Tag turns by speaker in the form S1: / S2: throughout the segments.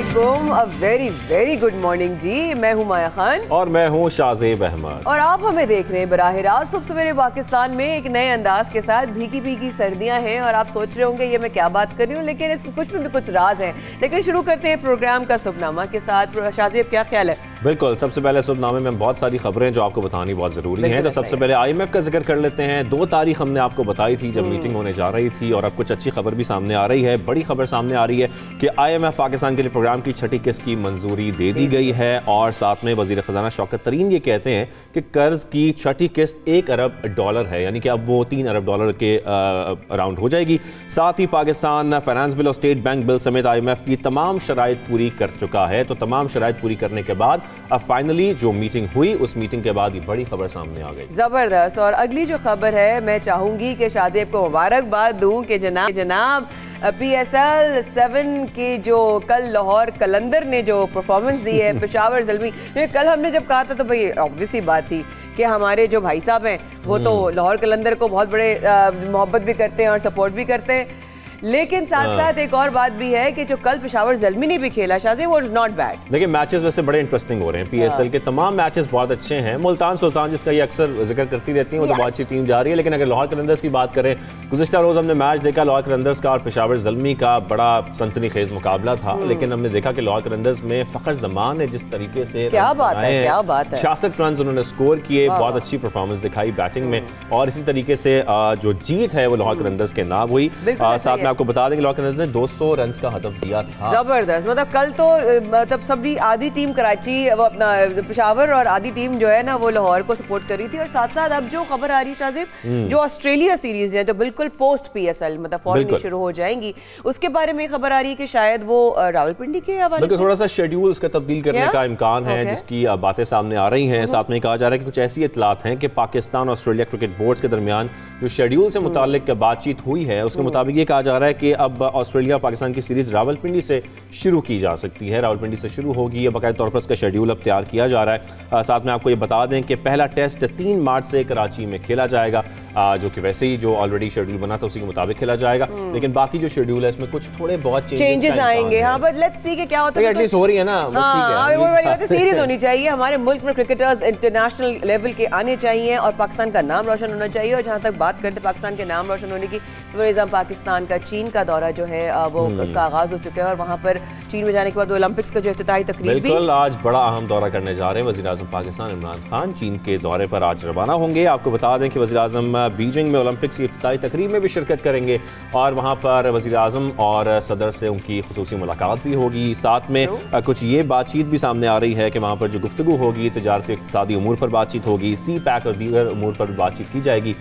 S1: अलैकुम, uh very very good morning जी। मैं हूँ माया खान
S2: और मैं हूँ शाहजेब अहमद
S1: और आप हमें देख रहे हैं बराह रास्त सुबह सवेरे पाकिस्तान में एक नए अंदाज के साथ। भीगी भीगी सर्दियां हैं और आप सोच रहे होंगे ये मैं क्या बात कर रही हूँ, लेकिन इस कुछ में भी कुछ राज है। लेकिन शुरू करते हैं प्रोग्राम का सुबनामा के साथ। शाहजेब, क्या ख्याल है?
S2: बिल्कुल, सबसे पहले सुबनामे में बहुत सारी खबरें जो आपको बतानी बहुत ज़रूरी हैं। तो सबसे पहले IMF का जिक्र कर लेते हैं। 2 तारीख हमने आपको बताई थी जब मीटिंग होने जा रही थी, और अब कुछ अच्छी खबर भी सामने आ रही है। बड़ी खबर सामने आ रही है कि IMF पाकिस्तान के लिए प्रोग्राम की 6ठी किस्त की मंजूरी दे दी गई है। और साथ में वज़ीर ख़जाना शौकत तरीन ये कहते हैं कि कर्ज की 6ठी किस्त $1 अरब है, यानी कि अब वो $3 अरब के अराउंड हो जाएगी। साथ ही पाकिस्तान फाइनेंस बिल और स्टेट बैंक बिल समेत IMF की तमाम शराइत पूरी कर चुका है। तो तमाम शराइत पूरी करने के बाद अब फाइनली जो मीटिंग हुई, उस मीटिंग के बाद ये बड़ी खबर सामने आ गई।
S1: जबरदस्त। और अगली जो खबर है, मैं चाहूंगी कि शाहजेब को मुबारकबाद दूं कि जनाब PSL 7 के जो कल लाहौर कलंदर ने जो परफॉर्मेंस दी है पेशावर ज़ल्मी, कल हमने जब कहा था तो भाई ऑब्वियस ही बात थी कि हमारे जो भाई साहब हैं वो तो लाहौर कलंदर को बहुत बड़े मोहब्बत भी करते हैं और सपोर्ट भी करते हैं। लेकिन साथ साथ एक और बात भी है कि जो कल पेशावर ज़ल्मी ने भी खेला शाहजेब, वो नॉट बैड।
S2: देखिए, मैचेस वैसे बड़े इंटरेस्टिंग हो रहे हैं। PSL के तमाम मैचेस बहुत अच्छे हैं। मुल्तान सुल्तान जिसका ये अक्सर जिक्र करती रहती है, वो तो बहुत अच्छी टीम जा रही है। लेकिन अगर लाहौर कलंदर्स की बात करें, गुज़िश्ता रोज़ हमने मैच देखा लाहौर कलंदर्स का और पेशावर ज़ल्मी का, बड़ा सनसनीखेज मुकाबला था। लेकिन हमने देखा कि लाहौर कलंदर्स में फ़खर ज़मान ने जिस तरीके से 66 रन उन्होंने स्कोर किए, बहुत अच्छी परफॉर्मेंस दिखाई बैटिंग में। और इसी तरीके से जो जीत है वो लाहौर कलंदर्स के नाम हुई। साथ में आपको बता दें कि लाहौर ने 200 रन का हदफ दिया था।
S1: जबरदस्त। मतलब कल तो मतलब सबकी आधी टीम कराची, वो अपना पेशावर, और आधी टीम जो है ना वो लाहौर को सपोर्ट कर रही थी। और साथ साथ अब जो खबर आ रही है शाहजेब, जो ऑस्ट्रेलिया सीरीज है जो बिल्कुल पोस्ट PSL मतलब फौरन ही शुरू हो जाएंगी, उसके बारे में खबर आ रही है कि शायद वो रावलपिंडी के हवाले से
S2: थोड़ा सा शेड्यूल उसका तब्दील करने का इम्कान है, जिसकी बातें सामने आ रही हैं। साथ में कहा जा रहा है कि कुछ ऐसी इतलात हैं कि पाकिस्तान ऑस्ट्रेलिया क्रिकेट बोर्ड के दरमियान जो शेड्यूल से मुताल्लिक बातचीत हुई है, उसके मुताबिक ये कहा जा रहा है कि अब ऑस्ट्रेलिया पाकिस्तान की सीरीज रावलपिंडी से शुरू की जा सकती है। रावलपिंडी से शुरू होगी, ये बाकायदा तौर पर उसका शेड्यूल अब तैयार किया जा रहा है। साथ में आपको ये बता दें कि पहला टेस्ट 3 मार्च से कराची में खेला जाएगा, जो कि वैसे ही जो ऑलरेडी शेड्यूल बना था उसी के मुताबिक खेला जाएगा। लेकिन बाकी जो शेड्यूल है इसमें कुछ थोड़े बहुत
S1: चेंजेस आएंगे। हाँ, बट लेट्स सी कि क्या होता है।
S2: एटलीस्ट हो रही है ना,
S1: वो वाली बात है, सीरीज होनी चाहिए। हमारे मुल्क में क्रिकेटर्स इंटरनेशनल लेवल के आने चाहिए और पाकिस्तान का नाम रोशन होना चाहिए। और जहाँ तक बात करते पाकिस्तान के नाम रोशन होने की, तो निज़ाम पाकिस्तान का चीन का दौरा जो है वो उसका आगाज हो चुका है। और वहाँ पर चीन में जाने के बाद ओलंपिक्स का जो इफ्तिताही तकरीब भी
S2: आज बड़ा अहम दौरा करने जा रहे हैं वज़ीर आज़म पाकिस्तान इमरान खान। चीन के दौरे पर आज रवाना होंगे। आपको बता दें कि वज़ीर आज़म बीजिंग में ओलंपिक्स की इफ्तिताही तकरीब में भी शिरकत करेंगे और वहाँ पर वज़ीर आज़म और सदर से उनकी खुसूसी मुलाकात भी होगी। साथ में कुछ ये बातचीत भी सामने आ रही है कि वहाँ पर जो गुफ्तगू होगी तिजारती इक़्तिसादी उमूर पर बातचीत होगी, CPEC और दीगर उमूर पर बातचीत की जाएगी।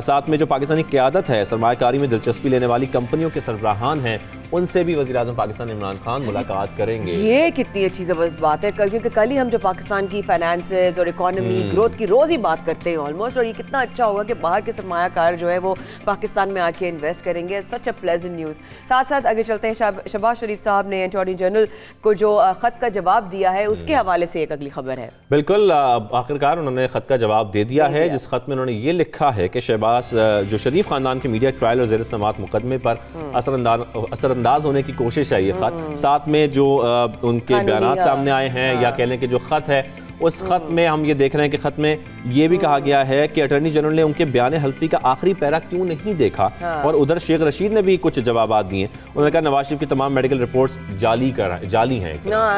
S2: साथ में जो पाकिस्तानी क़यादत है, सरमायाकारी में दिलचस्पी लेने वाली कंपनियों के सरबराहान हैं, उनसे भी वज़ीर आज़म पाकिस्तान इमरान खान मुलाकात करेंगे।
S1: ये कितनी अच्छी ज़बरदस्त बात है, क्योंकि कल ही हम जो पाकिस्तान की फाइनेंसेस और इकोनॉमी ग्रोथ की रोज़ ही बात करते हैं ऑलमोस्ट। और ये कितना अच्छा होगा कि बाहर के सरमायाकार जो है वो पाकिस्तान में आके इन्वेस्ट करेंगे। सच अ प्लेजेंट न्यूज़। साथ साथ आगे चलते हैं, शहबाज शरीफ साहब ने अटॉर्नी जनरल को जो ख़त का जवाब दिया है, उसके हवाले से एक अगली खबर है।
S2: बिल्कुल, आखिरकार उन्होंने ख़त का जवाब दे दिया है, जिस ख़त में उन्होंने ये लिखा है कि शहबाज जो शरीफ ख़ानदान के मीडिया ट्रायल और ज़ेर समाअत मुकदमे पर असरअंदाज होने की कोशिश है ये ख़त। साथ में जो उनके बयानात सामने आए हैं, या कह लें कि जो ख़त है, उस ख़त में हम ये देख रहे हैं कि ख़त में ये भी कहा गया है कि अटॉर्नी जनरल ने उनके बयान हल्फी का आखिरी पैरा क्यों नहीं देखा। और उधर शेख रशीद ने भी कुछ जवाब दिए। उन्होंने कहा नवाज शरीफ की तमाम मेडिकल रिपोर्ट्स जाली हैं।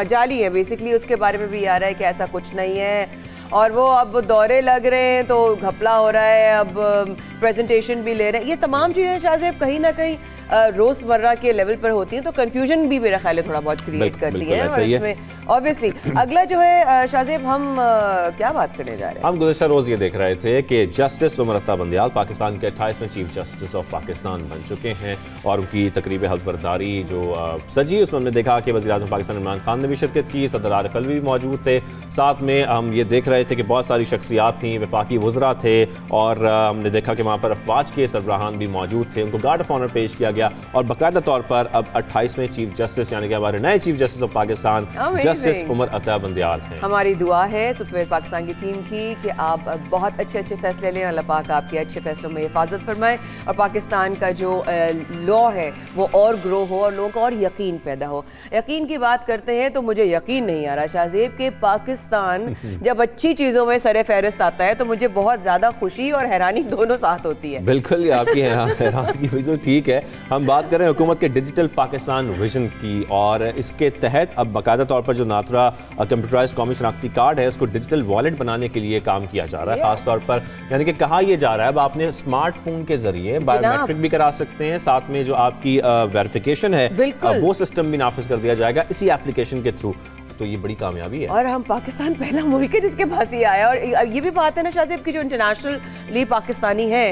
S1: जाली है बेसिकली, उसके बारे में भी आ रहा है कि ऐसा कुछ नहीं है। और वो अब दौरे लग रहे हैं तो घपला हो रहा है, अब प्रेजेंटेशन भी ले रहे हैं। ये तमाम चीज़ें शाहजेब कहीं ना कहीं रोज़मर्रा के लेवल पर होती हैं, तो कंफ्यूजन भी मेरा ख्याल है थोड़ा बहुत क्रिएट करती है। और इसमें ऑब्वियसली अगला जो है शाहजेब, हम क्या बात करने जा रहे हैं?
S2: हम गुज़श्ता रोज़ ये देख रहे थे कि जस्टिस उमर अता बंदियाल पाकिस्तान के 28वें चीफ जस्टिस ऑफ पाकिस्तान बन चुके हैं। और उनकी तकरीब हल्फबरदारी जो सजी, उसमें हमने देखा कि वज़ीर आज़म पाकिस्तान इमरान खान ने भी शिरकत की, सदर आरिफ अलवी भी मौजूद थे। साथ में हम ये देख रहे रहे थे कि बहुत सारी शख्सियात थी, वफाकी वज़रा थे और हमने देखा कि वहाँ पर अफवाज के सरबराहान भी मौजूद थे, उनको गार्ड ऑफ ऑनर पेश किया गया और बाकायदा तौर पर अब 28वें चीफ जस्टिस यानी कि हमारे नए chief justice of Pakistan justice Umar Ata Bandial हैं।
S1: हमारी दुआ है सबसे पाकिस्तान की टीम की कि आप बहुत अच्छे फैसले लें, अल्लाह पाक आपके अच्छे फैसलों में हिफाजत फरमाए और पाकिस्तान का जो लॉ है वो और ग्रो हो और लोगों को और यकीन पैदा हो। यकीन की बात करते हैं तो मुझे यकीन नहीं आ रहा शाहजेब कि पाकिस्तान जब अच्छी चीज़ों में सरे फहरिस्त आता है तो मुझे बहुत ज़्यादा खुशी और हैरानी दोनों साथ होती है।
S2: बिल्कुल ये आपकी हैरानी भी तो ठीक है। हम बात कर रहे हैं हुकूमत के डिजिटल पाकिस्तान विजन की और इसके तहत अब बाकायदा तौर पर जो नाथुरा कंप्यूटराइज्ड कौमी शनाख्ती कार्ड है उसको डिजिटल वॉलेट बनाने के लिए काम किया जा रहा है। खास तौर पर यानी कि कहा यह जा रहा है अब आपने स्मार्टफोन के जरिए बायोमेट्रिक भी करा सकते हैं, साथ में जो आपकी वेरिफिकेशन है वो सिस्टम भी नाफिज कर दिया जाएगा इसी एप्लीकेशन के थ्रू। तो ये बड़ी कामयाबी है
S1: और हम पाकिस्तान पहला मुल्क है जिसके पास ये आया। और ये भी बात है ना शाहजेब की जो इंटरनेशनली पाकिस्तानी है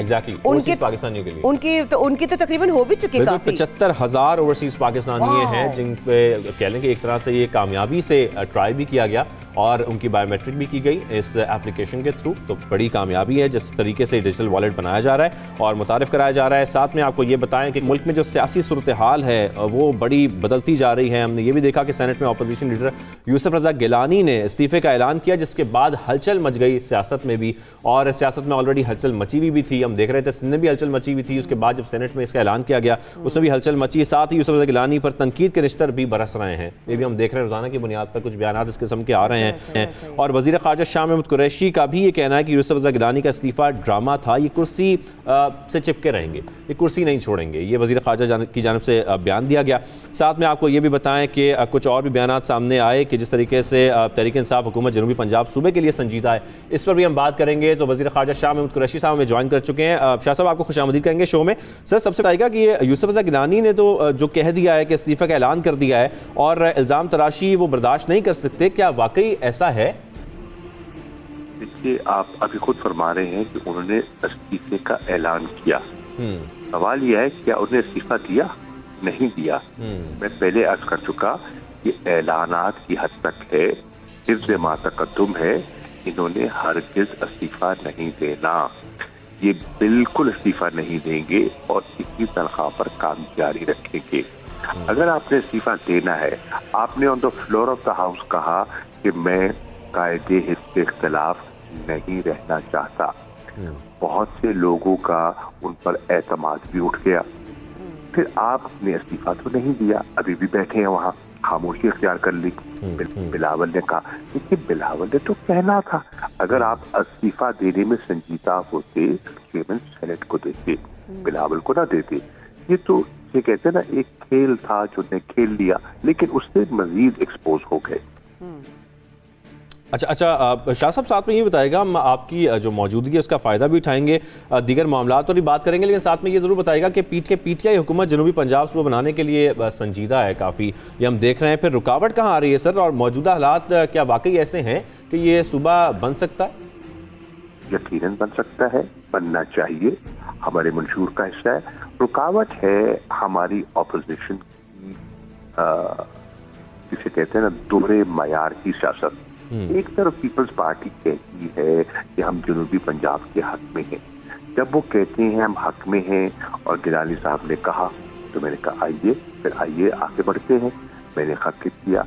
S2: उनके पाकिस्तानियों के लिए
S1: उनकी तो तकरीबन हो भी चुके
S2: 75,000 ओवरसीज पाकिस्तानी हैं जिन पे कह लें कि एक तरह से ये कामयाबी से ट्राई भी किया गया और उनकी बायोमेट्रिक भी की गई इस एप्लीकेशन के थ्रू। तो बड़ी कामयाबी है जिस तरीके से डिजिटल वॉलेट बनाया जा रहा है और मुतारिफ कराया जा रहा है। साथ में आपको ये बताएं कि मुल्क में जो सियासी सूरत हाल है वो बड़ी बदलती जा रही है। हमने ये भी देखा कि सेनेट में अपोजिशन लीडर यूसुफ रजा गिलानी ने इस्तीफे का ऐलान किया जिसके बाद हलचल मच गई सियासत में भी और सियासत में ऑलरेडी हलचल मची हुई भी थी। हम देख रहे थे सिंध में भी हलचल मची हुई थी, उसके बाद जब सेनेट में इसका ऐलान किया गया उसमें भी हलचल मची। साथ ही यूसुफ रजा गिलानी पर तनकीद के निश्तर भी बरस रहे हैं। ये भी हम देख रहे हैं रोजाना की बुनियाद पर कुछ बयान इस किस्म के आ रहे हैं। और वज़ीर ख़ारजा शाह महमूद कुरैशी का भी ये कहना है कि यूसुफ रजा गिलानी का इस्तीफा ड्रामा था, ये कुर्सी से चिपके रहेंगे, ये कुर्सी नहीं छोड़ेंगे। ये वज़ीर ख़ारजा की जानिब से बयान दिया गया। साथ में आपको ये भी बताएं कि कुछ और भी बयान सामने आए कि जिस तरीके से तहरीक इंसाफ हुकूमत जनूबी पंजाब सूबे के लिए संजीदा है, इस पर भी हम बात करेंगे। तो वज़ीर ख़ारजा शाह महमूद कुरैशी साहब हमें ज्वाइन कर चुके हैं। शाह साहब आपको खुशामदीद कहेंगे शो में। सर सबसे बताइएगा कि ये यूसुफ रजा गिलानी ने तो जो कह दिया है कि इस्तीफा का ऐलान कर दिया है और इल्ज़ाम तराशी वो बर्दाश्त नहीं कर सकते, क्या वाकई ऐसा है?
S3: देखिए आप अभी खुद फरमा रहे हैं कि उन्होंने इस्तीफे का ऐलान किया। सवाल यह है क्या उन्होंने इस्तीफा दिया? नहीं दिया। मैं पहले अर्ज कर चुका कि ऐलानात की हद तक है, हिफ्ज़ मा तक़द्दुम है, इन्होंने हरगिज़ इस्तीफा नहीं देना, ये बिल्कुल इस्तीफा नहीं देंगे और इसी तनख्वाह पर काम जारी रखेंगे। अगर आपने इस्तीफा देना है, आपने on the floor of the house कहा कि मैं कायदे हिस्से इख्तिलाफ नहीं रहना चाहता, बहुत से लोगों का उन पर एतमाद भी उठ गया, फिर आपने इस्तीफा तो नहीं दिया, अभी भी बैठे हैं वहाँ, खामोशी इख्तियार कर ली। बिलावल ने कहा, देखिए बिलावल ने तो कहना था, अगर आप इस्तीफा देने में संजीदा होते चेयरमैन सेनेट को देते, बिलावल को ना देते। ये तो ये कहते हैं ना एक खेल था जो ने खेल लिया, लेकिन उससे मजीद एक्सपोज हो गए।
S2: अच्छा शाह साहब साथ में ये बताएगा, हम आपकी जो मौजूदगी है उसका फ़ायदा भी उठाएंगे, दीगर मामलात पर भी बात करेंगे, लेकिन साथ में ये ज़रूर बताएगा कि पीटीआई हुकूमत जनूबी पंजाब सूबा बनाने के लिए संजीदा है काफ़ी, ये हम देख रहे हैं। फिर रुकावट कहाँ आ रही है सर, और मौजूदा हालात क्या वाकई ऐसे हैं कि ये सूबा बन सकता है?
S3: यकीनन बन सकता है, बनना चाहिए, हमारे मंशूर का हिस्सा है। रुकावट है हमारी ऑपोजिशन की, जिसे कहते हैं ना दोहरे मयार की सियासत। एक तरफ पीपल्स पार्टी कहती है कि हम जनूबी पंजाब के हक में हैं, जब वो कहते हैं हम हक में हैं और गिलानी साहब ने कहा तो मैंने कहा आइए, फिर आइए आगे बढ़ते हैं। मैंने खत किया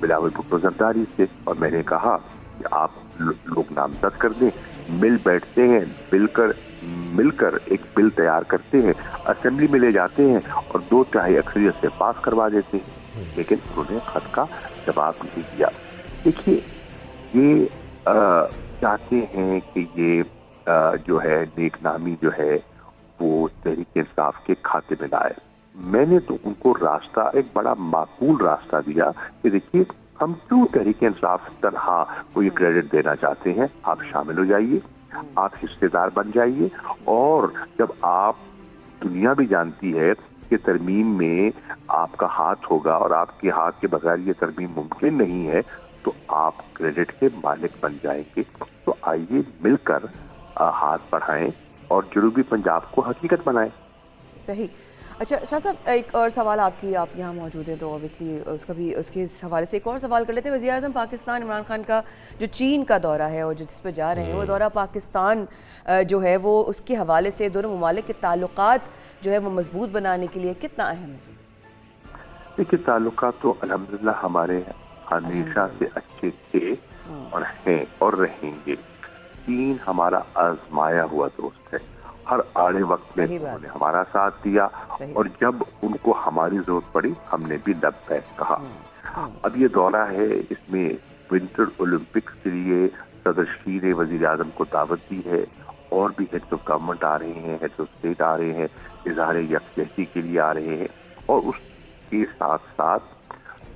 S3: बिलावल भुट्टो जरदारी से और मैंने कहा कि आप लोग नामजद कर दें, मिल बैठते हैं, मिलकर एक बिल तैयार करते हैं, असेंबली में ले जाते हैं और 2/3 अक्सरियत से पास करवा देते हैं। लेकिन उन्होंने खत का जवाब नहीं दिया। देखिए ये चाहते हैं कि ये जो है नेकनामी जो है वो तहरीक इंसाफ के खाते में लाए। मैंने तो उनको रास्ता, एक बड़ा माकूल रास्ता दिया कि देखिए हम क्यों तहरीक इंसाफ तनहा को ये क्रेडिट देना चाहते हैं, आप शामिल हो जाइए, आप हिस्सेदार बन जाइए, और जब आप, दुनिया भी जानती है कि तरमीम में आपका हाथ होगा और आपके हाथ के बगैर ये तरमीम मुमकिन नहीं है, तो आप क्रेडिट के मालिक बन जाएंगे। तो आइए मिलकर हाथ बढ़ाएं और जनूबी पंजाब को हकीकत बनाएं।
S1: सही। अच्छा शाह साहब, एक और सवाल आपकी, आप यहाँ मौजूद हैं तो ऑब्वियसली उसके हवाले से एक और सवाल कर लेते हैं। वज़ीर आज़म पाकिस्तान इमरान खान का जो चीन का दौरा है और जिस पर जा रहे हैं, वो दौरा पाकिस्तान जो है वो उसके हवाले से दोनों ममालिक के ताल्लुकात जो है वो मजबूत बनाने के लिए कितना अहम है?
S3: देखिए, ताल्लुकात तो अल्हम्दुलिल्लाह हमारे हमेशा से अच्छे थे और हैं और रहेंगे। चीन हमारा आजमाया हुआ दोस्त है, हर आड़े वक्त में उन्होंने हमारा साथ दिया और जब उनको हमारी जरूरत पड़ी हमने भी लब्बैक कहा। अब ये दौरा है, इसमें विंटर ओलंपिक्स के लिए सदर शीर वजीर आजम को दावत दी है और भी हेड्स ऑफ गवर्नमेंट आ रहे हैं, हेड्स ऑफ स्टेट आ रहे हैं, इजहार यकजहती के लिए आ रहे हैं और उसके साथ साथ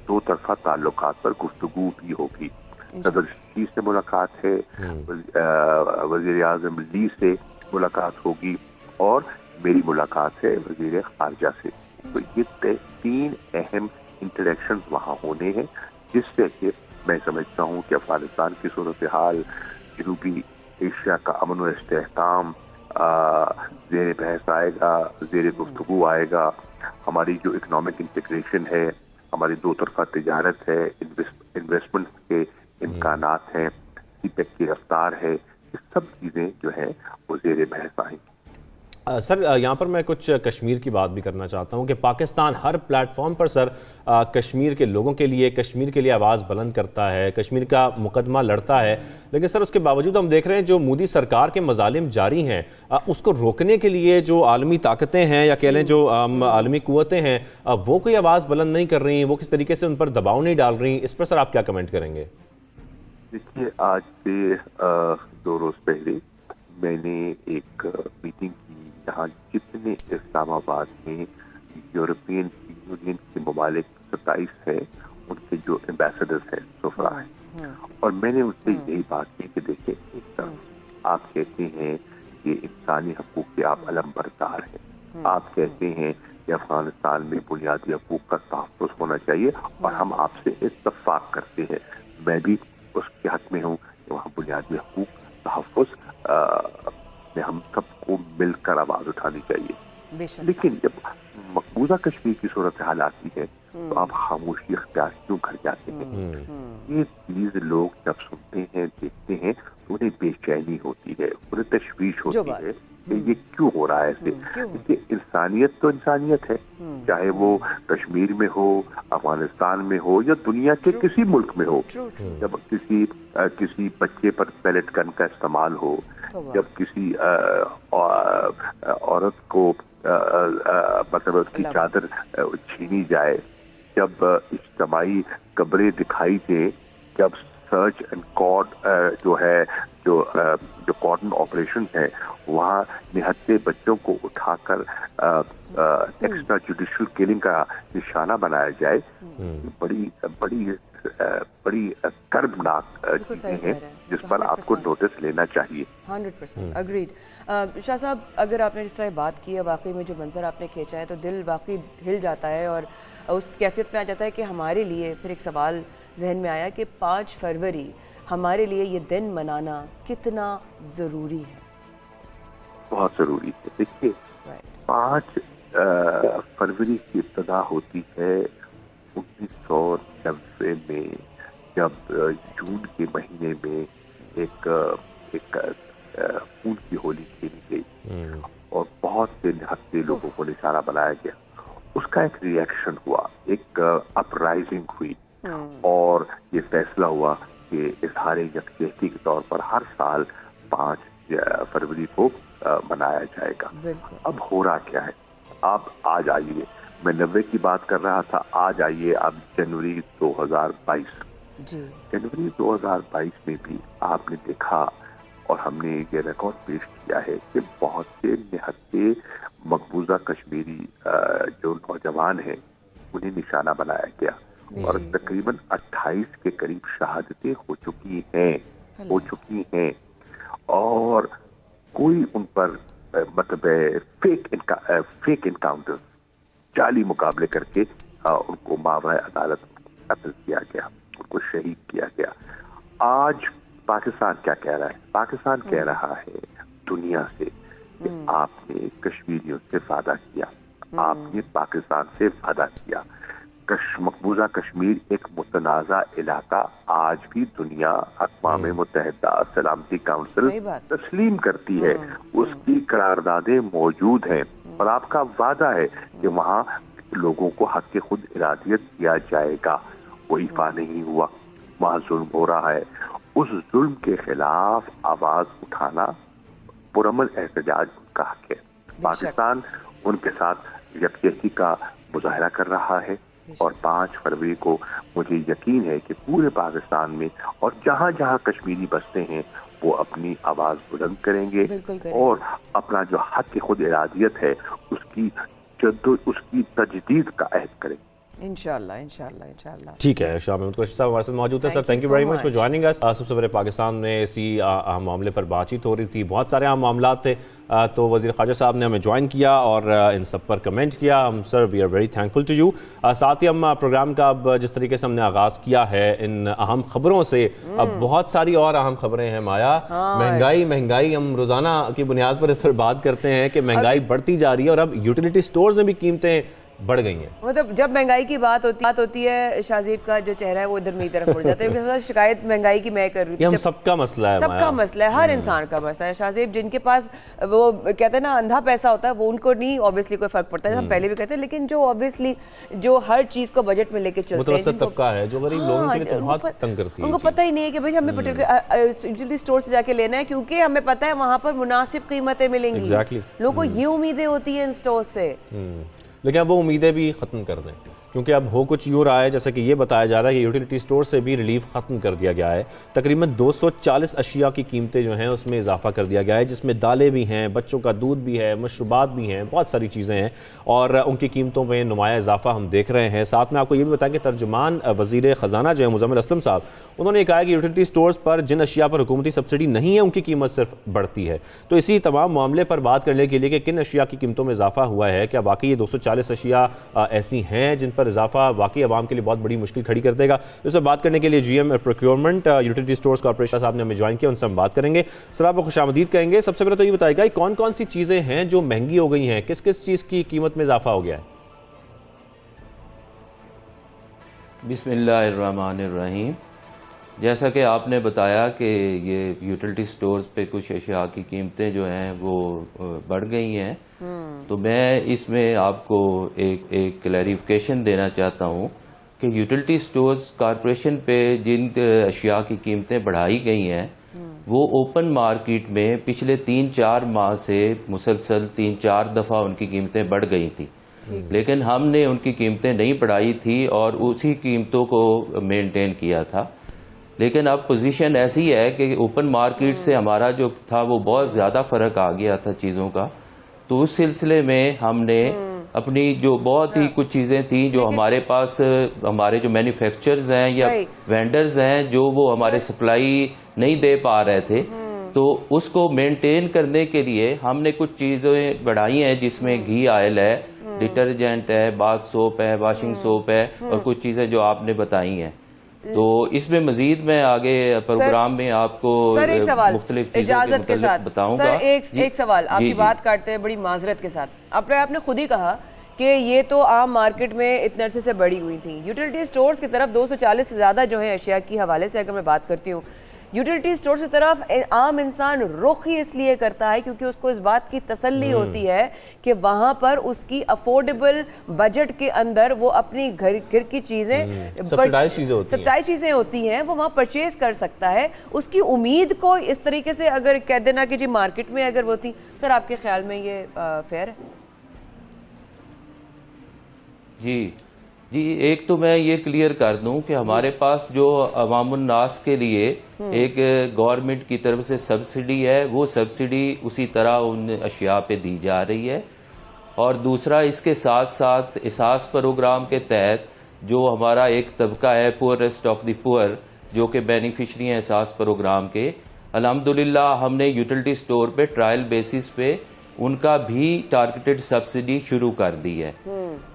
S3: दो तरफा ताल्लुकात पर गुफ्तगू भी होगी। सदर शी से मुलाकात है, वजीर आजम ली से मुलाकात होगी और मेरी मुलाकात है वजीर खारजा से। तो ये 3 अहम इंटरेक्शन वहाँ होने हैं, जिससे कि मैं समझता हूँ कि अफगानिस्तान की सूरत हाल, जनूबी एशिया का अमन और इस्तेहकाम ज़ेर बहस आएगा, ज़ेर गुफ्तगू आएगा। हमारी जो इकोनॉमिक इंटीग्रेशन है, हमारी दो तरफा तिजारत है, इन्वेस्टमेंट के इम्कानात हैं, सीपेक की रफ्तार है, ये सब चीज़ें जो है वो ज़ेर बहस आएंगी।
S2: सर, यहाँ पर मैं कुछ कश्मीर की बात भी करना चाहता हूँ कि पाकिस्तान हर प्लेटफॉर्म पर सर कश्मीर के लोगों के लिए, कश्मीर के लिए आवाज़ बुलंद करता है, कश्मीर का मुकदमा लड़ता है, लेकिन सर उसके बावजूद हम देख रहे हैं जो मोदी सरकार के मजालिम जारी हैं, उसको रोकने के लिए जो आलमी ताकतें हैं या कह लें जो आलमी कुव्वतें हैं, वो कोई आवाज़ बुलंद नहीं कर रही, वो किस तरीके से उन पर दबाव नहीं डाल रही। इस पर सर आप क्या कमेंट करेंगे?
S3: देखिए, आज से 2 रोज़ पहले मैंने एक मीटिंग की जहाँ जितने इस्लामाबाद में यूरोपियन यूनियन के ममालिक 27 हैं, उनके जो एम्बेसडर्स हैं, सफरा हैं, और मैंने उससे यही बात की कि देखिए, एक तरफ आप कहते हैं कि इंसानी हकूक के आप अलमबरदार हैं, आप कहते हैं कि अफगानिस्तान में बुनियादी हकूक का तहफ़्फ़ुज़ होना चाहिए और हम आपसे इत्तफ़ाक़ करते हैं, मैं भी उसके हक में हूँ कि वहाँ बुनियादी हकूक तहफ़्फ़ुज़ में हम सबको मिलकर आवाज उठानी चाहिए। लेकिन जब मकबूजा कश्मीर की सूरत हाल आती है तो आप खामोशी अख्तियार क्यों कर जाते हैं? ये चीज लोग जब सुनते हैं, देखते हैं तो उन्हें बेचैनी होती है, उन्हें तशवीश होती है कि ये क्यों हो रहा है ऐसे। देखिए, इंसानियत तो इंसानियत है, चाहे वो कश्मीर में हो, अफगानिस्तान में हो या दुनिया के किसी मुल्क में हो। जब किसी बच्चे पर पैलेट गन का इस्तेमाल हो, जब किसी औरत को मतलब उसकी चादर छीनी जाए, जब इज्तिमाई कब्रें दिखाई दे, जब सर्च एंड कॉर्ड जो कॉर्डन ऑपरेशन है, वहाँ निहत्थे बच्चों को उठाकर एक्स्ट्रा जुडिशियल किलिंग का निशाना बनाया जाए, बड़ी कर्मनाक चीजें हैं जिस पर आपको नोटिस लेना चाहिए।
S1: 100% अग्रीड। शाह साहब, अगर आपने जिस तरह बात की है, वाकई में जो मंजर आपने खींचा है तो दिल वाकई हिल जाता है और उस कैफियत में आ जाता है कि हमारे लिए फिर एक सवाल जहन में आया कि 5 फरवरी हमारे लिए ये दिन मनाना कितना ज़रूरी है?
S3: बहुत ज़रूरी है। देखिए, 5 फरवरी की इब्तिदा होती है 1990 में, जब जून के महीने में एक खून की होली खेली गई और बहुत से निहत्थे लोगों को निशाना बनाया गया। उसका एक रिएक्शन हुआ, एक अपराइजिंग हुई और ये फैसला हुआ कि इजहार यकजहती के तौर पर हर साल 5 फरवरी को मनाया जाएगा। अब हो रहा क्या है? आप आज आइए, मैं 90 की बात कर रहा था, आज आइए अब जनवरी 2022। जनवरी 2022 में भी आपने देखा और हमने ये रिकॉर्ड पेश किया है कि बहुत से निहत्थे मकबूजा कश्मीरी जो नौजवान हैं उन्हें निशाना बनाया गया और तकरीबन 28 के करीब शहादतें हो चुकी हैं और कोई उन पर मतलब फेक इनकाउंटर, जाली मुकाबले करके उनको मावराए अदालत कत्ल किया गया, उनको शहीद किया गया। आज पाकिस्तान क्या कह रहा है? पाकिस्तान कह रहा है दुनिया से कि आपने कश्मीरियों से वादा किया, आपने पाकिस्तान से वादा किया। मकबूजा कश्मीर एक मुतनाज़ा इलाका आज भी दुनिया अक़वाम मुत्तहिदा सलामती काउंसिल तस्लीम करती है, उसकी करारदादें मौजूद हैं और आपका वादा है कि वहाँ लोगों को हक के खुद इरादियत दिया जाएगा। वो इफा नहीं हुआ, वहाँ जुल्म हो रहा है। उस जुल्म के खिलाफ आवाज उठाना पुरअमन एहतजाज का हक है। पाकिस्तान उनके साथ यकजहती का मुजाहरा कर रहा है और 5 फरवरी को मुझे यकीन है कि पूरे पाकिस्तान में और जहाँ जहाँ कश्मीरी बसते हैं वो अपनी आवाज बुलंद करेंगे और अपना जो हक की खुद इरादियत है उसकी तजदीद का अहद करेंगे।
S1: इंशाल्लाह इंशाल्लाह इंशाल्लाह।
S2: ठीक है, शाह महमूद कुरैशी साहब हमारे साथ मौजूद है। Sir thank you very much for joining us. सबसे पहले पाकिस्तान में इसी अहम मामले पर बातचीत हो रही थी, बहुत सारे अहम मामला थे, तो वज़ीर ख़ारजा साहब ने हमें ज्वाइन किया और इन सब पर कमेंट किया। हम sir we are very thankful to you. साथ ही हम प्रोग्राम का अब जिस तरीके से हमने आगाज़ किया है इन अहम खबरों से, अब बहुत सारी और अहम खबरें हैं माया। महंगाई हम रोज़ाना की बुनियाद पर इस पर बात करते हैं कि महंगाई बढ़ती जा रही है और अब यूटिलिटी स्टोर्स में भी कीमतें बढ़ गई हैं।
S1: मतलब जब महंगाई की बात होती है, शाहज़ेब का जो चेहरा है वो इधर मेरी तरफ मुड़ जाता है क्योंकि शिकायत महंगाई की मैं कर रही थी।
S2: हम सबका मसला है,
S1: सबका मसला है, हर इंसान का मसला है शाहज़ेब। जिनके पास वो कहते हैं ना अंधा पैसा होता है वो उनको नहीं ऑब्वियसली कोई फर्क पड़ता है, हम पहले भी कहते हैं, लेकिन जो ऑब्वियसली जो हर चीज को बजट में लेके चलते हैं,
S2: तबका है जो गरीब लोगों के लिए तो बहुत तंग करती है।
S1: उनको पता ही नहीं है कि भाई हमें यूटिलिटी स्टोर से जाके लेना है क्योंकि हमें पता है वहां पर मुनासिब कीमतें मिलेंगी। लोगों को ये उम्मीदें होती है इन स्टोर से,
S2: लेकिन अब वो उम्मीदें भी ख़त्म कर दें क्योंकि अब हो कुछ यूँ रहा है जैसे कि ये बताया जा रहा है कि यूटिलिटी स्टोर से भी रिलीफ ख़त्म कर दिया गया है। तकरीबन 240 अशिया की कीमतें जो हैं उसमें इजाफा कर दिया गया है, जिसमें दालें भी हैं, बच्चों का दूध भी है, मशरूबात भी हैं, बहुत सारी चीज़ें हैं और उनकी कीमतों में नुमाया इजाफा हम देख रहे हैं। साथ में आपको ये भी बताएं कि तर्जुमान वज़ीर ख़जाना जो है मुज़म्मिल असलम साहब, उन्होंने कहा है कि यूटिलिटी स्टोर्स पर जिन अशिया पर हुकूमती सब्सिडी नहीं है उनकी कीमत सिर्फ बढ़ती है। तो इसी तमाम मामले पर बात करने के लिए कि किन अशिया की कीमतों में इजाफा हुआ है, क्या वाकई ये 240 अशिया ऐसी हैं जिन पर इजाफा वाकई आवाम के लिए बहुत बड़ी मुश्किल खड़ी कर देगा। इससे बात करने के लिए GM procurement utility stores corporation साहब ने हमें ज्वाइन किया, उनसे हम बात करेंगे। सर आपको खुशामदीद कहेंगे। सबसे पहले तो ये बताइएगा कौन कौन सी चीज़ें हैं जो महंगी हो गई हैं, किस किस चीज़ की कीमत में इजाफा हो गया है?
S4: बिस्मिल्लाहिर्रहमानिर्रहीम। जैसा कि आपने बताया कि ये यूटिलिटी स्टोर्स पे कुछ अशिया की कीमतें जो हैं वो बढ़ गई हैं, तो मैं इसमें आपको एक क्लैरिफिकेशन देना चाहता हूँ कि यूटिलिटी स्टोर्स कॉरपोरेशन पे जिन अशिया की कीमतें बढ़ाई गई हैं वो ओपन मार्केट में पिछले 3-4 माह से मुसलसल 3-4 दफ़ा उनकी कीमतें बढ़ गई थी, लेकिन हमने उनकी कीमतें नहीं बढ़ाई थी और उसी कीमतों को मेंटेन किया था। लेकिन अब पोजीशन ऐसी है कि ओपन मार्केट से हमारा जो था वो बहुत ज़्यादा फ़र्क आ गया था चीज़ों का, तो उस सिलसिले में हमने अपनी जो बहुत ही कुछ चीज़ें थी जो हमारे पास हमारे जो मैन्युफैक्चरर्स हैं या वेंडर्स हैं जो वो हमारे सप्लाई नहीं दे पा रहे थे, तो उसको मेंटेन करने के लिए हमने कुछ चीज़ें बढ़ाई हैं, जिसमें घी ऑयल है, डिटर्जेंट है, बाथ सोप है, वॉशिंग सोप है और कुछ चीज़ें जो आपने बताई हैं। तो इसमें मजीद मैं आगे प्रोग्राम में आपको मुख्तलिफ चीज़ों के साथ बताऊंगा।
S1: सर एक सवाल आपकी बात काटते हैं बड़ी माजरत के साथ, आपने खुद ही कहा कि ये तो आम मार्केट में इतने अरसे से बढ़ी हुई थी। यूटिलिटी स्टोर्स की तरफ 240 से ज़्यादा जो है अशिया की हवाले से अगर मैं बात करती हूँ, यूटिलिटी स्टोर की तरफ आम इंसान रुख ही इसलिए करता है क्योंकि उसको इस बात की तसल्ली होती है कि वहां पर उसकी अफोर्डेबल बजट के अंदर वो अपनी घर की चीजें सब्सिडाइज चीजें होती हैं वो वहां परचेज कर सकता है। उसकी उम्मीद को इस तरीके से अगर कह देना कि जी मार्केट में अगर वो थी, सर आपके ख्याल में ये फेयर है?
S4: जी, एक तो मैं ये क्लियर कर दूं कि हमारे पास जो अवामुन नास के लिए एक गवर्नमेंट की तरफ से सब्सिडी है, वो सब्सिडी उसी तरह उन अशिया पे दी जा रही है। और दूसरा इसके साथ साथ एहसास प्रोग्राम के तहत जो हमारा एक तबका है पुअरेस्ट ऑफ द पुअर, जो कि बेनिफिशरी हैं एहसास प्रोग्राम के, अल्हम्दुलिल्लाह हमने यूटिलिटी स्टोर पे ट्रायल बेसिस पे उनका भी टारगेटेड सब्सिडी शुरू कर दी है।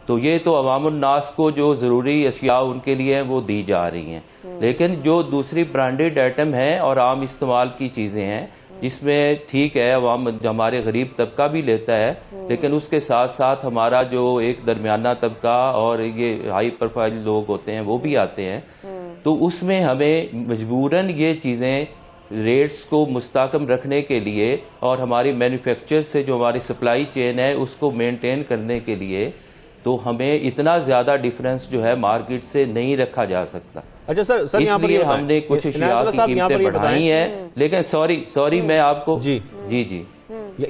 S4: तो ये तो अवामुन नास को जो ज़रूरी अशिया उनके लिए हैं वो दी जा रही हैं, लेकिन जो दूसरी ब्रांडेड आइटम है और आम इस्तेमाल की चीज़ें हैं इसमें ठीक है अवाम हमारे गरीब तबका भी लेता है, लेकिन उसके साथ साथ हमारा जो एक दरमियाना तबका और ये हाई प्रोफाइल लोग होते हैं वो भी आते हैं। तो उसमें हमें मजबूरन ये चीज़ें रेट्स को मुस्तकम रखने के लिए और हमारी मैन्युफैक्चर से जो हमारी सप्लाई चेन है उसको मेंटेन करने के लिए तो हमें इतना ज़्यादा डिफरेंस जो है मार्केट से नहीं रखा जा सकता।
S2: अच्छा सर यहाँ पर
S4: इसलिए हमने कुछ अशिया की कीमतें बढ़ाई हैं, लेकिन सॉरी मैं आपको जी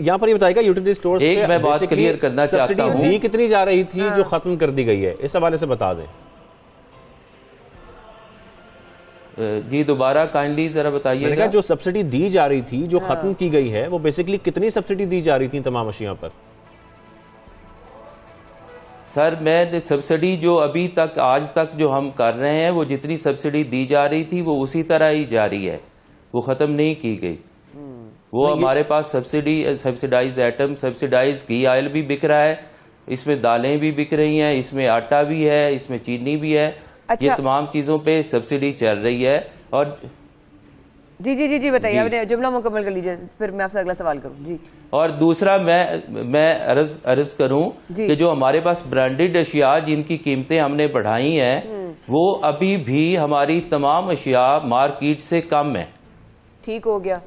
S2: यहाँ पर ये बताएगा यूटिलिटी स्टोर्स
S4: एक मैं बात क्लियर करना चाहता हूँ,
S2: दी कितनी जा रही थी जो खत्म कर दी गई है, इस हवाले से बता दें।
S4: जी दोबारा काइंडली जरा बताइएगा।
S2: जो सब्सिडी दी जा रही थी जो खत्म की गई है वो बेसिकली कितनी सब्सिडी दी जा रही थी तमाम अशिया पर?
S4: सर मैं सब्सिडी जो अभी तक आज तक जो हम कर रहे हैं वो जितनी सब्सिडी दी जा रही थी वो उसी तरह ही जारी है, वो खत्म नहीं की गई। वो हमारे पास सब्सिडाइज आइटम, सब्सिडाइज घी ऑयल भी बिक रहा है, इसमें दालें भी बिक रही हैं, इसमें आटा भी है, इसमें चीनी भी है। अच्छा। ये तमाम चीजों पे सब्सिडी चल रही है। और
S1: जी बताइए, आपने जुमला मुकम्मल कर लीजिए, फिर मैं आपसे अगला सवाल करूं। जी
S4: और दूसरा मैं अर्ज करूं कि जो हमारे पास ब्रांडेड अशिया जिनकी कीमतें हमने बढ़ाई हैं वो अभी भी हमारी तमाम अशिया मार्केट से कम है।
S1: ठीक हो गया,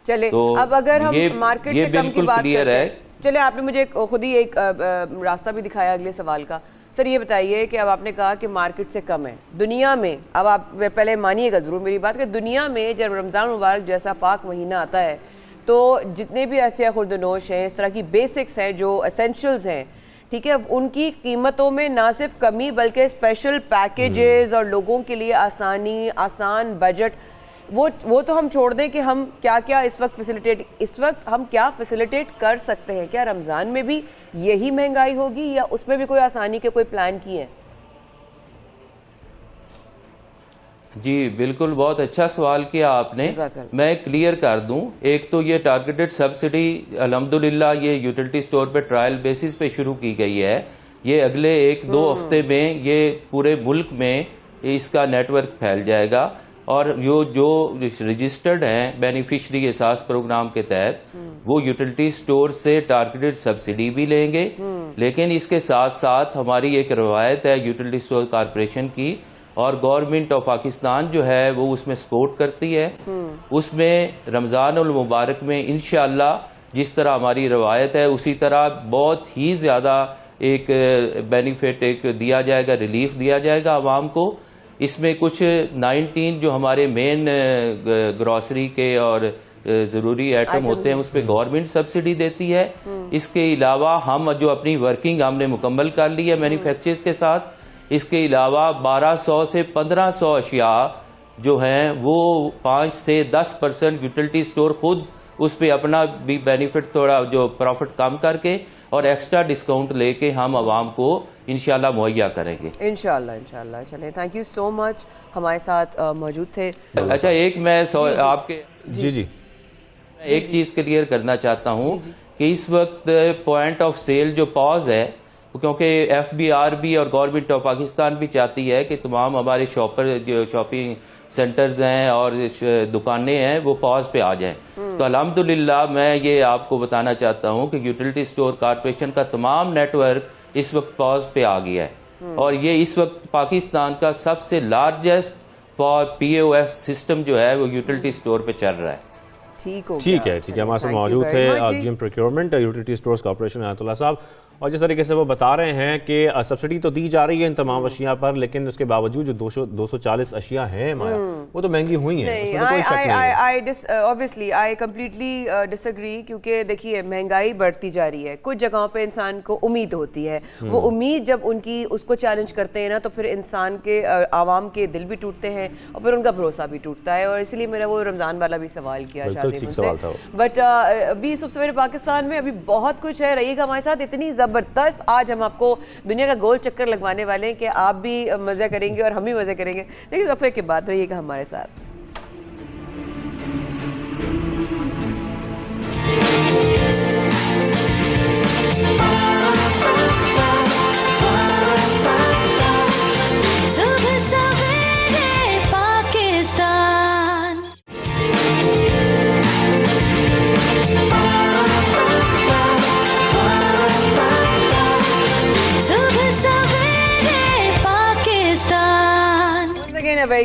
S1: चले
S4: तो
S1: अब अगर हम मार्केट से कम की बात करते हैं, चले आपने मुझे खुद ही एक रास्ता भी दिखाया अगले सवाल का। सर ये बताइए कि अब आपने कहा कि मार्केट से कम है दुनिया में, अब आप पहले मानिएगा ज़रूर मेरी बात कि दुनिया में जब रमज़ान मुबारक जैसा पाक महीना आता है तो जितने भी अशिया खुर्दनोश हैं, इस तरह की बेसिक्स हैं जो एसेंशियल्स हैं, ठीक है, उनकी कीमतों में ना सिर्फ कमी बल्कि स्पेशल पैकेजेस और लोगों के लिए आसान बजट, वो तो हम छोड़ दें कि हम क्या क्या इस वक्त हम क्या फैसिलिटेट कर सकते हैं। क्या रमज़ान में भी यही महंगाई होगी या उसमें भी कोई आसानी के कोई प्लान किए हैं?
S4: जी बिल्कुल, बहुत अच्छा सवाल किया आपने। मैं क्लियर कर दूं, एक तो ये टारगेटेड सब्सिडी अल्हम्दुलिल्लाह ये यूटिलिटी स्टोर पे ट्रायल बेसिस पे शुरू की गई है। ये अगले 1-2 हफ्ते में ये पूरे मुल्क में इसका नेटवर्क फैल जाएगा और जो रजिस्टर्ड हैं बेनिफिशरी एहसास प्रोग्राम के तहत वो यूटिलिटी स्टोर से टारगेटेड सब्सिडी भी लेंगे। लेकिन इसके साथ साथ हमारी एक रवायत है यूटिलिटी स्टोर कॉरपोरेशन की और गवर्नमेंट ऑफ पाकिस्तान जो है वो उसमें सपोर्ट करती है। उसमें रमज़ान उल मुबारक में इंशाअल्लाह जिस तरह हमारी रवायत है उसी तरह बहुत ही ज़्यादा एक बेनिफिट एक दिया जाएगा, रिलीफ दिया जाएगा आवाम को। इसमें कुछ 19 जो हमारे मेन ग्रॉसरी के और ज़रूरी आइटम होते हैं उस पर गवर्नमेंट सब्सिडी देती है। इसके अलावा हम जो अपनी वर्किंग हमने मुकम्मल कर ली है मैन्युफैक्चरर्स के साथ, इसके अलावा 1200 से 1500 अशिया जो हैं वो 5 से 10% यूटिलिटी स्टोर खुद उस पर अपना भी बेनिफिट थोड़ा जो प्रॉफिट कम करके और एक्स्ट्रा डिस्काउंट लेके हम आवाम को इंशाल्लाह मुहैया करेंगे।
S1: इंशाल्लाह। चले, थैंक यू सो मच, हमारे साथ मौजूद थे।
S4: अच्छा एक मैं आपके
S2: जी
S4: एक चीज़ क्लियर करना चाहता हूँ कि इस वक्त पॉइंट ऑफ सेल जो पॉज है, क्योंकि FBRB और गवर्नमेंट ऑफ पाकिस्तान भी चाहती है कि तमाम हमारे जो शॉपिंग सेंटर्स हैं और दुकानें हैं वो पॉज पे आ जाएं। तो अल्हम्दुलिल्लाह मैं ये आपको बताना चाहता हूँ कि यूटिलिटी स्टोर कॉरपोरेशन का तमाम नेटवर्क इस वक्त पॉज पे आ गया है और ये इस वक्त पाकिस्तान का सबसे लार्जेस्ट POS सिस्टम जो है वो यूटिलिटी स्टोर पे चल रहा है।
S2: ठीक है हमारे साथ मौजूद थे GM procurement utility stores corporation Inayatullah साहब, और जिस तरीके से वो बता रहे हैं कि सब्सिडी तो दी जा रही है इन तमाम अशिया पर, लेकिन उसके बावजूद जो 240 अशिया हैं माया वो तो महंगी हुई हैं, उसमें तो कोई शक नहीं।
S1: ऑब्वियसली आई कंप्लीटली डिसएग्री, क्योंकि देखिए महंगाई बढ़ती जा रही है, कुछ जगहों पे इंसान को उम्मीद होती है, वो उम्मीद जब उनकी उसको चैलेंज करते हैं ना तो फिर इंसान के आवाम के दिल भी टूटते हैं और फिर उनका भरोसा भी टूटता है। और इसलिए मैंने वो रमज़ान वाला भी सवाल किया बट अभी सुबह सवेरे पाकिस्तान में अभी बहुत कुछ है, रहिएगा हमारे साथ। इतनी ज़बरदस्त आज हम आपको दुनिया का गोल चक्कर लगवाने वाले हैं कि आप भी मज़े करेंगे और हम भी मज़े करेंगे, लेकिन वफ़े के बाद रहिएगा हमारे साथ।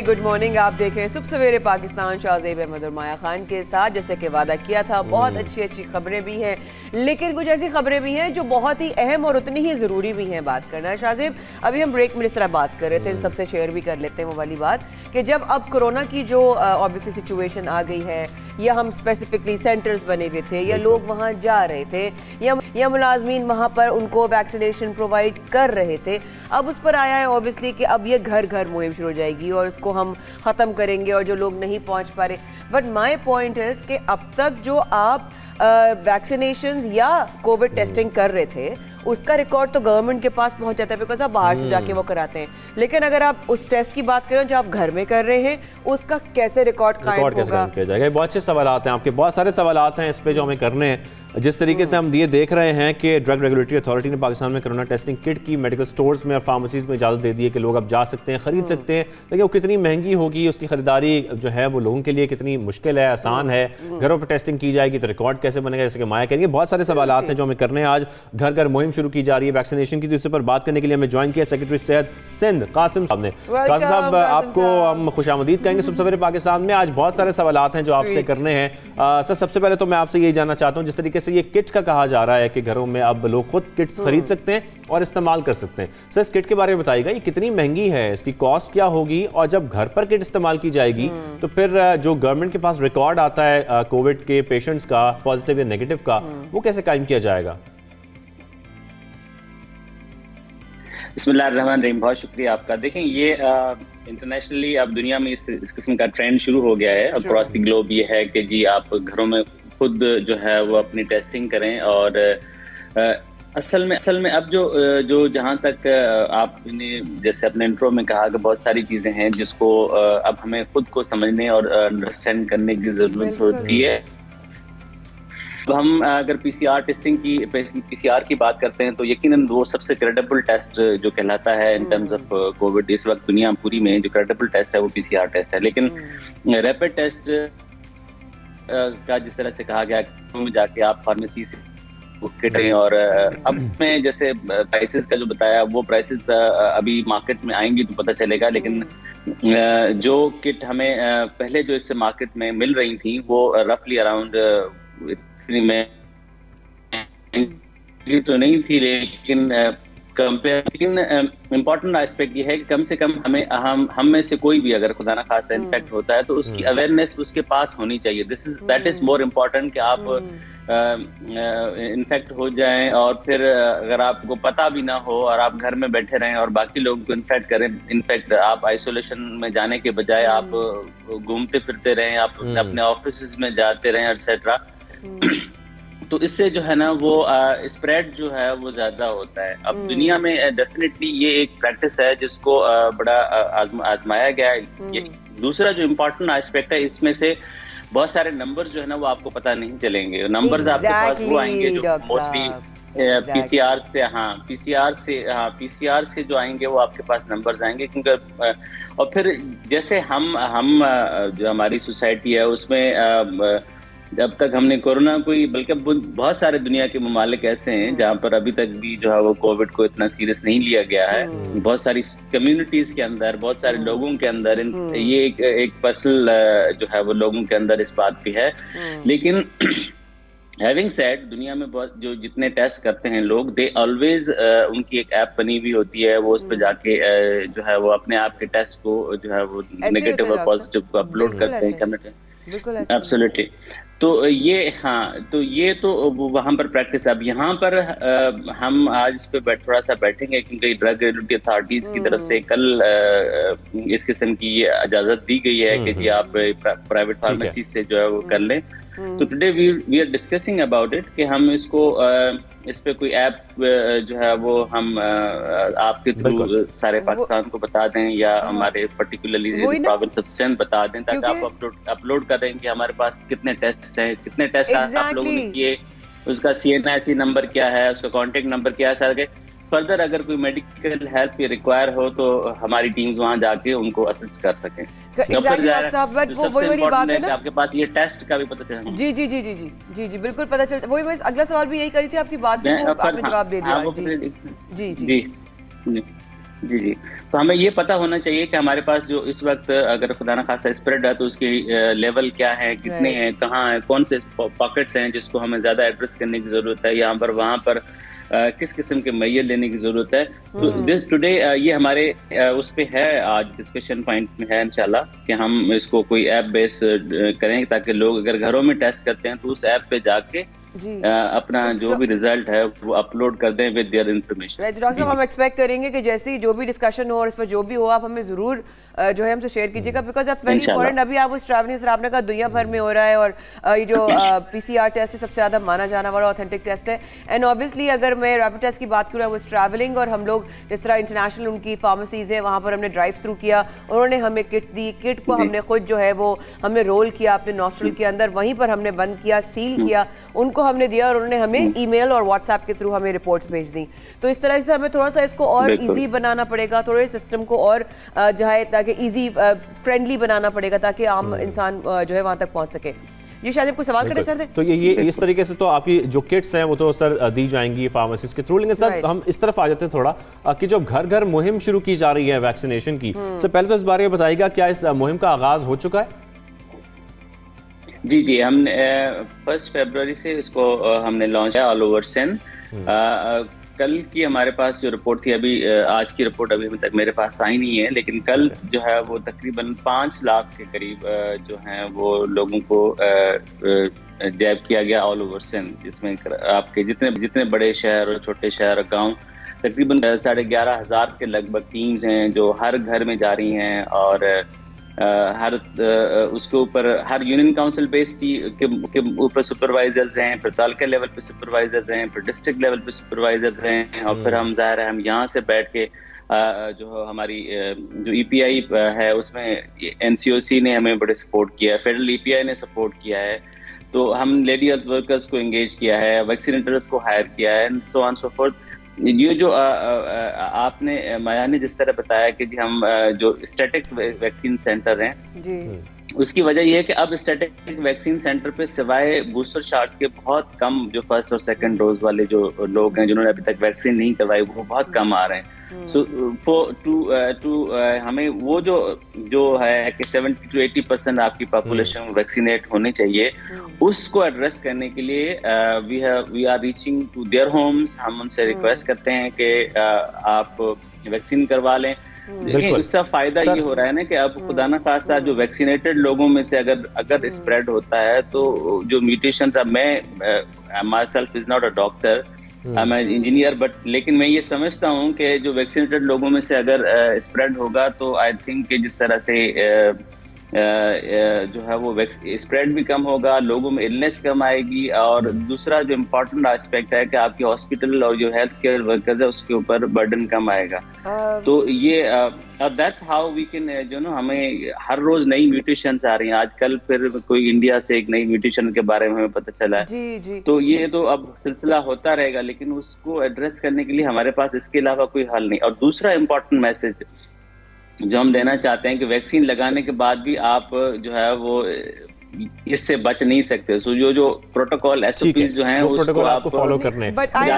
S1: Very good morning. आप देख रहे हैं सुबह सवेरे पाकिस्तान, शाहजेब अहमद और माया खान के साथ। जैसे कि वादा किया था, बहुत अच्छी अच्छी खबरें भी हैं, लेकिन कुछ ऐसी खबरें भी हैं जो बहुत ही अहम और उतनी ही ज़रूरी भी हैं बात करना। शाहजेब, अभी हम ब्रेक में इस तरह बात कर रहे थे, सबसे शेयर भी कर लेते हैं वो वाली बात कि जब अब कोरोना की जो ऑब्वियसली सिचुएशन आ गई है, या हम स्पेसिफिकली सेंटर्स बने हुए थे, या लोग वहाँ जा रहे थे, या मुलाजमीन वहाँ पर उनको वैक्सीनेशन प्रोवाइड कर रहे थे, अब उस पर आया है ऑब्वियसली कि अब ये घर घर मुहिम शुरू हो जाएगी और उसको हम ख़त्म करेंगे और जो लोग नहीं पहुँच पा रहे। बट माई पॉइंट इज़ कि अब तक जो आप वैक्सीनेशंस या कोविड टेस्टिंग कर रहे थे, उसका रिकॉर्ड तो गवर्नमेंट के पास पहुंच जाता है, बिकॉज आप बाहर से जाके वो कराते हैं। लेकिन अगर आप उस टेस्ट की बात करें जो आप घर में कर रहे हैं, उसका कैसे रिकॉर्ड कायम होगा?
S2: किया जाएगा? बहुत अच्छे सवाल हैं आपके, बहुत सारे सवाल हैं इस पे जो हमें करने हैं। जिस तरीके से हम ये देख रहे हैं कि ड्रग रेगुलेटरी अथॉरिटी ने पाकिस्तान में कोरोना टेस्टिंग किट की मेडिकल स्टोर्स में और फार्मेसीज में इजाज़त दे दी है कि लोग अब जा सकते हैं, खरीद सकते हैं। लेकिन वो कितनी महंगी होगी, उसकी खरीदारी जो है वो लोगों के लिए कितनी मुश्किल है, आसान है, घरों पर टेस्टिंग की जाएगी तो रिकॉर्ड कैसे बनेगा, जैसे कि माया करेंगे। बहुत सारे सवाल हैं जो हमें करने हैं। आज घर घर मुहिम शुरू की जा रही है वैक्सीनेशन की, तो इस पर बात करने के लिए हमें ज्वाइन किया सेक्रेटरी सेहत सिंध कासिम साहब ने। कासिम साहब, आपको हम खुशामदीद कहेंगे सुबह सवेरे पाकिस्तान में। आज बहुत सारे सवाल हैं जो आपसे करने हैं। सर, सबसे पहले तो मैं आपसे यही जानना चाहता हूँ, जिस तरीके से ये किट का कहा जा रहा है कि घरों में अब लोग खुद किट्स खरीद सकते हैं और इस्तेमाल कर सकते हैं, सर इस किट के बारे में बताइएगा, ये कितनी महंगी है, इसकी कॉस्ट क्या होगी, और जब घर पर किट इस्तेमाल की जाएगी तो फिर जो गवर्नमेंट के पास रिकॉर्ड आता है कोविड के पेशेंट्स का, पॉजिटिव या नेगेटिव का, वो कैसे कायम किया जाएगा?
S5: बिस्मिल्लाहिर्रहमानिर्रहीम, बहुत शुक्रिया आपका। देखें, ये इंटरनेशनली अब दुनिया में इस किस्म का ट्रेंड शुरू हो गया है अक्रॉस द ग्लोब। ये है कि जी आप घरों में खुद जो है वो अपनी टेस्टिंग करें। और असल में अब जो जहाँ तक आपने जैसे अपने इंट्रो में कहा कि बहुत सारी चीज़ें हैं जिसको अब हमें खुद को समझने और अंडरस्टैंड करने की ज़रूरत होती है। तो हम अगर पीसीआर की बात करते हैं तो यकीनन वो सबसे क्रेडिबल टेस्ट जो कहलाता है इन टर्म्स ऑफ कोविड। इस वक्त दुनिया पूरी में जो क्रेडिबल टेस्ट है वो पीसीआर टेस्ट है। लेकिन रैपिड टेस्ट का जिस तरह से कहा गया में जाके आप फार्मेसी से किट हैं, और अब में जैसे प्राइसेस का जो बताया वो प्राइसेस अभी मार्केट में आएंगी तो पता चलेगा। लेकिन जो किट हमें पहले जो इससे मार्केट में मिल रही थी वो रफली अराउंड में तो नहीं थी, लेकिन इम्पोर्टेंट एस्पेक्ट ये है कि कम से कम हम में से कोई भी अगर खुदा ना खासा इन्फेक्ट होता है तो उसकी अवेयरनेस उसके पास होनी चाहिए। दैट इज मोर इम्पोर्टेंट कि आप इन्फेक्ट हो जाएं और फिर अगर आपको पता भी ना हो और आप घर में बैठे रहें और बाकी लोगों को इन्फेक्ट करें। इनफैक्ट आप आइसोलेशन में जाने के बजाय आप घूमते फिरते रहें, आप अपने ऑफिस में जाते रहें एक्सेट्रा। तो इससे जो है ना वो स्प्रेड जो है वो ज्यादा होता है। अब दुनिया में डेफिनेटली ये एक प्रैक्टिस है जिसको बड़ा आजमाया गया है। दूसरा जो इम्पोर्टेंट एस्पेक्ट है, इसमें से बहुत सारे नंबर्स जो है ना वो आपको पता नहीं चलेंगे। नंबर्स आपके पास वो आएंगे जो मोस्टली पीसीआर से जो आएंगे वो आपके पास नंबर्स आएंगे। क्योंकि और फिर जैसे हम जो हमारी सोसाइटी है उसमें जब तक हमने कोरोना कोई, बल्कि बहुत सारे दुनिया के ममालिक ऐसे हैं जहाँ पर अभी तक भी जो है वो कोविड को इतना सीरियस नहीं लिया गया है। बहुत सारी कम्युनिटीज के अंदर, बहुत सारे लोगों के अंदर ये एक पर्सनल जो है वो लोगों के अंदर इस बात पे है। लेकिन हैविंग सेड, दुनिया में बहुत जो जितने टेस्ट करते हैं लोग, दे ऑलवेज उनकी एक ऐप बनी हुई होती है, वो उस पर जाके जो है वो अपने आप के टेस्ट को जो है वो नेगेटिव और पॉजिटिव को अपलोड करते हैं। एब्सोल्युटली। तो ये तो वहाँ पर प्रैक्टिस। अब यहाँ पर हम आज इस पे थोड़ा सा बैठेंगे क्योंकि ड्रग रेगुलेटरी अथॉरिटीज की तरफ से कल इस किस्म की ये इजाजत दी गई है कि जी आप प्राइवेट फार्मेसी से जो है वो कर लें। तो today we are discussing about it कि हम इसको इस पे कोई ऐप जो है वो हम आपके थ्रू सारे पाकिस्तान को बता दें या हमारे पर्टिकुलरली प्रोविंस ऑफ सिंध बता दें, ताकि आप अपलोड कर दें कि हमारे पास कितने टेस्ट हैं, कितने टेस्ट आप लोगों ने किए, उसका CNIC नंबर क्या है, उसका कॉन्टेक्ट नंबर क्या है। सारे फर्दर अगर कोई मेडिकल हेल्प रिक्वायर हो तो हमारी टीम्स वहाँ जाके उनको असिस्ट कर सकें। आपके पास ये टेस्ट का भी पता चला।
S1: जी बिल्कुल पता चलता। वही मैं अगला सवाल भी यही करी थी आपकी बात से, आपने जवाब दे दिया। जी
S5: जी जी। तो हमें ये पता होना चाहिए कि हमारे पास जो इस वक्त अगर खुदा न खास्ता स्प्रेड है तो उसके लेवल क्या है, कितने हैं, कहाँ है, कौन से पॉकेट्स हैं जिसको हमें ज़्यादा एड्रेस करने की ज़रूरत है, यहाँ पर वहाँ पर किस किस्म के मैयर लेने की ज़रूरत है। तो दिस टुडे ये हमारे उस पे है, आज डिस्कशन पॉइंट में है इंशाल्लाह कि हम इसको कोई ऐप बेस करें ताकि लोग अगर घरों में टेस्ट करते हैं तो उस ऐप पे जाके अपना जो भी रिजल्ट है वो अपलोड कर दें विद देयर इंफॉर्मेशन।
S1: डॉक्टर साहब, हम एक्सपेक्ट करेंगे कि जैसे ही जो भी डिस्कशन हो और इस पर जो भी हो आप हमें जरूर जो है हमसे शेयर कीजिएगा, बिकॉज दैट्स वेरी इंपॉर्टेंट। अभी आप उस ट्रैवलिंग सर आपने कहा दुनिया भर में हो रहा है और ये जो PCR टेस्ट है सबसे ज़्यादा माना जाना वाला ऑथेंटिक टेस्ट है। एंड ऑब्वियसली अगर मैं रैपिड टेस्ट की बात करूँ उस ट्रैवलिंग, और हम लोग जिस तरह इंटरनेशनल उनकी फार्मेसीज हैं वहाँ पर हमने ड्राइव थ्रू किया, उन्होंने हमें किट दी, किट को हमने खुद जो है वो हमने रोल किया अपने नॉस्ट्रल के अंदर, वहीं पर हमने बंद किया, सील किया, उनको हमने दिया और उन्होंने हमें ईमेल और व्हाट्सएप के थ्रू हमें रिपोर्ट्स भेज दी। तो इस तरह से हमें थोड़ा सा इसको और इजी बनाना पड़ेगा, थोड़े सिस्टम को और जो है ताकि इजी फ्रेंडली बनाना पड़ेगा ताकि आम इंसान जो है वहां तक पहुंच सके। ये शायद आपको सवाल करें सर?
S2: तो ये इस तरीके से तो आपकी जो किट्स हैं वो तो सर दी जाएंगी फार्मेसिस्ट के थ्रू, लेकिन सर हम इस तरफ आ जाते हैं थोड़ा कि जो घर घर मुहिम शुरू की जा रही है वैक्सीनेशन की, सर पहले तो इस बारे में बताइएगा क्या इस मुहिम का आगाज हो चुका है?
S5: जी जी, हमने 1 फरवरी से इसको हमने लॉन्च किया ऑल ओवर सिंध। कल की हमारे पास जो रिपोर्ट थी, अभी आज की रिपोर्ट अभी तक मेरे पास आई नहीं है, लेकिन कल जो है वो तकरीबन 5 लाख के करीब जो हैं वो लोगों को जैब किया गया ऑल ओवर सिंध, जिसमें आपके जितने बड़े शहर और छोटे शहर और गाँव तकरीबन 11,500 के लगभग टीम्स हैं जो हर घर में जा रही हैं और हर उसके ऊपर हर यूनियन काउंसिल बेस्ड के ऊपर सुपरवाइजर्स हैं, फिर तालुका लेवल पे सुपरवाइजर्स हैं, फिर डिस्ट्रिक्ट लेवल पे सुपरवाइजर्स हैं, और फिर हम ज़ाहिर है हम यहाँ से बैठ के जो हमारी जो EPI है उसमें NCOC ने हमें बड़े सपोर्ट किया है, फेडरल EPI ने सपोर्ट किया है, तो हम लेडी हेल्थ वर्कर्स को एंगेज किया है, वैक्सीनेटर्स को हायर किया है, सो ऑन सो फोर्थ। ये जो आपने माया ने जिस तरह बताया कि हम जो स्टैटिक वैक्सीन सेंटर हैं जी, उसकी वजह यह है कि अब स्टैटिक वैक्सीन सेंटर पे सिवाय बूस्टर शॉट्स के बहुत कम जो फर्स्ट और सेकंड डोज वाले जो लोग हैं जिन्होंने अभी तक वैक्सीन नहीं करवाई वो बहुत कम आ रहे हैं। सो हमें वो जो है कि 70 to 80% आपकी पॉपुलेशन वैक्सीनेट होनी चाहिए, उसको एड्रेस करने के लिए we are reaching to their homes. हम उनसे रिक्वेस्ट करते हैं कि आप वैक्सीन करवा लें। देखिए इसका फायदा ये हो रहा है ना कि अब खुदा न खास्ता जो वैक्सीनेटेड लोगों में से अगर स्प्रेड होता है तो जो म्यूटेशंस, अब मैं my self is not a doctor, मैं इंजीनियर, बट लेकिन मैं ये समझता हूँ कि जो वैक्सीनेटेड लोगों में से अगर स्प्रेड होगा तो आई थिंक कि जिस तरह से जो है वो स्प्रेड भी कम होगा, लोगों में इलनेस कम आएगी, और दूसरा जो इम्पोर्टेंट एस्पेक्ट है कि आपकी हॉस्पिटल और जो हेल्थ केयर वर्कर्स है उसके ऊपर बर्डन कम आएगा। तो ये दैट्स हाउ वी कैन जो ना, हमें हर रोज नई म्यूटेशंस आ रही हैं। आजकल फिर कोई इंडिया से एक नई म्यूटेशन के बारे में हमें पता चला है जी जी। तो ये तो अब सिलसिला होता रहेगा, लेकिन उसको एड्रेस करने के लिए हमारे पास इसके अलावा कोई हल नहीं। और दूसरा इम्पोर्टेंट मैसेज जो हम देना चाहते हैं कि वैक्सीन लगाने के बाद भी आप जो है वो इससे बच नहीं सकते। सो जो प्रोटोकॉल SOPs जो हैं उसको आपको फॉलो करने हैं।
S1: But I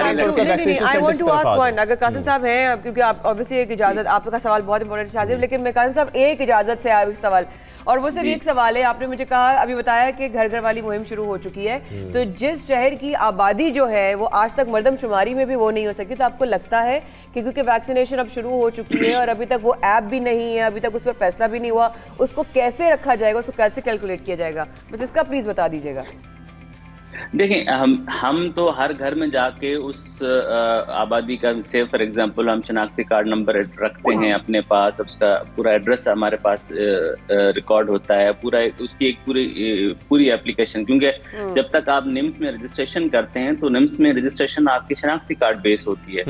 S1: want to ask one, अगर कासिम साहब हैं, क्योंकि आप ऑब्वियसली एक इजाजत, आपका सवाल बहुत इंपॉर्टेंट है, लेकिन मैं कासिम साहब एक इजाजत से आया सवाल, और वो सिर्फ एक सवाल है। आपने मुझे कहा, अभी बताया कि घर घर वाली मुहिम शुरू हो चुकी है, तो जिस शहर की आबादी जो है वो आज तक मर्दमशुमारी में भी वो नहीं हो सकी, तो आपको लगता है कि क्योंकि वैक्सीनेशन अब शुरू हो चुकी है और अभी तक वो ऐप भी नहीं है, अभी तक उस पर फैसला भी नहीं हुआ, उसको कैसे रखा जाएगा, उसको कैसे कैलकुलेट किया जाएगा, बस इसका प्लीज बता दीजिएगा।
S5: देखिए हम तो हर घर में जाके उस आबादी का, से फॉर एग्जांपल हम शनाख्ती कार्ड नंबर रखते हैं अपने पास, उसका पूरा एड्रेस हमारे पास रिकॉर्ड होता है, पूरा उसकी एक पूरी एप्लीकेशन, क्योंकि जब तक आप निम्स में रजिस्ट्रेशन करते हैं तो निम्स में रजिस्ट्रेशन आपकी शनाख्ती कार्ड बेस होती है।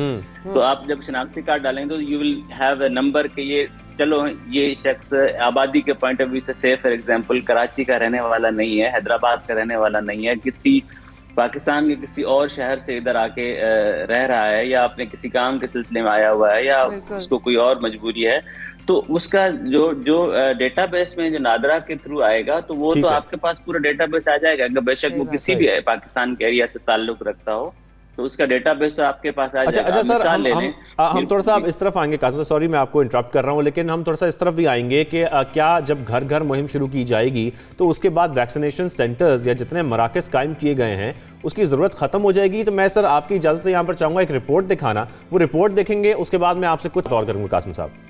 S5: तो आप जब शनाख्ती कार्ड डालेंगे तो you will have a number के ये चलो ये शख्स आबादी के पॉइंट ऑफ व्यू से फॉर एग्जांपल कराची का रहने वाला नहीं है, हैदराबाद का रहने वाला नहीं है, किसी पाकिस्तान के किसी और शहर से इधर आके रह रहा है, या अपने किसी काम के सिलसिले में आया हुआ है, या उसको कोई और मजबूरी है, तो उसका जो डेटाबेस में जो नादरा के थ्रू आएगा तो वो तो आपके पास पूरा डेटाबेस आ जाएगा, अगर बेशक वो किसी भी पाकिस्तान के एरिया से ताल्लुक रखता हो। तो उसका डेटाबेस तो आपके पास आ
S2: अच्छा
S5: जाएगा।
S2: अच्छा
S5: आप
S2: सर,
S5: मिसाल ले लें।
S2: हम थोड़ा सा आप इस तरफ आएंगे कासिम, सॉरी मैं आपको इंटरप्ट कर रहा हूँ, लेकिन हम थोड़ा सा इस तरफ भी आएंगे कि क्या जब घर घर मुहिम शुरू की जाएगी तो उसके बाद वैक्सीनेशन सेंटर्स या जितने मराकज़ कायम किए गए हैं उसकी ज़रूरत ख़त्म हो जाएगी? तो मैं सर आपकी इजाज़त यहाँ पर चाहूँगा एक रिपोर्ट दिखाना, वो रिपोर्ट देखेंगे उसके बाद मैं आपसे कुछ और करूँगा कासिम साहब।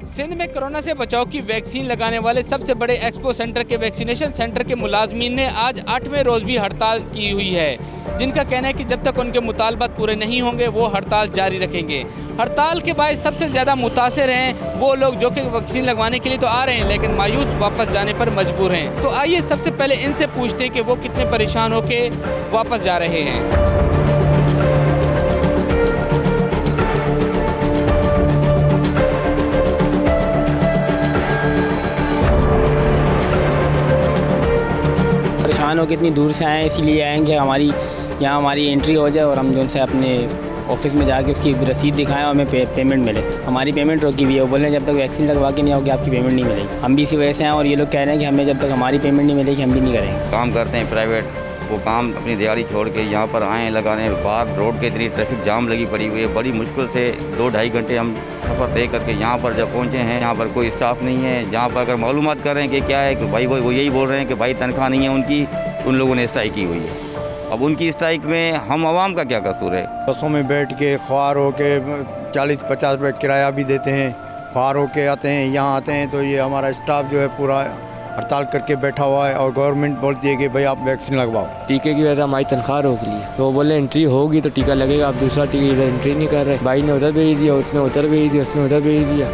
S6: सिंध में कोरोना से बचाव की वैक्सीन लगाने वाले सबसे बड़े एक्सपो सेंटर के वैक्सीनेशन सेंटर के मुलाजमीन ने आज 8वें रोज भी हड़ताल की हुई है, जिनका कहना है कि जब तक उनके मुतालबात पूरे नहीं होंगे वो हड़ताल जारी रखेंगे। हड़ताल के बाद सबसे ज़्यादा मुतासिर हैं वो लोग जो कि वैक्सीन लगवाने के लिए तो आ रहे हैं लेकिन मायूस वापस जाने पर मजबूर हैं। तो आइए सबसे पहले इनसे पूछते हैं कि वो कितने परेशान होकर वापस जा रहे हैं।
S7: परेशान होकर इतनी दूर से आए इसीलिए आएंगे हमारी एंट्री हो जाए और हम जो से अपने ऑफिस में जाके उसकी रसीद दिखाएं और हमें पेमेंट मिले। हमारी पेमेंट रोकी हुई है, वो बोल रहे हैं जब तक वैक्सीन लगवा के नहीं आओगे आपकी पेमेंट नहीं मिलेगी। हम भी इसी वजह से हैं और ये लोग कह रहे हैं कि हमें जब तक हमारी पेमेंट नहीं मिलेगी हम भी नहीं करेंगे।
S8: काम करते हैं प्राइवेट, वो काम अपनी दिहाड़ी छोड़ के यहाँ पर आए लगाने। बाहर रोड के इतनी ट्रैफिक जाम लगी पड़ी हुई है, बड़ी मुश्किल से 2-2.5 घंटे हम सफ़र तय करके यहाँ पर जब पहुँचे हैं। यहाँ पर कोई स्टाफ नहीं है, जहाँ पर अगर मालूमात कर रहे हैं कि क्या है कि भाई वो यही बोल रहे हैं कि भाई तनख्वाह नहीं है उनकी, उन लोगों ने स्ट्राइक की हुई है। अब उनकी स्ट्राइक में हम आवाम का क्या कसूर है?
S9: बसों में बैठ के ख्वार होके 40-50 रुपये किराया भी देते हैं, ख्वार होके आते हैं, यहाँ आते हैं तो ये हमारा स्टाफ जो है पूरा हड़ताल करके बैठा हुआ है और गवर्नमेंट बोलती है कि भाई आप वैक्सीन लगवाओ।
S7: टीके की वजह से हमारी तनख्वाह रोक ली है, तो वो बोले एंट्री होगी तो टीका लगेगा। आप दूसरा टीका इधर एंट्री नहीं कर रहे, भाई ने उधर भेज दिया, उसने उधर भेज दिया, उसने उधर भेज दिया।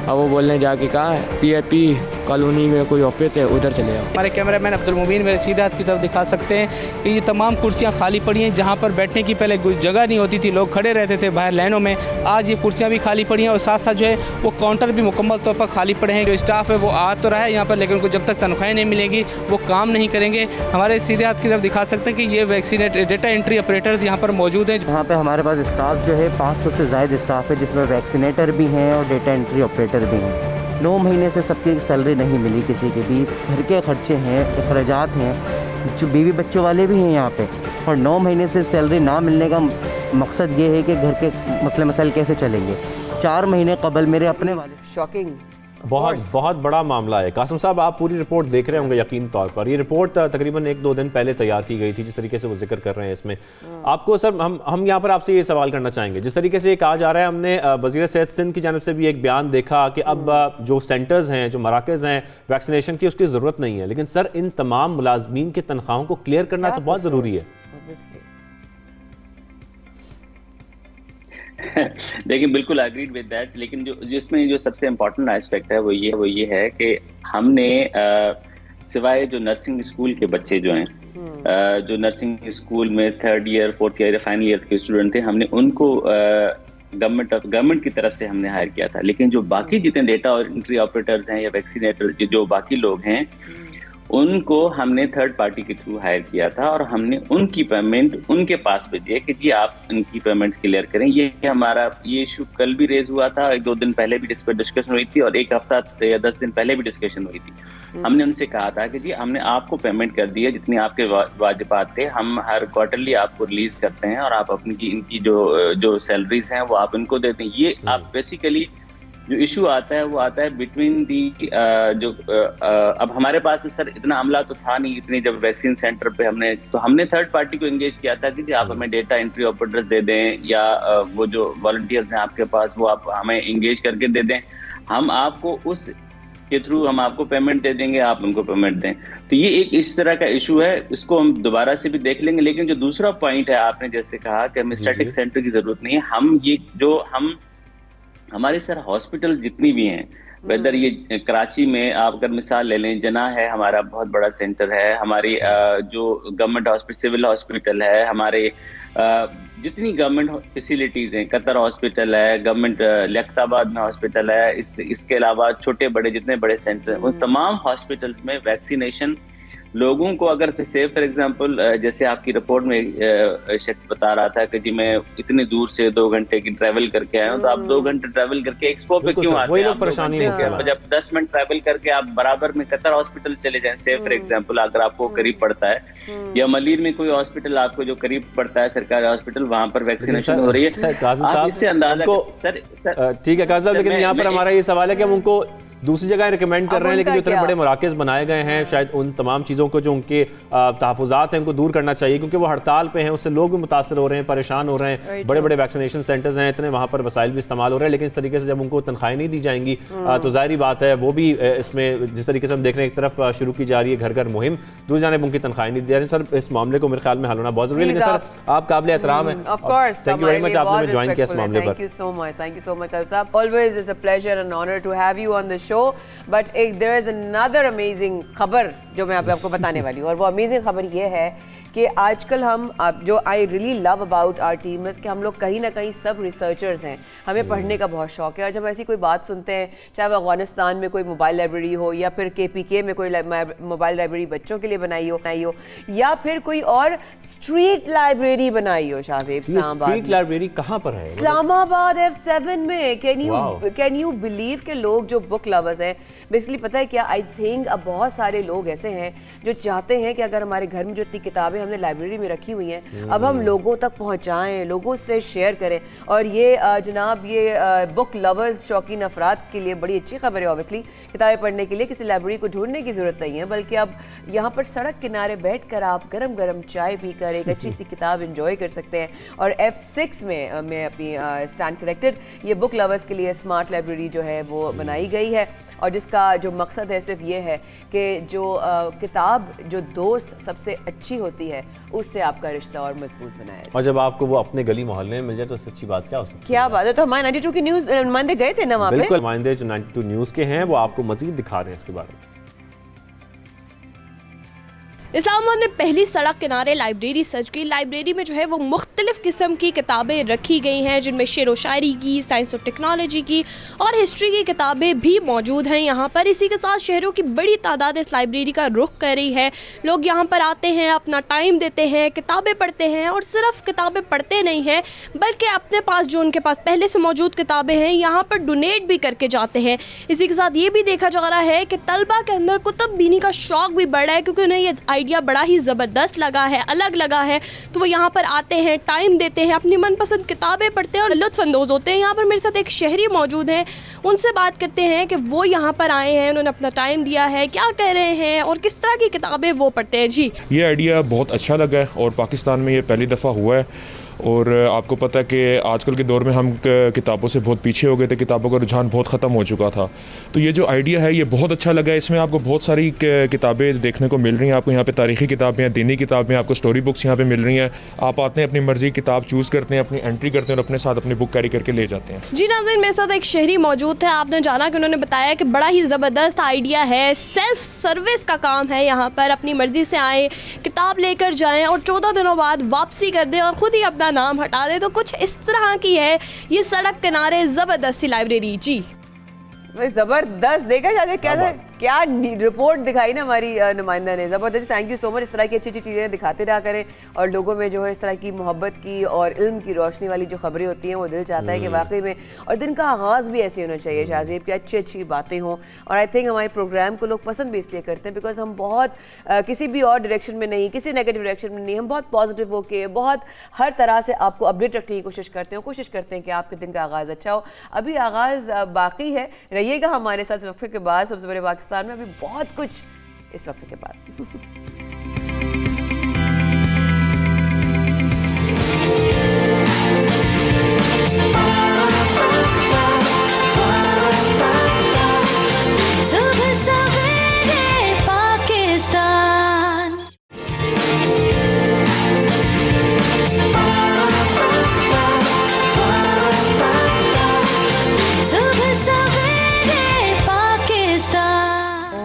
S7: अब वो बोलने जाके कहा है PIP कॉलोनी में कोई ऑफिस है उधर चले जाओ।
S6: हमारे कैमरामैन अब्दुल मुबीन मेरे सीधे हाथ की तरफ दिखा सकते हैं कि ये तमाम कुर्सियां खाली पड़ी हैं, जहां पर बैठने की पहले कोई जगह नहीं होती थी, लोग खड़े रहते थे बाहर लाइनों में। आज ये कुर्सियां भी खाली पड़ी हैं और साथ साथ जो है वो काउंटर भी मुकम्मल तौर पर खाली पड़े हैं। जो स्टाफ है वो आ तो रहा है यहाँ पर, लेकिन उनको जब तक तनख्वाहें नहीं मिलेंगी वो काम नहीं करेंगे। हमारे सीधे हाथ की तरफ दिखा सकते हैं कि ये वैक्सीनेट डेटा एंट्री ऑपरेटर्स यहाँ पर मौजूद हैं।
S10: यहाँ पे हमारे पास स्टाफ जो है 500 से ज़ायद स्टाफ है, जिसमें वैक्सीनेटर भी हैं और डेटा एंट्री ऑपरेटर भी हैं। 9 महीने से सबकी सैलरी नहीं मिली किसी की भी, घर के खर्चे हैं, अखराजात हैं, जो बीवी बच्चों वाले भी हैं यहाँ पे, और 9 महीने से सैलरी ना मिलने का मकसद ये है कि घर के मसले मसाइल कैसे चलेंगे। 4 महीने कबल मेरे अपने वाले
S1: शॉकिंग,
S2: बहुत बड़ा मामला है। कासिम साहब आप पूरी रिपोर्ट देख रहे होंगे यकीन तौर पर। ये रिपोर्ट तकरीबन 1-2 दिन पहले तैयार की गई थी, जिस तरीके से वो जिक्र कर रहे हैं इसमें। आपको सर हम यहाँ पर आपसे ये सवाल करना चाहेंगे, जिस तरीके से ये कहा जा रहा है, हमने वज़ीर सेहत सिंध की जानिब से भी एक बयान देखा कि अब जो सेंटर्स हैं, जो मराकज़ हैं वैक्सीनेशन की, उसकी ज़रूरत नहीं है, लेकिन सर इन तमाम मुलाजमीन की तनख्वाहों को क्लियर करना तो बहुत ज़रूरी है।
S5: देखिए बिल्कुल एग्रीड विद दैट, लेकिन जिसमें जो सबसे इम्पोर्टेंट एस्पेक्ट है वो ये है कि हमने सिवाय जो नर्सिंग स्कूल के बच्चे जो हैं, जो नर्सिंग स्कूल में 3rd year 4th year final year के स्टूडेंट थे, हमने उनको गवर्नमेंट की तरफ से हमने हायर किया था। लेकिन जो बाकी जितने डेटा और एंट्री ऑपरेटर्स हैं या वैक्सीनेटर जो बाकी लोग हैं, उनको हमने 3rd पार्टी के थ्रू हायर किया था और हमने उनकी पेमेंट उनके पास भेजी है कि जी आप इनकी पेमेंट क्लियर करें। ये हमारा ये इशू कल भी रेज हुआ था, 1-2 दिन पहले भी इस पर डिस्कशन हुई थी और 1 हफ्ता या 10 दिन पहले भी डिस्कशन हुई थी। हमने उनसे कहा था कि जी हमने आपको पेमेंट कर दी है जितनी आपके वाजिबात थे, हम हर क्वार्टरली आपको रिलीज करते हैं और आप अपनी इनकी जो सैलरीज हैं वो आप इनको देते हैं। ये आप बेसिकली जो इशू आता है वो आता है बिटवीन दी अब हमारे पास तो सर इतना अमला तो था नहीं इतनी, जब वैक्सीन सेंटर पे हमने 3rd पार्टी को एंगेज किया था कि जी आप हमें डेटा एंट्री ऑपरेटर्स दे दें या वो जो वॉलंटियर्स हैं आपके पास वो आप हमें एंगेज करके दे दें, हम आपको उस के थ्रू हम आपको पेमेंट दे देंगे, आप उनको पेमेंट दें। तो ये एक इस तरह का इशू है, इसको हम दोबारा से भी देख लेंगे। लेकिन जो दूसरा पॉइंट है, आपने जैसे कहा कि हमें स्टैटिक सेंटर की जरूरत नहीं है। हमारे सर हॉस्पिटल जितनी भी हैं, वेदर ये कराची में आप अगर मिसाल ले लें, जना है हमारा बहुत बड़ा सेंटर है, हमारी जो गवर्नमेंट हॉस्पिटल सिविल हॉस्पिटल है, हमारे जितनी गवर्नमेंट फैसिलिटीज हैं, कतर हॉस्पिटल है, गवर्नमेंट लियाकताबाद में हॉस्पिटल है, इसके अलावा छोटे बड़े जितने बड़े सेंटर हैं, उन तमाम हॉस्पिटल्स में वैक्सीनेशन लोगों को अगर से फॉर एग्जांपल जैसे आपकी रिपोर्ट में शख्स बता रहा था कि जी मैं इतनी दूर से 2 घंटे की ट्रैवल करके आया हूँ, तो आप 2 घंटे ट्रैवल करके एक्सपो पे क्यों आते हैं?
S2: परेशानी
S5: जब 10 मिनट ट्रैवल करके आप बराबर में कतर हॉस्पिटल चले जाएं, से फॉर एग्जांपल अगर आपको करीब पड़ता है, या मलीर में कोई हॉस्पिटल आपको जो करीब पड़ता है सरकारी हॉस्पिटल, वहाँ पर वैक्सीनेशन हो रही है। आप इससे अंदाजा सर
S2: ठीक है काजी साहब, लेकिन यहाँ पर हमारा ये सवाल है कि हम उनको दूसरी जगह रिकमेंड कर रहे हैं, लेकिन जो इतने बड़े मराकज़ बनाए गए हैं, शायद उन तमाम चीज़ों को जो उनके तहफ़्फ़ुज़ात हैं उनको दूर करना चाहिए, क्योंकि वो हड़ताल पे हैं, उससे लोग भी मुतासर हो रहे हैं, परेशान हो रहे हैं। बड़े बड़े वैक्सीनेशन सेंटर्स हैं, इतने वहाँ पर वसाइल भी इस्तेमाल हो रहे हैं, लेकिन इस तरीके से जब उनको तनख्वाहें नहीं दी जाएंगी तो ज़ाहिर बात है वो भी इसमें जिस तरीके से हम देख रहे हैं एक तरफ शुरू की जा रही है घर घर मुहिम, दूसरी जानिब उनकी तनख्वाहें नहीं दी जा रही। सर इस मामले को मेरे ख्याल में हल होना बहुत ज़रूरी है, लेकिन सर आप काबिल एहतराम हैं, थैंक यू वेरी मच आपने ज्वाइन किया इस मामले पर।
S1: थैंक यू सो मच साहब, always is a pleasure and honour to have you on the show. But एक देयर इज अनदर अमेजिंग खबर जो मैं आपको बताने वाली हूँ, और वो अमेजिंग खबर ये है कि आजकल हम जो I really love about our team is कि हम लोग कहीं ना कहीं सब रिसर्चर्स हैं, हमें पढ़ने का बहुत शौक है, और जब ऐसी कोई बात सुनते हैं, चाहे वो अफगानिस्तान में कोई मोबाइल लाइब्रेरी हो, या फिर KPK में कोई मोबाइल लाइब्रेरी बच्चों के लिए बनाई हो, या फिर कोई और स्ट्रीट लाइब्रेरी बनाई हो शाहजेब इस्लामाबाद।
S2: स्ट्रीट लाइब्रेरी कहाँ पर है?
S1: इस्लामाबाद F7 में। कैन यू बिलीव के लोग जो बुक लवर्स हैं, बेसिकली पता है क्या, आई थिंक अब बहुत सारे लोग ऐसे हैं जो चाहते हैं कि अगर हमारे घर में जो इतनी किताबें हमने लाइब्रेरी में रखी हुई हैं, अब हम लोगों तक पहुंचाएं, लोगों से शेयर करें। और ये जनाब ये बुक लवर्स, शौकीन अफराद के लिए बड़ी अच्छी खबर है। ऑब्वियसली किताबें पढ़ने के लिए किसी लाइब्रेरी को ढूंढने की ज़रूरत नहीं है, बल्कि अब यहाँ पर सड़क किनारे बैठकर आप गरम गरम चाय पीकर एक अच्छी सी किताब इंजॉय कर सकते हैं। और F6 में मैं अपनी स्टैंड करेक्टेड, ये बुक लवर्स के लिए स्मार्ट लाइब्रेरी जो है वो बनाई गई है, और जिसका जो मकसद है सिर्फ ये है कि जो किताब जो दोस्त सबसे अच्छी होती है उससे आपका रिश्ता और मजबूत बनाया।
S2: और जब आपको वो अपने गली मोहल्ले में मिल जाए तो उससे अच्छी बात क्या हो सकती है?
S1: क्या बात है। तो हमारे 92 की न्यूज़ नुमाइंदे गए थे ना वहाँ पे?
S2: बिल्कुल, नुमाइंदे जो 92 न्यूज़ के हैं वो आपको मजीद दिखा रहे हैं इसके बारे में।
S11: इस्लामाबाद में पहली सड़क किनारे लाइब्रेरी सज गई। लाइब्रेरी में जो है वो मुख्तलिफ किस्म की किताबें रखी गई हैं, जिनमें शेर व शायरी की, साइंस और टेक्नोलॉजी की और हिस्ट्री की किताबें भी मौजूद हैं यहाँ पर। इसी के साथ शहरों की बड़ी तादाद इस लाइब्रेरी का रुख कर रही है। लोग यहाँ पर आते हैं, अपना टाइम देते हैं, किताबें पढ़ते हैं, और सिर्फ किताबें पढ़ते नहीं हैं बल्कि अपने पास जो उनके पास पहले से मौजूद किताबें हैं यहाँ पर डोनेट भी करके जाते हैं। इसी के साथ ये भी देखा जा रहा है कि तलबा के अंदर कुतुब बीनी का शौक़ भी बढ़ा है, क्योंकि उन्हें ये आइडिया बड़ा ही ज़बरदस्त लगा है, अलग लगा है, तो वो यहाँ पर आते हैं, टाइम देते हैं, अपनी मनपसंद किताबें पढ़ते हैं और लुत्फ़अंदोज़ होते हैं। यहाँ पर मेरे साथ एक शहरी मौजूद हैं, उनसे बात करते हैं कि वो यहाँ पर आए हैं, उन्होंने अपना टाइम दिया है, क्या कह रहे हैं और किस तरह की किताबें वो पढ़ते हैं। जी,
S12: ये आइडिया बहुत अच्छा लगा है और पाकिस्तान में ये पहली दफ़ा हुआ है। और आपको पता है कि आजकल के दौर में हम किताबों से बहुत पीछे हो गए थे, किताबों का रुझान बहुत ख़त्म हो चुका था। तो ये जो आइडिया है ये बहुत अच्छा लगा है। इसमें आपको बहुत सारी किताबें देखने को मिल रही हैं। आपको यहाँ पे तारीख़ी किताबें हैं, दीनी किताबें, आपको स्टोरी बुक्स यहाँ पे मिल रही हैं। आप आते हैं, अपनी मर्ज़ी किताब चूज़ करते हैं, अपनी एंट्री करते हैं और अपने साथ अपनी बुक कैरी करके ले जाते हैं।
S11: जी नाज़रीन, मेरे साथ एक शहरी मौजूद थे। आपने जाना कि उन्होंने बताया कि बड़ा ही ज़बरदस्त आइडिया है, सेल्फ सर्विस का काम है। यहाँ पर अपनी मर्ज़ी से आएँ, किताब लेकर जाएँ और 14 दिनों बाद वापसी कर दें और ख़ुद ही अपना नाम हटा दें। तो कुछ इस तरह की है ये सड़क किनारे ज़बरदस्त सी लाइब्रेरी। जी
S1: जबरदस्त, देखा जाए क्या रिपोर्ट दिखाई ना हमारी नुमाइंदा ने, ज़बरदस्त। Thank you so much. इस तरह की अच्छी अच्छी चीज़ें दिखाते रहा करें और लोगों में जो है इस तरह की मोहब्बत की और इल्म की रोशनी वाली जो खबरें होती हैं वो दिल चाहता है कि वाकई में, और दिन का आगाज़ भी ऐसे होना चाहिए शाहजेब की अच्छी अच्छी बातें हों। और आई थिंक हमारे प्रोग्राम को लोग पसंद भी इसलिए करते हैं बिकॉज हम बहुत किसी भी और डायरेक्शन में नहीं, किसी नेगेटिव डायरेक्शन में नहीं, हम बहुत पॉजिटिव होकर बहुत हर तरह से आपको अपडेट रखने की कोशिश करते हैं कि आपके दिन का आगाज़ अच्छा हो। अभी आगाज़ बाकी है, रहिएगा हमारे साथ वक्फे के बाद। सबसे बड़े पाकिस्तान में अभी बहुत कुछ इस वक्फे के बाद।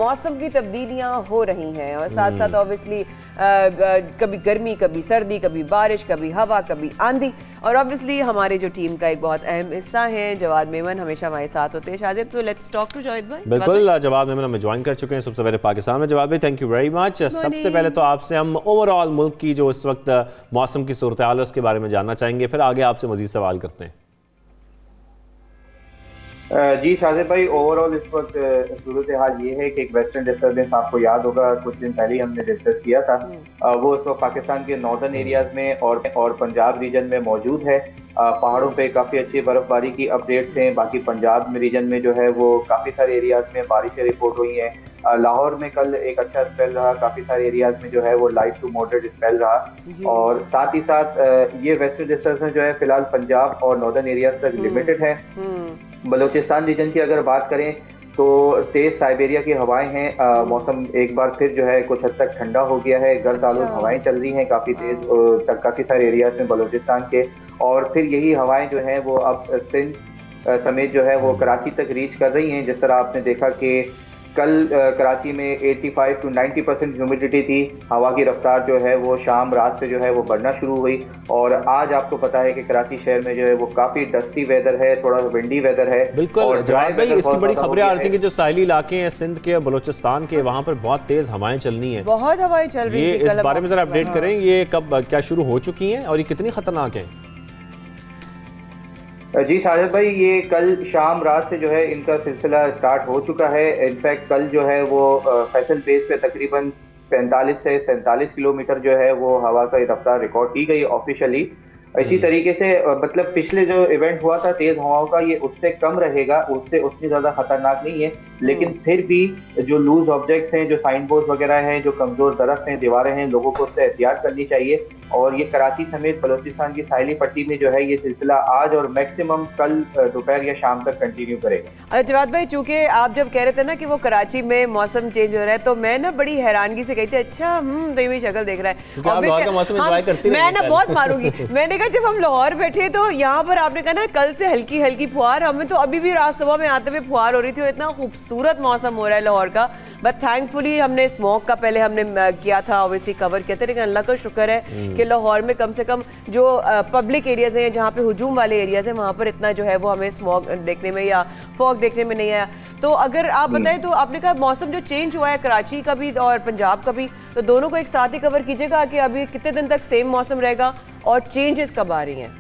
S1: मौसम की तब्दीलियां हो रही हैं और साथ साथ ऑब्वियसली कभी गर्मी, कभी सर्दी, कभी बारिश, कभी हवा, कभी आंधी, और ऑब्वियसली हमारे जो टीम का एक बहुत अहम हिस्सा है जवाद मेमन, हमेशा हमारे साथ होते हैं। शाजिब, तो लेट्स टॉक टू जावेद भाई।
S2: बिल्कुल, जवाद मेमन हमें ज्वाइन कर चुके हैं सबसे पहले पाकिस्तान में। जवाद भाई, थैंक यू वेरी मच। सबसे पहले तो आपसे हम ओवरऑल मुल्क की जो इस वक्त मौसम की सूरत हाल है उसके बारे में जानना चाहेंगे, फिर आगे आपसे मजीद सवाल करते हैं।
S13: जी शाजिब भाई, ओवरऑल इस वक्त सूरत हाल ये है कि एक वेस्टर्न डिस्टर्बेंस, आपको याद होगा कुछ दिन पहले ही हमने डिस्कस किया था, वो इस वक्त पाकिस्तान के नॉर्दर्न एरियाज में और पंजाब रीजन में मौजूद है। पहाड़ों पे काफ़ी अच्छी बर्फबारी की अपडेट्स हैं। बाकी पंजाब रीजन में जो है वो काफ़ी सारे एरियाज में बारिशें रिपोर्ट हुई हैं। लाहौर में कल एक अच्छा स्पेल रहा, काफ़ी सारे एरियाज में जो है वो लाइट टू मॉडरेट स्पेल रहा, और साथ ही साथ ये वेस्टर्न डिस्टर्बेंस जो है फिलहाल पंजाब और नॉर्दर्न एरियाज तक लिमिटेड है। बलूचिस्तान रीजन की अगर बात करें तो तेज साइबेरिया की हवाएं हैं। मौसम एक बार फिर जो है कुछ हद तक ठंडा हो गया है, गर्द आलूद हवाएं चल रही हैं काफ़ी तेज काफ़ी सारे एरियाज में बलूचिस्तान के, और फिर यही हवाएं जो हैं वो अब सिंध समेत जो है वो कराची तक रीच कर रही हैं। जिस तरह आपने देखा कि कल कराची में 85 to 90% ह्यूमिडिटी थी, हवा की रफ्तार जो है वो शाम रात से जो है वो बढ़ना शुरू हुई, और आज आपको पता है कि कराची शहर में जो है वो काफ़ी डस्टी वेदर है, थोड़ा विंडी वेदर है।
S2: बिल्कुल जवाब भाई, इसकी बड़ी खबरें आ रही थी कि जो साहिली इलाके हैं सिंध के और बलूचिस्तान के, वहाँ पर बहुत तेज हवाएं चलनी है,
S1: बहुत हवाएं चल रही है।
S2: इस बारे में जरा अपडेट करें, ये कब क्या शुरू हो चुकी हैं और ये कितनी खतरनाक है?
S13: जी साजिद भाई, ये कल शाम रात से जो है इनका सिलसिला स्टार्ट हो चुका है। इनफैक्ट कल जो है वो फैसल बेस पे तकरीबन 45 से 47 किलोमीटर जो है वो हवा का रफ्तार रिकॉर्ड की गई ऑफिशियली। इसी तरीके से मतलब पिछले जो इवेंट हुआ था तेज हवाओं का, ये उससे कम रहेगा, उससे उतनी ज़्यादा खतरनाक नहीं है, लेकिन फिर भी जो लूज ऑब्जेक्ट्स हैं, जो साइन बोर्ड वगैरह हैं, जो कमज़ोर दरख्त हैं, दीवारें हैं, लोगों को उससे एहतियात करनी चाहिए। और ये कराची समेत बलूचिस्तान की साहिली पट्टी में जो है ये सिलसिला आज और मैक्सिमम कल दोपहर या शाम तक कंटिन्यू करेगा।
S1: जवाद भाई, चूंकि आप जब कह रहे थे ना कि वो कराची में मौसम चेंज हो रहा है, तो मैं ना बड़ी हैरानगी से कही थी, अच्छा तो ये शक्ल देख रहा है, मैं ना बहुत मारूंगी। मैंने कहा जब हम लाहौर बैठे तो यहाँ पर आपने कहा ना कल से हल्की हल्की फुहार, हमें तो अभी भी रात सुबह में आते हुए फुहार हो रही थी और इतना खूबसूरत मौसम हो रहा है लाहौर का। बट थैंकफुली हमने स्मोक का पहले हमने किया था, ऑब्वियसली कवर किया था, लेकिन अल्लाह का शुक्र है कि लाहौर में कम से कम जो पब्लिक एरियाज हैं, जहाँ पे हुजूम वाले एरियाज हैं, वहाँ पर इतना जो है वो हमें स्मोक देखने में या फॉग देखने में नहीं आया। तो अगर आप बताएं, तो आपने कहा मौसम जो चेंज हुआ है कराची का भी और पंजाब का भी, तो दोनों को एक साथ ही कवर कीजिएगा कि अभी कितने दिन तक सेम मौसम रहेगा और चेंजेस कब आ रही हैं?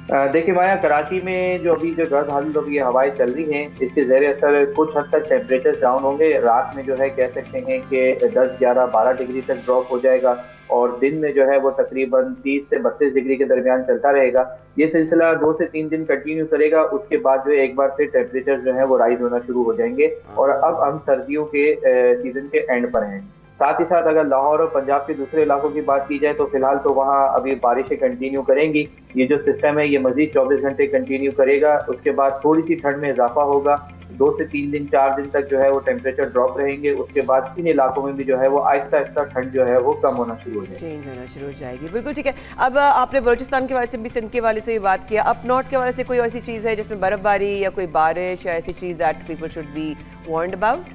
S13: देखिए माया, कराची में जो अभी जो गर्द हालत अभी हवाएं चल रही हैं, इसके ज़ेर असर कुछ हद तक टेम्परेचर डाउन होंगे। रात में जो है कह सकते हैं कि 10, 11, 12 डिग्री तक ड्रॉप हो जाएगा, और दिन में जो है वो तकरीबन 30 से 32 डिग्री के दरमियान चलता रहेगा। ये सिलसिला 2 से 3 दिन कंटिन्यू करेगा। उसके बाद जो है एक बार फिर टेम्परेचर जो है वो राइज होना शुरू हो जाएंगे, और अब हम सर्दियों के सीजन के एंड पर हैं। साथ ही साथ अगर लाहौर और पंजाब के दूसरे इलाकों की बात की जाए तो फिलहाल तो वहाँ अभी बारिशें कंटिन्यू करेंगी। ये जो सिस्टम है ये मजीद 24 घंटे कंटिन्यू करेगा। उसके बाद थोड़ी सी ठंड में इजाफा होगा, 2 से 3 दिन 4 दिन तक जो है वो टेम्परेचर ड्रॉप रहेंगे। उसके बाद इन इलाकों में भी जो है वो आहिस्ता आहिस्ता ठंड जो है वो कम होना शुरू हो जाएगी,
S1: चेंज होना शुरू हो जाएगी। बिल्कुल ठीक है। अब आपने बलूचिस्तान के वाले से भी, सिंध के वाले से भी बात किया, अप नॉर्थ के वाले से कोई ऐसी चीज़ है जिसमें बर्फबारी या कोई बारिश या ऐसी चीज़ that people should be warned about?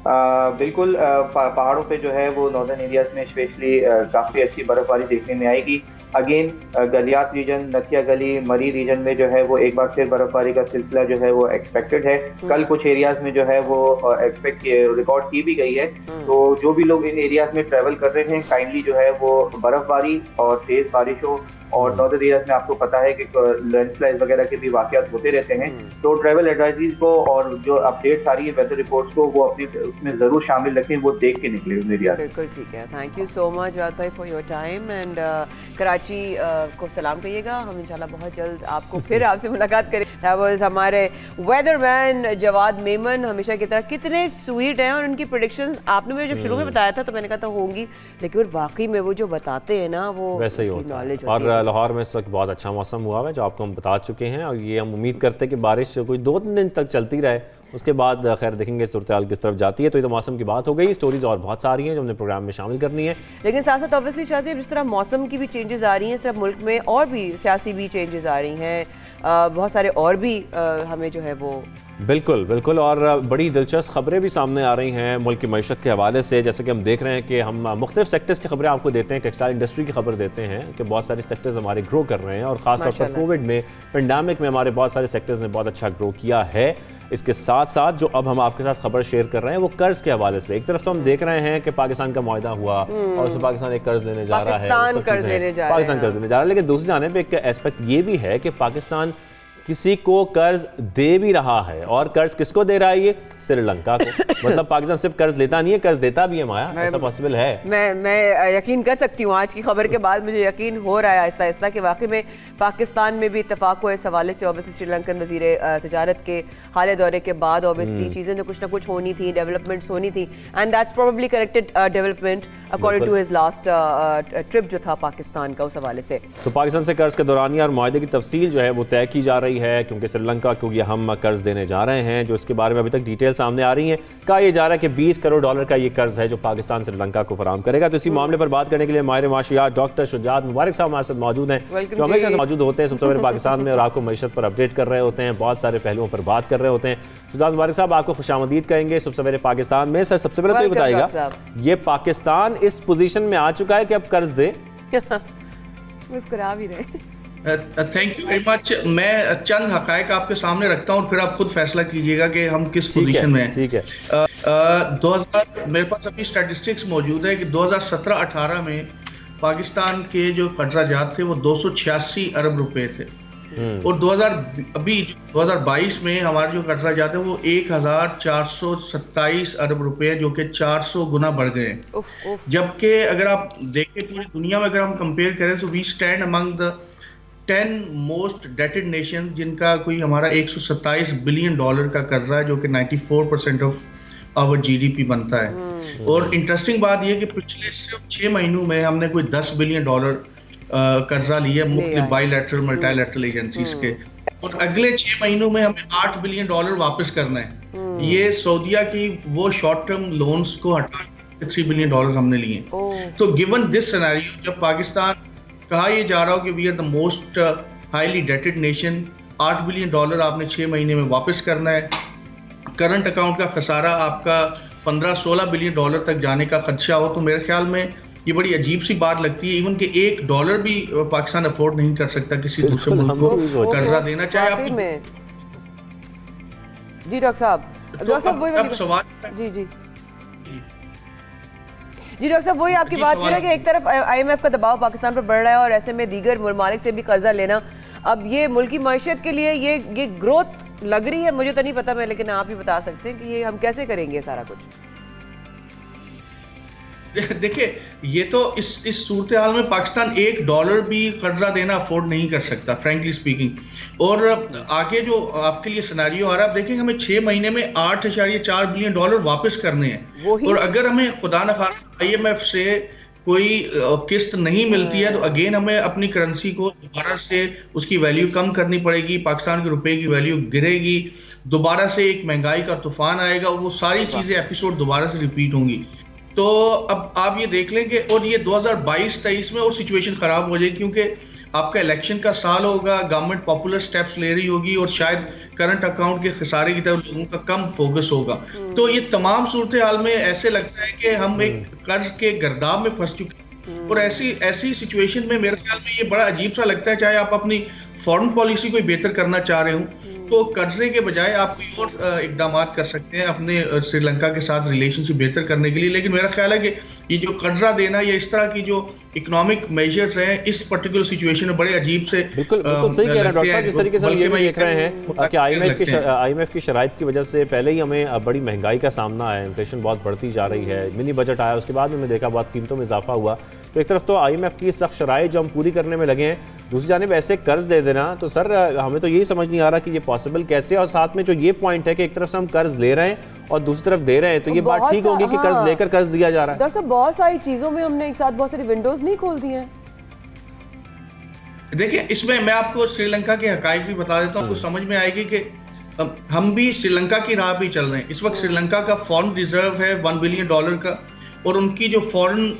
S13: बिल्कुल, पहाड़ों पे जो है वो नॉर्दर्न एरियाज में स्पेशली काफ़ी अच्छी बर्फबारी देखने में आएगी। अगेन गलियात रीजन, नथिया गली, मरी रीजन में जो है वो एक बार फिर बर्फबारी का सिलसिला जो है वो एक्सपेक्टेड है। कल कुछ एरियाज में जो है वो रिकॉर्ड की भी गई है। तो जो भी लोग इन एरियाज में ट्रैवल कर रहे हैं, काइंडली जो है वो बर्फबारी और तेज बारिशों, और नॉर्दर्न एरियाज में आपको पता है कि लैंडस्लाइड वगैरह के भी वाकयात होते रहते हैं, तो ट्रैवल एडवाइजरीज को और जो अपडेट्स आ रही है वेदर रिपोर्ट्स को वो अपनी उसमें ज़रूर शामिल रखें, वो देख के निकले उन एरियाज।
S1: बिल्कुल ठीक है। Thank you so much Jawad भाई for your time, and Karachi को सलाम कहिएगा। हम इंशाल्लाह बहुत जल्द आपको फिर आपसे मुलाकात करें। दैट वाज हमारे वेदरमैन जवाद मेमन, हमेशा की तरह कितने स्वीट हैं, और उनकी प्रेडिक्शंस आपने मुझे जब शुरू में बताया था तो मैंने कहा था होंगी, लेकिन वाकई में वो जो बताते हैं ना वो
S2: वैसे ही होता है।
S1: नॉलेज
S2: और लाहौर में इस वक्त बहुत अच्छा मौसम हुआ है जो आपको हम बता चुके हैं, और ये हम उम्मीद करते हैं कि बारिश कोई 2-3 दिन तक चलती रहे उसके बाद खैर देखेंगे सूरत हाल किस तरफ जाती है। तो ये तो मौसम की बात हो गई, स्टोरीज और बहुत सारी हैं जो हमने प्रोग्राम में शामिल करनी है।
S1: लेकिन साथ साथ ऑब्वियसली शाहज़ेब जिस तरह मौसम की भी चेंजेस आ रही हैं, इस तरह मुल्क में और भी सियासी भी चेंजेस आ रही हैं, बहुत सारे और भी हमें जो है वो
S2: बिल्कुल बिल्कुल, और बड़ी दिलचस्प खबरें भी सामने आ रही हैं मुल्क की मईशत के हवाले से। जैसे कि हम देख रहे हैं कि हम मुख्तलिफ सेक्टर्स की खबरें आपको देते हैं, टेक्सटाइल इंडस्ट्री की खबर देते हैं कि बहुत सारे सेक्टर्स हमारे ग्रो कर रहे हैं, और ख़ासतौर पर कोविड में, पेंडेमिक में हमारे बहुत सारे सेक्टर्स ने बहुत अच्छा ग्रो किया है। इसके साथ साथ जो अब हम आपके साथ खबर शेयर कर रहे हैं वो कर्ज के हवाले से। एक तरफ तो हम देख रहे हैं कि पाकिस्तान का मुआहदा हुआ और उसमें पाकिस्तान एक कर्ज लेने जा रहा है,
S1: पाकिस्तान कर्ज लेने जा
S2: रहा है, लेकिन दूसरी जानिब एक एस्पेक्ट ये भी है कि पाकिस्तान किसी को कर्ज दे भी रहा है, और कर्ज किसको दे रहा है? ये श्रीलंका को। मतलब पाकिस्तान सिर्फ कर्ज लेता नहीं है, कर्ज देता भी है। माया, ऐसा पॉसिबल है?
S1: मैं यकीन कर सकती हूँ, आज की खबर के बाद मुझे यकीन हो रहा है आहिस्ता आहिस्ता कि वाकई में पाकिस्तान में भी इत्तेफाक हो इस हवाले से। ऑब्वियसली श्रीलंकन वज़ीर तजारत के हाल दौरे के बाद ऑब्वियसली चीज़ें जो कुछ ना कुछ होनी थी, डेवलपमेंट्स होनी थी, and that's probably corrected development according to his last trip जो था पाकिस्तान का, उस हवाले से।
S2: तो पाकिस्तान से कर्ज के दौरानिया और मुआहदे की तफसील जो है वो तय की जा रही है, क्योंकि श्रीलंका को ये हम कर्ज देने जा रहे हैं, जो इसके बारे में अभी तक डिटेल सामने आ रही हैं। कहा यह जा रहा है कि $20 करोड़ का ये कर्ज है जो पाकिस्तान श्रीलंका को फराहम करेगा। तो इसी मामले पर बात करने के लिए माहिर माशियात डॉक्टर शुजात मुबारक साहब हमारे साथ मौजूद हैं, जो हमेशा से मौजूद होते हैं सबसे पहले पाकिस्तान में, और आपको मईशत पर अपडेट कर रहे होते हैं, बहुत सारे पहलुओं पर बात कर रहे होते हैं। शुजात मुबारक साहब, आपको खुशामदीद कहेंगे सबसे पहले पाकिस्तान में। सर, सबसे पहले तो ये बताइएगा, ये पाकिस्तान इस पोजीशन में आ चुका है कि अब कर्ज दे?
S1: मुस्कुरा भी रहे।
S14: Thank you very much. मैं चंद हकायक आपके सामने रखता हूँ और फिर आप खुद फैसला कीजिएगा कि हम किस पोजीशन में हैं।
S2: ठीक है।
S14: 2000 मेरे पास अभी स्टैटिस्टिक्स मौजूद है कि 2017-18 में पाकिस्तान के जो कर्जाजात थे वो 286 अरब रुपए थे, और 2022 में हमारे जो कर्जाजात है वो 1427 अरब रुपए, जो कि 400 गुना बढ़ गए। जबकि अगर आप देखें पूरी दुनिया में अगर हम कंपेयर करें तो we stand among the 10 most dated nation, जिनका कोई हमारा $127 बिलियन का कर्जा है, जो कि 94% ऑफ आवर GDP बनता है। और इंटरेस्टिंग बात यह कि पिछले सिर्फ 6 महीनों में हमने कोई $10 बिलियन कर्जा लिया मुख्तलिफ बायलैटरल मल्टीलैटरल एजेंसीज के, और अगले 6 महीनों में हमें $8 बिलियन वापस करना है। ये सऊदीया की वो शॉर्ट टर्म लोन्स को हटा $3 बिलियन हमने लिए। तो गिवन दिस सिनेरियो, जब पाकिस्तान कहा यह जा रहा हो कि we are the most highly dated nation, $8 billion आपने 6 महीने में वापस करना है, करंट अकाउंट का खसारा आपका $15-16 बिलियन तक जाने का खदशा हो, तो मेरे ख्याल में ये बड़ी अजीब सी बात लगती है। इवन कि $1 भी पाकिस्तान अफोर्ड नहीं कर सकता किसी दूसरे मुल्क को कर्जा देना, चाहे आप।
S1: जी डॉक्टर साहब,
S14: अब सवाल
S1: जी डॉक्टर साहब, वही आपकी बात है कि एक तरफ IMF का दबाव पाकिस्तान पर बढ़ रहा है, और ऐसे में दीगर ममालिक से भी कर्जा लेना, अब ये मुल्क की मईशत के लिए ये ग्रोथ लग रही है। मुझे तो नहीं पता, मैं, लेकिन आप ही बता सकते हैं कि ये हम कैसे करेंगे सारा कुछ।
S14: देखिए, ये तो इस सूरत हाल में पाकिस्तान $1 भी कर्जा देना अफोर्ड नहीं कर सकता, फ्रैंकली स्पीकिंग। और आगे जो आपके लिए सिनेरियो आ रहा है, आप देखेंगे हमें 6 महीने में $8.4 बिलियन वापस करने हैं, और अगर हमें खुदा न खास्ता IMF से कोई किस्त नहीं मिलती है तो अगेन हमें अपनी करेंसी को दोबारा से उसकी वैल्यू कम करनी पड़ेगी, पाकिस्तान के रुपए की वैल्यू गिरेगी, दोबारा से एक महंगाई का तूफान आएगा, वो सारी चीजें एपिसोड दोबारा से रिपीट होंगी। तो अब आप ये देख लें कि और ये 2022-23 में और सिचुएशन खराब हो जाएगी, क्योंकि आपका इलेक्शन का साल होगा, गवर्नमेंट पॉपुलर स्टेप्स ले रही होगी, और शायद करंट अकाउंट के खसारे की तरफ लोगों का कम फोकस होगा। तो ये तमाम सूरत हाल में ऐसे लगता है कि हम एक कर्ज के गर्दाब में फंस चुके हैं, और ऐसी सिचुएशन में मेरे ख्याल में ये बड़ा अजीब सा लगता है, चाहे आप अपनी फॉरेन पॉलिसी को बेहतर करना चाह रहे हो तो कर्जे के बजाय आप कोई और इकदाम कर सकते हैं अपने श्रीलंका के साथ रिलेशनशिप बेहतर करने के लिए। लेकिन मेरा ख्याल है कि ये जो कर्जा देना या इस तरह की जो इकोनॉमिक मेजर्स हैं इस पर्टिकुलर सिचुएशन में बड़े अजीब से
S2: बिल्कुल सही कह रहे हैं डॉक्टर साहब। जिस तरीके से हम ये भी देख रहे हैं कि IMF की शराइत की वजह से पहले ही हमें बड़ी महंगाई का सामना है, इन्फ्लेशन बहुत बढ़ती जा रही है, मिनी बजट आया उसके बाद हमने देखा बहुत कीमतों में इजाफा हुआ। तो एक तरफ तो IMF की सख्त शराइत जो हम पूरी करने में लगे हैं, दूसरी जानिब ऐसे कर्ज दे देना, तो सर हमें तो यही समझ नहीं आ रहा कि ये पॉसिबल कैसे। और साथ में जो ये पॉइंट है कि एक तरफ से हम कर्ज ले रहे हैं और दूसरी तरफ दे रहे हैं, तो ये बात ठीक होगी कि कर्ज लेकर कर्ज दिया जा रहा है।
S1: डॉक्टर साहब, बहुत सारी चीजों में हमने एक साथ बहुत सारी विंडोज नहीं खोल दी हैं।
S14: देखिए, इसमें मैं आपको श्रीलंका के हकाइक भी बता देता हूँ, आपको समझ में आएगी कि हम भी श्रीलंका की राह पे चल रहे हैं। इस वक्त श्रीलंका का फॉरेन रिजर्व है $1 बिलियन का, और उनकी जो फॉरेन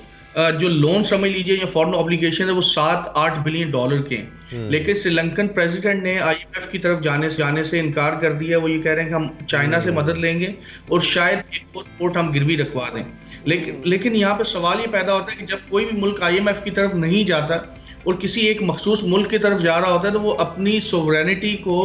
S14: जो लोन समझ लीजिए या फॉरेन ऑब्लिगेशन है वो $7-8 बिलियन के हैं। लेकिन श्रीलंकन प्रेसिडेंट ने IMF की तरफ जाने से इनकार कर दिया। वो ये कह रहे हैं कि हम चाइना से मदद लेंगे और शायद एक और पोर्ट हम गिरवी रखवा दें। लेकिन यहाँ पे सवाल ये पैदा होता है कि जब कोई भी मुल्क IMF की तरफ नहीं जाता और किसी एक मखसूस मुल्क की तरफ जा रहा होता है तो वो अपनी सोवरेनिटी को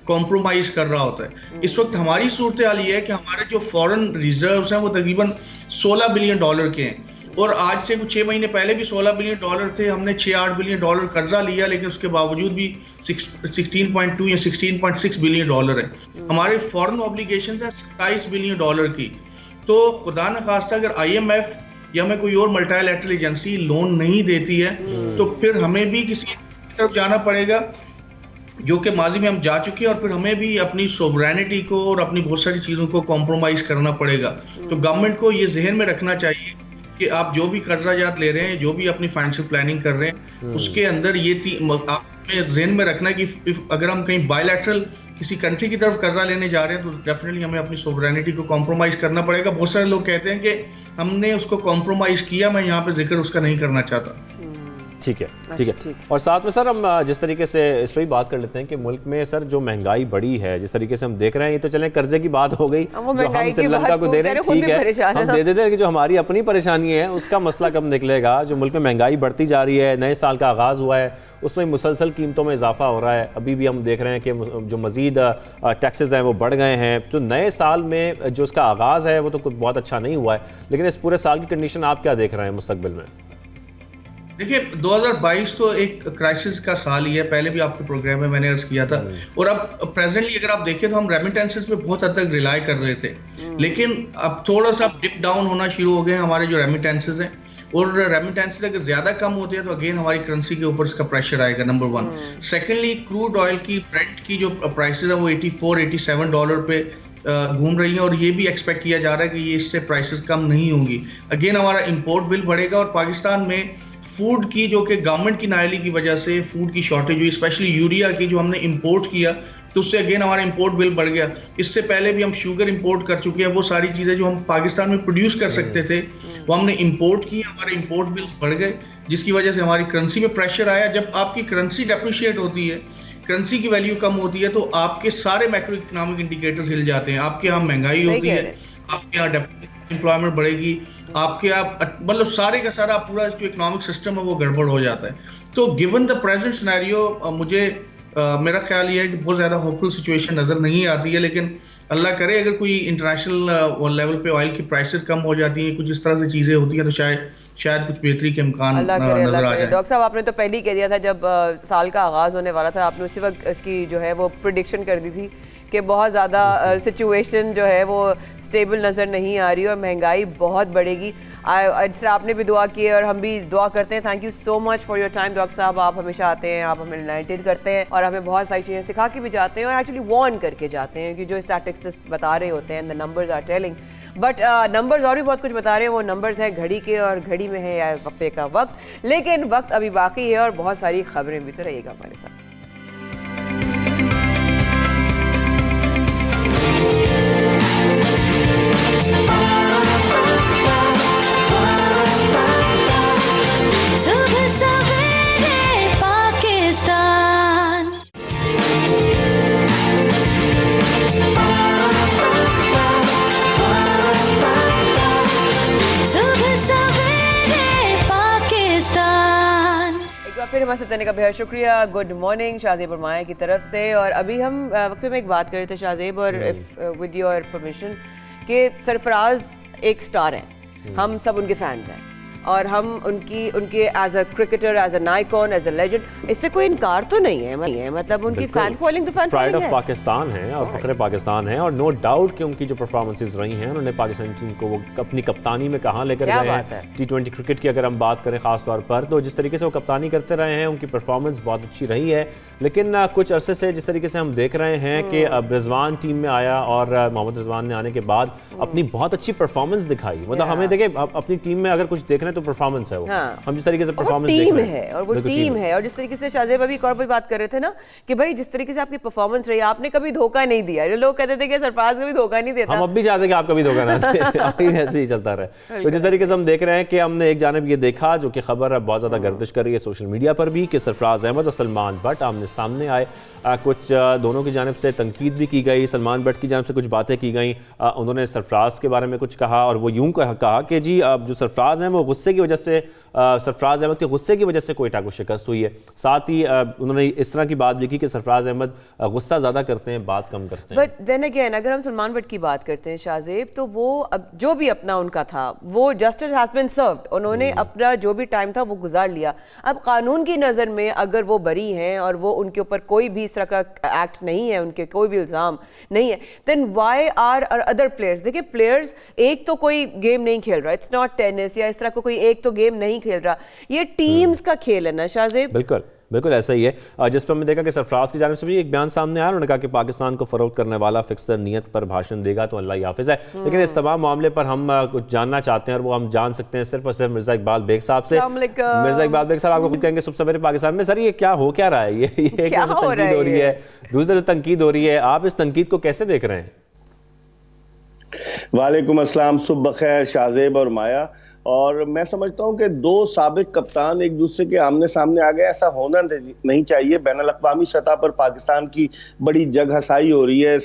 S14: कॉम्प्रोमाइज कर रहा होता है। इस वक्त हमारी सूरत हाल ये है कि हमारे जो फॉरेन रिजर्व्स हैं वो तकरीबन $16 बिलियन के हैं, और आज से कुछ 6 महीने पहले भी $16 बिलियन थे। हमने $6-8 बिलियन कर्जा लिया, लेकिन उसके बावजूद भी 16.2 या 16.6 बिलियन डॉलर है। हमारे फॉरेन ऑब्लिगेशन है $27 बिलियन की। तो खुदा न खास्ता अगर IMF या हमें कोई और मल्टीलैटरल एजेंसी लोन नहीं देती है तो फिर हमें भी किसी की तरफ जाना पड़ेगा, जो कि माजी में हम जा चुके हैं, और फिर हमें भी अपनी सोवरेनिटी को और अपनी बहुत सारी चीज़ों को कॉम्प्रोमाइज़ करना पड़ेगा। तो गवर्नमेंट को ये जहन में रखना चाहिए कि आप जो भी कर्जाजात ले रहे हैं, जो भी अपनी फाइनेंशियल प्लानिंग कर रहे हैं, उसके अंदर ये आपने जहन में रखना कि अगर हम कहीं बायलैटरल किसी कंट्री की तरफ कर्जा लेने जा रहे हैं तो डेफिनेटली हमें अपनी सोवरेनिटी को कॉम्प्रोमाइज़ करना पड़ेगा। बहुत सारे लोग कहते हैं कि हमने उसको कॉम्प्रोमाइज़ किया, मैं यहाँ पे जिक्र उसका नहीं करना चाहता।
S2: ठीक है, ठीक है। और साथ में सर हम जिस तरीके से इस पर भी बात कर लेते हैं कि मुल्क में सर जो महंगाई बढ़ी है, जिस तरीके से हम देख रहे हैं, ये तो चलें कर्जे की बात हो गई जो हम श्रीलंका को दे रहे हैं, ठीक है, हम दे देते हैं कि जो हमारी अपनी परेशानी है उसका मसला कब निकलेगा। जो मुल्क में महंगाई बढ़ती जा रही है, नए साल का आगाज़ हुआ है, उसमें मुसलसल कीमतों में इजाफा हो रहा है। अभी भी हम देख रहे हैं कि जो मज़ीद टैक्सेस हैं वो बढ़ गए हैं। तो नए साल में जो उसका आगाज़ है वो तो कुछ बहुत अच्छा नहीं हुआ है, लेकिन इस पूरे साल की कंडीशन आप क्या देख रहे हैं मुस्तकबिल में?
S14: देखिए 2022 तो एक क्राइसिस का साल ही है, पहले भी आपके प्रोग्राम में मैंने अर्ज किया था। और अब प्रेजेंटली अगर आप देखें तो हम रेमिटेंसेस पे बहुत हद तक रिलाई कर रहे थे, लेकिन अब थोड़ा सा डिप डाउन होना शुरू हो गए हमारे जो रेमिटेंसेस हैं। और रेमिटेंसेस अगर ज्यादा कम होते हैं तो अगेन हमारी करेंसी के ऊपर इसका प्रेशर आएगा, नंबर 1। सेकेंडली क्रूड ऑयल की ब्रेंट की जो प्राइसेस है वो $84-87 पे घूम रही है, और ये भी एक्सपेक्ट किया जा रहा है कि ये इससे प्राइसेस कम नहीं होंगी। अगेन हमारा इंपोर्ट बिल बढ़ेगा, और पाकिस्तान में फूड की जो कि गवर्नमेंट की नाअहली की वजह से फूड की शॉर्टेज हुई, स्पेशली यूरिया की जो हमने इंपोर्ट किया, तो उससे अगेन हमारा इंपोर्ट बिल बढ़ गया। इससे पहले भी हम शुगर इंपोर्ट कर चुके हैं, वो सारी चीज़ें जो हम पाकिस्तान में प्रोड्यूस कर सकते थे वो हमने इंपोर्ट की, हमारे इंपोर्ट बिल बढ़ गए, जिसकी वजह से हमारी करेंसी में प्रेशर आया। जब आपकी करेंसी डेप्रिशिएट होती है, करेंसी की वैल्यू कम होती है, तो आपके सारे मैक्रो इकोनॉमिक इंडिकेटर्स हिल जाते हैं। आपके यहाँ महंगाई होती है, आपके यहाँ एम्प्लॉयमेंट बढ़ेगी, आपके आप मतलब सारे का सारा पूरा जो इकोनॉमिक सिस्टम है वो गड़बड़ हो जाता है। तो गिवन द प्रेजेंट सिनेरियो मुझे मेरा ख्याल ये है कि बहुत ज़्यादा होपफुल सिचुएशन नज़र नहीं आती है, लेकिन अल्लाह करे अगर कोई इंटरनेशनल लेवल पे ऑयल की प्राइसेस कम हो जाती हैं, कुछ इस तरह से चीज़ें होती हैं, तो शायद कुछ बेहतरी के इम्कान नजर आ जाए।
S1: डॉक्टर साहब आपने तो पहले ही कह दिया था जब साल का आगाज़ होने वाला था, आपने उसी वक्त इसकी जो है वो प्रिडिक्शन कर दी थी कि बहुत ज़्यादा सिचुएशन जो है वो स्टेबल नज़र नहीं आ रही और महंगाई बहुत बढ़ेगी। जिस तरह आपने भी दुआ की है और हम भी दुआ करते हैं। Thank you so much for your time doctor साहब। आप हमेशा आते हैं, आप हमें एनलाइटेड करते हैं और हमें बहुत सारी चीज़ें सिखा के भी जाते हैं और एक्चुअली वार्न करके जाते हैं कि जो स्टैटिस्टिक्स बता रहे होते हैं, the numbers are telling, but numbers और भी बहुत कुछ बता रहे हैं। वो नंबर्स हैं घड़ी के और घड़ी में है या वक्फे का वक्त, लेकिन वक्त अभी बाकी है और बहुत सारी खबरें भी। तो रहिएगा हमारे साथ। फिर हमारे साथ रहने का बेहद शुक्रिया। गुड मॉर्निंग शाहजेब और माया की तरफ से। और अभी हम वक्त में एक बात कर रहे थे शाहजेब, और विद योर परमिशन, कि सरफराज एक स्टार हैं, हम सब उनके फैंस हैं और हम उनके as a cricketer, as an icon, as a legend, इससे कोई इनकार तो नहीं है। मतलब उनकी फैन फॉलोइंग तो फैन
S2: प्राइड ऑफ पाकिस्तान है और फख्र पाकिस्तान है, और नो डाउट कि उनकी जो परफॉर्मेंसेस रही हैं, उन्होंने पाकिस्तानी टीम को वो अपनी कप्तानी में कहाँ लेकर गए हैं। T20 क्रिकेट की अगर हम बात करें खास तौर पर, तो जिस तरीके से वो कप्तानी करते रहे हैं, उनकी परफॉर्मेंस बहुत अच्छी रही है। लेकिन कुछ अरसे से जिस तरीके से हम देख रहे हैं कि रिजवान टीम में आया और मोहम्मद रिजवान ने आने के बाद अपनी बहुत अच्छी परफॉर्मेंस दिखाई। मतलब हमें देखिए अपनी टीम में अगर कुछ देख रहे हैं ना तो परफॉर्मेंस है वो।
S1: हाँ।
S2: हम जिस तरीके से परफॉर्मेंस
S1: टीम है और वो टीम है, और जिस तरीके से शाहजेब अभी एक और भी बात कर रहे थे ना कि भाई जिस तरीके से आपकी परफॉर्मेंस रही, आपने कभी धोखा नहीं दिया। जो लोग कहते थे कि सरफराज कभी धोखा नहीं देता,
S2: हम अब भी चाहते कि आप कभी धोखा ना दें, ऐसे ही चलता रहे। तो जिस तरीके से हम देख रहे हैं कि हमने एक जानब ये देखा जो कि खबर अब बहुत ज़्यादा गर्दिश कर रही है सोशल मीडिया पर भी कि सरफराज अहमद और सलमान बट आमने सामने आए। कुछ दोनों की जानिब से तनकीद भी की गई, सलमान बट की जानिब से कुछ बातें की गई। उन्होंने सरफराज के बारे में कुछ कहा और वो यूं कहा कि जी जो सरफराज हैं वो गुस्से की वजह से, सरफराज अहमद के गुस्से की वजह से कोयटा को शिकस्त हुई है। साथ ही उन्होंने इस तरह की बात भी की कि सरफराज अहमद गुस्सा ज़्यादा करते हैं, बात कम करते हैं।
S1: बट देन अगेन अगर हम सलमान बट की बात करते हैं शाहजेब, तो वो अब जो भी अपना उनका था वो जस्टिस हैज बीन सर्व्ड, उन्होंने अपना जो भी टाइम था वो गुजार लिया। अब कानून की नज़र में अगर वो बरी हैं और वो उनके ऊपर कोई भी इस तरह का एक्ट नहीं है, उनके कोई भी इल्ज़ाम नहीं है, then why are other players. देखिए प्लेयर्स एक तो कोई गेम नहीं खेल रहा, इट्स नॉट टेनिस या इस तरह का कोई एक तो गेम नहीं खेल रहा, ये टीम्स का खेल है ना शाहजेब।
S2: बिल्कुल बिल्कुल ऐसा ही है। जिस पर हमने देखा कि सरफराज की जानिब से भी एक बयान सामने आया, उन्होंने कहा कि पाकिस्तान को फरोख्त करने वाला फिक्सर नियत पर भाषण देगा तो अल्लाह ही हाफिज़ है। लेकिन इस तमाम मामले पर हम कुछ जानना चाहते हैं और वो हम जान सकते हैं सिर्फ और सिर्फ मिर्ज़ा इकबाल बेग साहब से। मिर्ज़ा इकबाल बेग साहब आपको खुद कहेंगे सुबह सवेरे पाकिस्तान में, सर ये क्या हो क्या रहा है, ये तनकीद हो रही है, दूसरी तनकीद हो रही है, आप इस तनकीद को कैसे देख रहे हैं?
S15: वालेकुम अस्सलाम, सुबह खैर शाहजेब और माया। और मैं समझता हूं कि दो साबिक कप्तान एक दूसरे के आमने सामने आ गए, ऐसा होना नहीं चाहिए। बैनुल अक़वामी सतह पर पाकिस्तान की बड़ी जग हसाई हो रही है।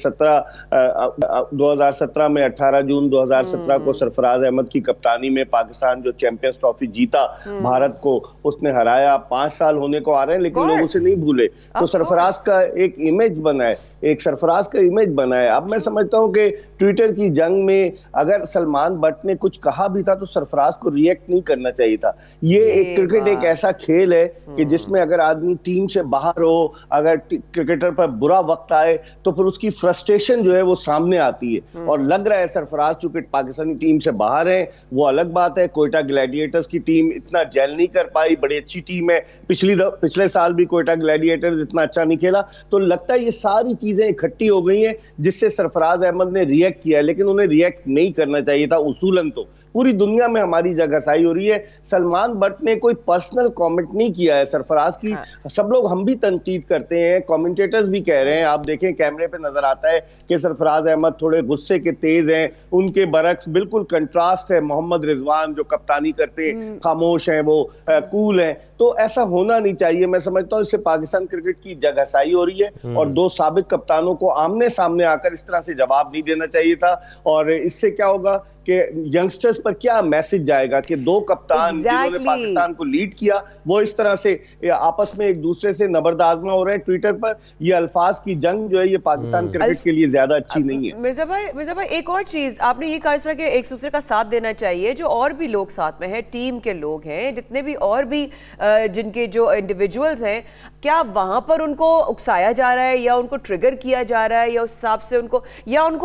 S15: 2017 में 18 जून 2017 को सरफराज अहमद की कप्तानी में पाकिस्तान जो चैंपियंस ट्रॉफी जीता, भारत को उसने हराया। 5 साल होने को आ रहे हैं लेकिन लोग उसे नहीं भूले। तो सरफराज का एक इमेज बना है, एक सरफराज का इमेज बना है। अब मैं समझता हूँ कि ट्विटर की जंग में अगर सलमान बट ने कुछ कहा भी था तो सरफराज को रिएक्ट नहीं करना चाहिए था। ये एक क्रिकेट एक ऐसा खेल है कि जिसमें अगर आदमी टीम से बाहर हो, अगर क्रिकेटर पर बुरा वक्त आए तो फिर उसकी फ्रस्ट्रेशन जो है वो सामने आती है। और लग रहा है सरफराज चूंकि पाकिस्तानी टीम से बाहर है, वो अलग बात है। कोयटा ग्लैडिएटर्स की टीम इतना जेल नहीं कर पाई, बड़ी अच्छी टीम है। पिछले साल भी कोयटा ग्लैडिएटर्स इतना अच्छा नहीं खेला। तो लगता है ये सारी चीजें इकट्ठी हो गई हैं जिससे सरफराज अहमद ने रिएक्ट किया है, लेकिन उन्हें रिएक्ट नहीं करना चाहिए था। उसूलन तो पूरी दुनिया में हमारी जगहसाई हो रही है। सलमान बट ने कोई पर्सनल कमेंट नहीं किया है सरफराज की। सब लोग, हम भी तनकीद करते हैं, कमेंटेटर्स भी कह रहे हैं। आप देखें कैमरे पे नजर आता है कि सरफराज अहमद थोड़े गुस्से के तेज हैं, उनके बरक्स बिल्कुल कंट्रास्ट है मोहम्मद रिजवान जो कप्तानी करते हैं, खामोश हैं, वो कूल हैं। तो ऐसा होना नहीं चाहिए। मैं समझता हूँ इससे पाकिस्तान क्रिकेट की जगहसाई हो रही है और दो साबिक कप्तानों को आमने सामने आकर इस तरह से जवाब नहीं देना चाहिए था। और इससे क्या होगा कि यंगस्टर्स पर क्या मैसेज जाएगा कि दो कप्तान जिन्होंने पाकिस्तान को लीड किया वो इस तरह से आपस में एक दूसरे से नबरदाजमा हो रहे हैं ट्विटर पर। ये अल्फाज की जंग जो है ये पाकिस्तान क्रिकेट के लिए ज्यादा अच्छी नहीं है।
S1: मिर्जा भाई एक और चीज आपने ये कहा इस तरह के एक दूसरे का साथ देना चाहिए। जो और भी लोग साथ में हैं, टीम के लोग हैं, जितने भी और भी जिनके जो इंडिविजुअल्स हैं, क्या वहां पर उनको उकसाया जा रहा है या उनको ट्रिगर किया जा रहा है या उस हिसाब से उनको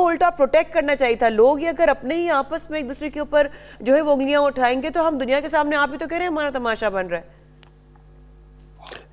S1: उल्टा प्रोटेक्ट करना चाहिए था? लोग अगर अपने ही आपस में एक दूसरे के ऊपर जो है वो उंगलियां उठाएंगे तो हम दुनिया के सामने, आप ही तो कह रहे हैं हमारा तमाशा बन रहा है।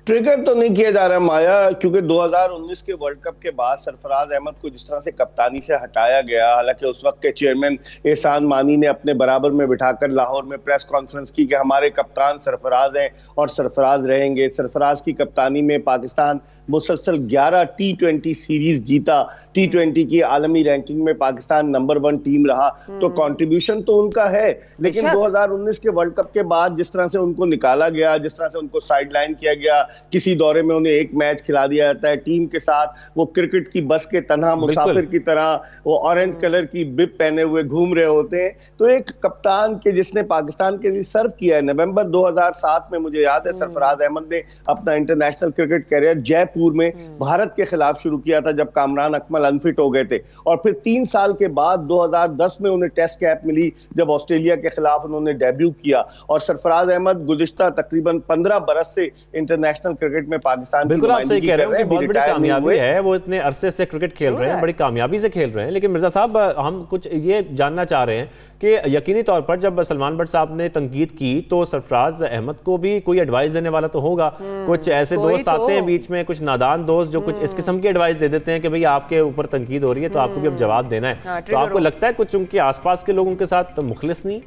S15: ट्रिगर तो नहीं किया जा रहा माया, क्योंकि 2019 के वर्ल्ड कप के बाद सरफराज अहमद को जिस तरह से कप्तानी से हटाया गया, हालांकि उस वक्त के चेयरमैन एहसान मानी ने अपने बराबर में बिठाकर लाहौर में प्रेस कॉन्फ्रेंस की कि हमारे कप्तान सरफराज हैं और सरफराज रहेंगे। सरफराज की कप्तानी में पाकिस्तान मुसलसल 11 T20 सीरीज जीता। T20 की आलमी रैंकिंग में पाकिस्तान नंबर 1 टीम रहा। तो कंट्रीब्यूशन तो उनका है, लेकिन 2019 के वर्ल्ड कप के बाद जिस तरह से उनको निकाला गया, जिस तरह से उनको साइडलाइन किया गया, किसी दौरे में उन्हें एक मैच खिला दिया जाता है टीम के साथ, वो क्रिकेट की बस के तन्हा मुसाफिर की तरह वो ऑरेंज कलर की बिब पहने हुए घूम रहे होते हैं। तो एक कप्तान के जिसने पाकिस्तान के लिए सर्व किया है, नवंबर 2007 में मुझे याद है सरफराज अहमद ने अपना इंटरनेशनल क्रिकेट करियर जयपुर में भारत के खिलाफ शुरू किया था जब कामरान अकमल अनफिट हो गए थे। और फिर 3 साल के बाद 2010 में उन्हें टेस्ट कैप मिली जब ऑस्ट्रेलिया के खिलाफ उन्होंने डेब्यू किया। और सरफराज अहमद गुज़िश्ता तकरीबन 15 बरस से इंटरनेशनल क्रिकेट में पाकिस्तान
S2: बिल्कुल आप सही कह रहे हैं, बहुत बड़ी कामयाबी है, वो इतने अरसे से क्रिकेट खेल रहे हैं, बड़ी कामयाबी से खेल रहे हैं। लेकिन मिर्जा साहब हम कुछ ये जानना चाह रहे हैं कि यकीनी तौर पर जब सलमान बट साहब ने तनकीद की तो सरफराज अहमद को भी कोई एडवाइस देने वाला तो होगा। कुछ ऐसे दोस्त आते हैं बीच में, कुछ नादान दोस्त जो कुछ इस किस्म की एडवाइस दे देते हैं कि भाई आपके ऊपर तनकीद हो रही है तो आपको भी अब जवाब देना है। तो आपको लगता है कुछ उनके आसपास के लोग उनके साथ मुखलिस नहीं?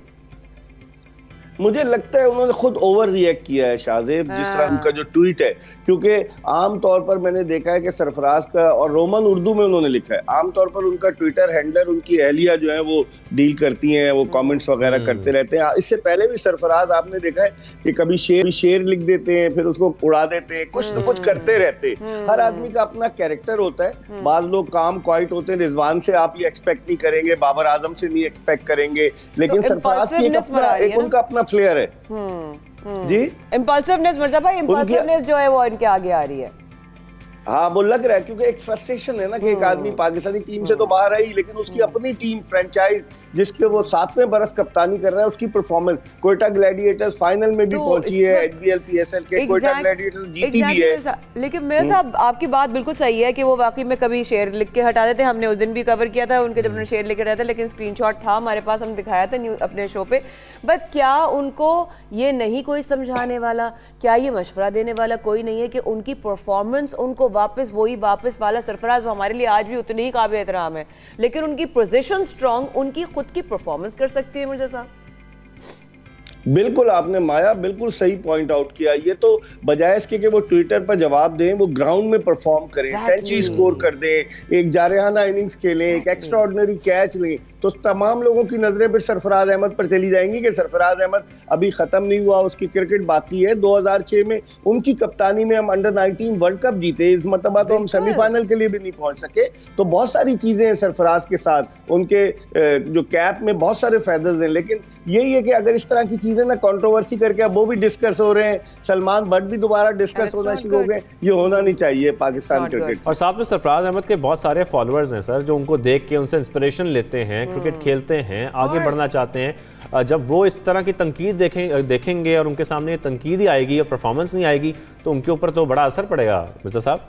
S15: मुझे लगता है उन्होंने खुद ओवर रिएक्ट किया है शाहजेब, जिस तरह उनका जो ट्वीट है, क्योंकि आम तौर पर मैंने देखा है कि सरफराज का, और रोमन उर्दू में उन्होंने लिखा है, आम तौर पर उनका ट्विटर हैंडलर उनकी अहलिया जो है वो डील करती हैं, वो कमेंट्स वगैरह करते रहते हैं। इससे पहले भी सरफराज आपने देखा है कि कभी शेर लिख देते हैं, फिर उसको उड़ा देते हैं, कुछ न कुछ करते रहते हैं। हर आदमी का अपना कैरेक्टर होता है। बाज लोग काम क्वाइट होते हैं, रिजवान से आप ये एक्सपेक्ट नहीं करेंगे, बाबर आजम से नहीं एक्सपेक्ट करेंगे, लेकिन सरफराज की एक उनका अपना फ्लेयर है। जी,
S1: इम्पल्सिवनेस मिर्जा भाई, इम्पल्सिवनेस जो है वो इनके आगे आ रही है।
S15: हाँ, वो लग रहा है क्योंकि एक फ्रस्ट्रेशन है ना कि एक आदमी पाकिस्तानी टीम से तो बाहर आई, लेकिन उसकी अपनी टीम फ्रेंचाइज जिसके वो 7वें बरस कप्तानी कर रहा है, उसकी परफॉर्मेंस, कोयटा ग्लैडिएटर्स फाइनल में भी पहुंची है, एचबीएल पीएसएल के कोयटा ग्लैडिएटर्स जीती भी है।
S1: लेकिन मेरे साहब आपकी बात बिल्कुल सही है कि वो वाकई में कभी शेर लिख के हटा देते, हमने उस दिन भी कवर किया था उनके जब उन्होंने शेर लिख के हटाया था, लेकिन स्क्रीनशॉट था हमारे पास, हम दिखाया था अपने शो पे। बट क्या उनको ये नहीं कोई समझाने वाला, क्या ये मशवरा देने वाला कोई नहीं है कि उनकी परफॉर्मेंस उनको वापस वाला सरफराज वो हमारे लिए आज भी उतनी ही काबिल एहतराम है, लेकिन उनकी पोजीशन स्ट्रांग उनकी खुद की परफॉर्मेंस कर सकती है मिर्जा साहब।
S15: बिल्कुल, आपने माया बिल्कुल सही पॉइंट आउट किया। ये तो बजाय इसके कि वो ट्विटर पर जवाब दें, वो ग्राउंड में परफॉर्म करें, सेंचुरी स्कोर कर दें, एक जारहाना इनिंग्स खेलें, एक एक्स्ट्रा ऑर्डिनरी कैच लें, तो तमाम लोगों की नजरें फिर सरफराज अहमद पर चली जाएंगी कि सरफराज अहमद अभी खत्म नहीं हुआ, उसकी क्रिकेट बाकी है। 2006 में उनकी कप्तानी में हम अंडर 19 वर्ल्ड कप जीते, इस मरतबा तो हम सेमीफाइनल के लिए भी नहीं पहुंच सके। तो बहुत सारी चीजें हैं सरफराज के साथ, उनके जो कैप में बहुत सारे फेदर्स हैं, लेकिन यही है कि अगर इस तरह की चीजें ना कंट्रोवर्सी करके, अब वो भी डिस्कस हो रहे हैं, सलमान भट्ट भी दोबारा डिस्कस होना शुरू हो गए, ये होना नहीं चाहिए पाकिस्तान क्रिकेट।
S2: और साथ में सरफराज अहमद के बहुत सारे फॉलोअर्स हैं सर, जो उनको देख के उनसे इंस्पिरेशन लेते हैं, क्रिकेट खेलते हैं, आगे बढ़ना चाहते हैं। जब वो इस तरह की तनकीद देखेंगे और उनके सामने तनकीद ही आएगी और परफॉर्मेंस नहीं आएगी, तो उनके ऊपर तो बड़ा असर पड़ेगा मिर्जा साहब।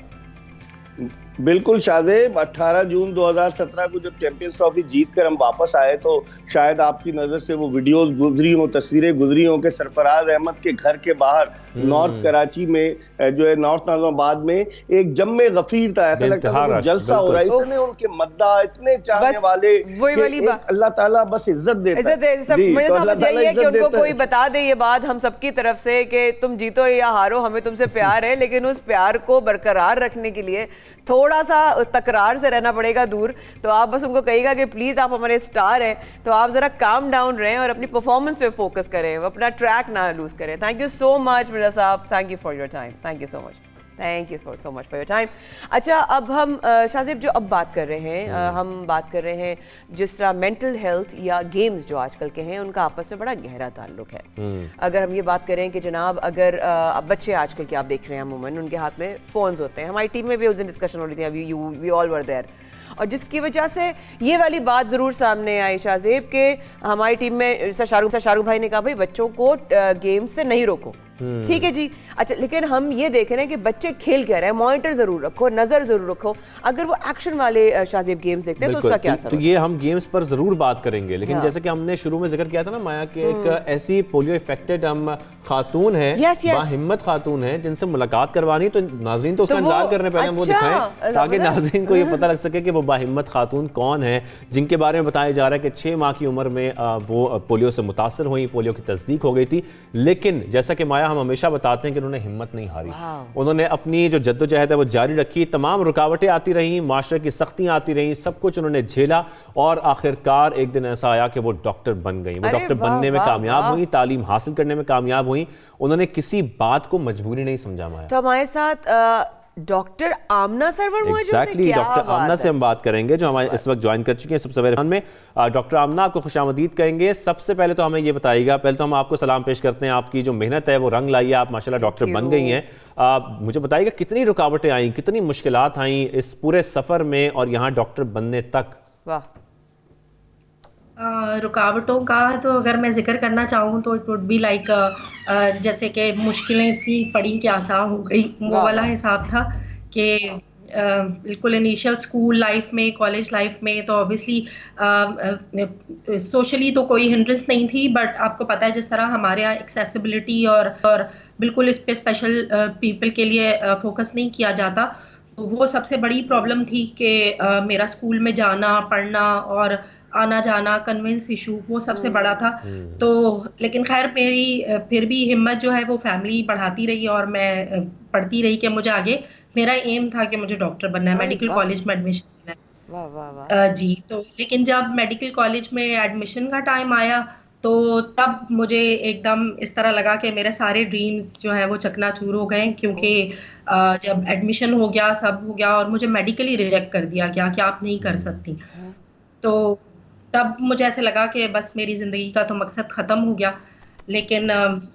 S15: बिल्कुल शाहजेब, 18 जून 2017 को जब चैंपियंस ट्रॉफी जीतकर हम वापस आए तो शायद आपकी नजर से वो वीडियोस गुजरी हो, तस्वीरें गुजरी हो कि सरफराज अहमद के घर के बाहर नॉर्थ कराची में जो है, नॉर्थ नाज़िमाबाद में एक जम्मे गफीर था, ऐसा लगता था जलसा हो रहा है, इतने उनके मद्दा, इतने चाहने वाले, अल्लाह ताला बस इज्जत देता है।
S1: यही है कि उनको कोई बता दे ये बात हम सबकी तरफ से कि तुम जीतो या हारो, हमें तुमसे प्यार है, लेकिन उस प्यार को बरकरार रखने के लिए थोड़ा सा तकरार से रहना पड़ेगा दूर। तो आप बस उनको कहिएगा कि प्लीज आप हमारे स्टार हैं, तो आप जरा काम डाउन रहें और अपनी परफॉर्मेंस पे फोकस करें, अपना ट्रैक ना लूज करें। Thank you so much Mirza साहब, thank you for your time, thank you so much, thank you so much for your time. अच्छा, अब हम शाहजेब जो अब बात कर रहे हैं, हम बात कर रहे हैं जिस तरह मेंटल हेल्थ या गेम्स जो आजकल के हैं उनका आपस में बड़ा गहरा ताल्लुक है। अगर हम ये बात करें कि जनाब अगर बच्चे आजकल के आप देख रहे हैं अमूमन उनके हाथ में फ़ोन्स होते हैं, हमारी टीम में भी उस दिन डिस्कशन हो रही थी, अभी वी ऑल वर देयर, और जिसकी वजह से ये वाली बात ज़रूर सामने आई शाहजेब के हमारी टीम में शाहरुख भाई ने कहा भाई बच्चों को गेम से नहीं रोको, ठीक है जी। अच्छा, लेकिन हम ये देख रहे हैं कि बच्चे खेल क्या रहे हैं, मॉनिटर जरूर रखो, नजर जरूर रखो, अगर वो एक्शन वाले शाहजेब गेम्स देखते हैं तो उसका क्या असर?
S2: तो ये हम गेम्स पर जरूर बात करेंगे, लेकिन जैसे कि हमने शुरू में जिक्र किया था ना माया कि एक ऐसी पोलियो इफेक्टेड हम खातून है, बाहिम्मत खातून है, जिनसे मुलाकात करवानी, तो नाजरीन तो उसका इंतजार कर रहे हैं, पहले हम वो दिखाएं ताकि नाजरीन को ये पता लग सके कि वो बाहिम्मत खातून कौन है, जिनके बारे में बताया जा रहा है कि 6 माह की उम्र में वो पोलियो से मुतासर हुई, पोलियो की तस्दीक हो गई थी। लेकिन जैसा कि माया हम हमेशा बताते हैं कि उन्होंने हिम्मत नहीं हारी, उन्होंने अपनी जो जद्दोजहद है वो जारी रखी, तमाम रुकावटें आती रहीं, माशरे की सख्तियां आती रहीं, सब कुछ उन्होंने झेला और आखिरकार एक दिन ऐसा आया कि वो डॉक्टर बन गई, वो डॉक्टर बनने में कामयाब हुई, तालीम हासिल करने में कामयाब हुई, उन्होंने किसी बात को मजबूरी नहीं समझा। माया,
S1: तो हमारे साथ डॉक्टर आमना सरवर मौजूद है।
S2: एग्जैक्टली, डॉक्टर आमना से हम बात करेंगे जो हमारे इस वक्त ज्वाइन कर चुके हैं सबसे पहले में। डॉक्टर आमना, आपको खुशामदीद कहेंगे। सबसे पहले तो हमें ये बताइएगा, पहले तो हम आपको सलाम पेश करते हैं, आपकी जो मेहनत है वो रंग लाई है, आप माशाल्लाह डॉक्टर बन गई हैं। मुझे बताइएगा कितनी रुकावटें आई, कितनी मुश्किलात आई इस पूरे सफ़र में और यहाँ डॉक्टर बनने तक?
S1: वाह,
S16: रुकावटों का तो अगर मैं जिक्र करना चाहूँ तो इट वुड बी लाइक जैसे कि मुश्किलें इतनी पड़ी कि आसान हो गई, वो वाला हिसाब था कि बिल्कुल इनिशियल स्कूल लाइफ में, कॉलेज लाइफ में तो ऑब्वियसली सोशली तो कोई हिंड्रेंस नहीं थी, बट आपको पता है जिस तरह हमारे यहाँ एक्सेसिबिलिटी और बिल्कुल इस पे स्पेशल पीपल के लिए फोकस नहीं किया जाता, तो वो सबसे बड़ी प्रॉब्लम थी कि मेरा स्कूल में जाना, पढ़ना और आना जाना, कन्वेंस इशू, वो सबसे बड़ा था। तो लेकिन खैर मेरी फिर भी हिम्मत जो है वो फैमिली बढ़ाती रही और मैं पढ़ती रही कि मुझे आगे, मेरा एम था कि मुझे डॉक्टर बनना है, मेडिकल कॉलेज में एडमिशन लेना है।
S1: वाह वाह वाह।
S16: जी, तो लेकिन जब मेडिकल कॉलेज में एडमिशन का टाइम आया तो तब मुझे एकदम इस तरह लगा कि मेरे सारे ड्रीम्स जो है वो चकनाचूर हो गए, क्योंकि जब एडमिशन हो गया, सब हो गया और मुझे मेडिकली रिजेक्ट कर दिया गया कि आप नहीं कर सकती। तो तब मुझे ऐसे लगा कि बस मेरी ज़िंदगी का तो मकसद ख़त्म हो गया। लेकिन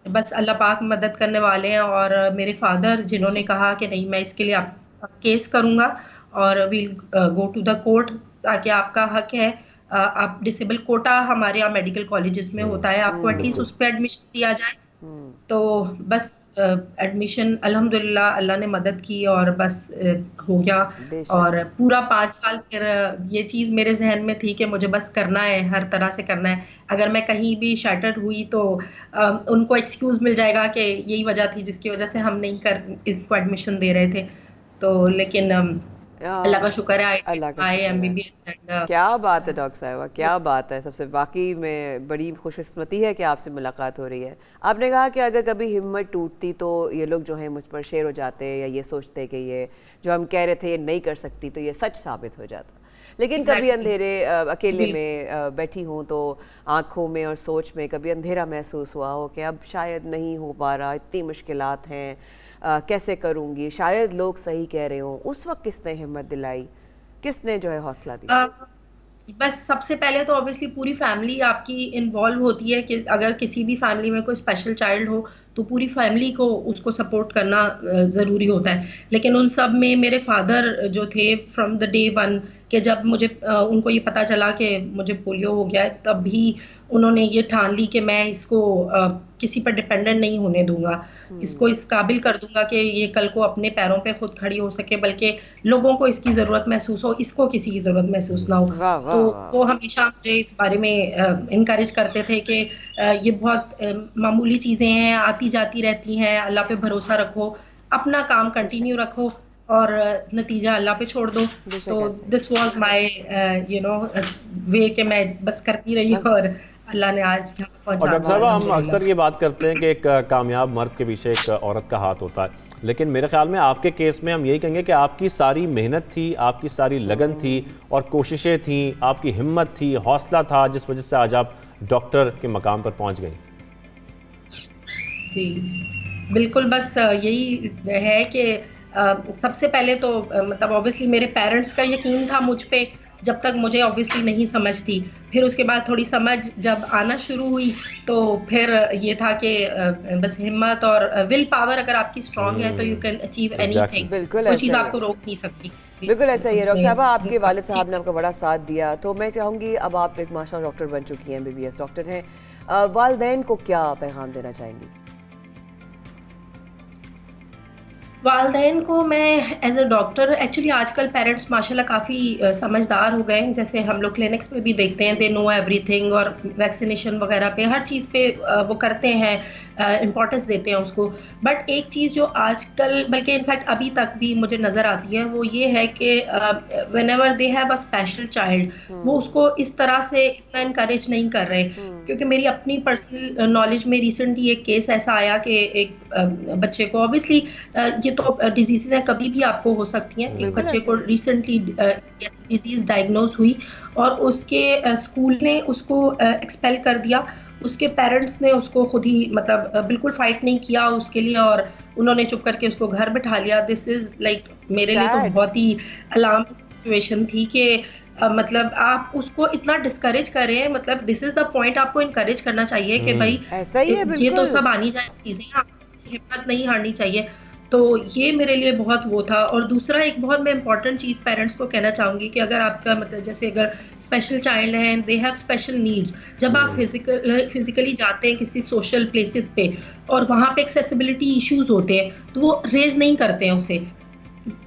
S16: बस अल्लाह पाक मदद करने वाले हैं और मेरे फादर जिन्होंने कहा कि नहीं, मैं इसके लिए आप केस करूँगा और will go to the court, ताकि आपका हक है, आप डिसेबल कोटा हमारे यहाँ मेडिकल कॉलेजेस में होता है, आपको एटलीस्ट उस पर एडमिशन दिया जाए। तो बस एडमिशन अल्हम्दुलिल्लाह अल्लाह ने मदद की और बस हो गया। और पूरा 5 साल फिर ये चीज़ मेरे जहन में थी कि मुझे बस करना है, हर तरह से करना है। अगर मैं कहीं भी शैटर्ड हुई तो उनको एक्सक्यूज़ मिल जाएगा कि यही वजह थी जिसकी वजह से हम नहीं इसको एडमिशन दे रहे थे। तो लेकिन अल्लाह का शुक्र है, आई MBBS।
S1: क्या बात है डॉक्टर साहिबा, क्या बात है। सबसे वाकई में बड़ी खुशकिस्मती है कि आपसे मुलाकात हो रही है। आपने कहा कि अगर कभी हिम्मत टूटती तो ये लोग जो हैं मुझ पर शेर हो जाते या ये सोचते कि ये जो हम कह रहे थे ये नहीं कर सकती, तो ये सच साबित हो जाता। लेकिन कभी अंधेरे अकेले में बैठी हूँ तो आँखों में और सोच में कभी अंधेरा महसूस हुआ हो कि अब शायद नहीं हो पा रहा, इतनी मुश्किलात हैं, कैसे करूँगी, शायद लोग सही कह रहे हों, उस वक्त किसने हिम्मत दिलाई, किसने जो है हौसला दिया?
S16: बस सबसे पहले तो ऑब्वियसली पूरी फैमिली आपकी इन्वॉल्व होती है कि अगर किसी भी फैमिली में कोई स्पेशल चाइल्ड हो तो पूरी फैमिली को उसको सपोर्ट करना ज़रूरी होता है। लेकिन उन सब में मेरे फादर जो थे फ्रॉम द डे वन, कि जब मुझे उनको ये पता चला कि मुझे पोलियो हो गया है, तब भी उन्होंने ये ठान ली कि मैं इसको किसी पर डिपेंडेंट नहीं होने दूंगा, इसको इस काबिल कर दूंगा कि ये कल को अपने पैरों पे खुद खड़ी हो सके, बल्कि लोगों को इसकी ज़रूरत महसूस हो, इसको किसी की ज़रूरत महसूस ना हो। तो वो हमेशा मुझे इस बारे में इनकरेज करते थे कि ये बहुत मामूली चीज़ें हैं, आती जाती रहती हैं, अल्लाह पे भरोसा रखो, अपना काम कंटिन्यू रखो और नतीजा अल्लाह पे छोड़ दो। तो दिस वाज माय वे कि मैं बस करती रही और अल्लाह ने आज यहाँ पहुँचा।
S2: और डॉक्टर साहब, हम अक्सर ये बात करते हैं कि एक कामयाब मर्द के पीछे एक औरत का हाथ होता है, लेकिन मेरे ख्याल में आपके केस में हम यही कहेंगे कि आपकी सारी मेहनत थी, आपकी सारी लगन थी और कोशिशें थी, आपकी हिम्मत थी, हौसला था, जिस वजह से आज आप डॉक्टर के मकाम पर पहुँच गई।
S16: जी बिल्कुल, बस यही है कि सबसे पहले तो मतलब ऑब्वियसली मेरे पेरेंट्स का यकीन था मुझ पे, जब तक मुझे ऑब्वियसली नहीं समझ थी। फिर उसके बाद थोड़ी समझ जब आना शुरू हुई तो फिर ये था कि बस हिम्मत और विल पावर अगर आपकी स्ट्रांग है तो यू कैन अचीव एनीथिंग, कोई चीज़ आपको रोक नहीं सकती।
S1: बिल्कुल ऐसा ही है। डॉक्टर साहब, आपके वालिद साहब ने आपका बड़ा साथ दिया, तो मैं चाहूँगी, अब आप एक माशाल्लाह डॉक्टर बन चुकी हैं, MBBS डॉक्टर हैं, वालिदैन को क्या पैगाम देना चाहेंगी?
S16: वालिदैन को मैं एज अ डॉक्टर, एक्चुअली आजकल पेरेंट्स माशाल्लाह काफ़ी समझदार हो गए हैं, जैसे हम लोग क्लिनिक्स में भी देखते हैं, दे नो एवरीथिंग और वैक्सीनेशन वगैरह पे हर चीज़ पे वो करते हैं, इम्पोर्टेंस देते हैं उसको। बट एक चीज़ जो आजकल, बल्कि इनफैक्ट अभी तक भी मुझे नज़र आती है, वो ये है कि whenever they have a special child, वो उसको इस तरह से इतना इनकरेज नहीं कर रहे। क्योंकि मेरी अपनी पर्सनल नॉलेज में रिसेंटली एक केस ऐसा आया कि एक बच्चे को, ऑब्वियसली ये तो डिजीज़ हैं, कभी भी आपको हो सकती हैं, एक बच्चे को रिसेंटली डिजीज़ डायग्नोज हुई और उसके स्कूल ने उसको एक्सपेल कर दिया। उसके पेरेंट्स ने उसको खुद ही मतलब बिल्कुल फाइट नहीं किया उसके लिए और उन्होंने चुप करके उसको घर बिठा लिया। दिस इज़ लाइक मेरे लिए तो बहुत ही अलार्मिंग सिचुएशन थी कि मतलब आप उसको इतना डिस्करेज कर रहे हैं, मतलब दिस इज द पॉइंट, आपको इनकरेज करना चाहिए कि भाई
S1: ऐसा ही है,
S16: ये तो सब आनी चाहिए चीज़ें, आपको हिम्मत नहीं हारनी चाहिए। तो ये मेरे लिए बहुत वो था। और दूसरा एक बहुत मैं इंपॉर्टेंट चीज़ पेरेंट्स को कहना चाहूँगी कि अगर आपका मतलब जैसे अगर स्पेशल चाइल्ड है, दे हैव स्पेशल नीड्स, जब आप फिजिकली जाते हैं किसी सोशल प्लेसेस पे और वहाँ पे एक्सेसिबिलिटी इश्यूज होते हैं तो वो रेज नहीं करते हैं उसे,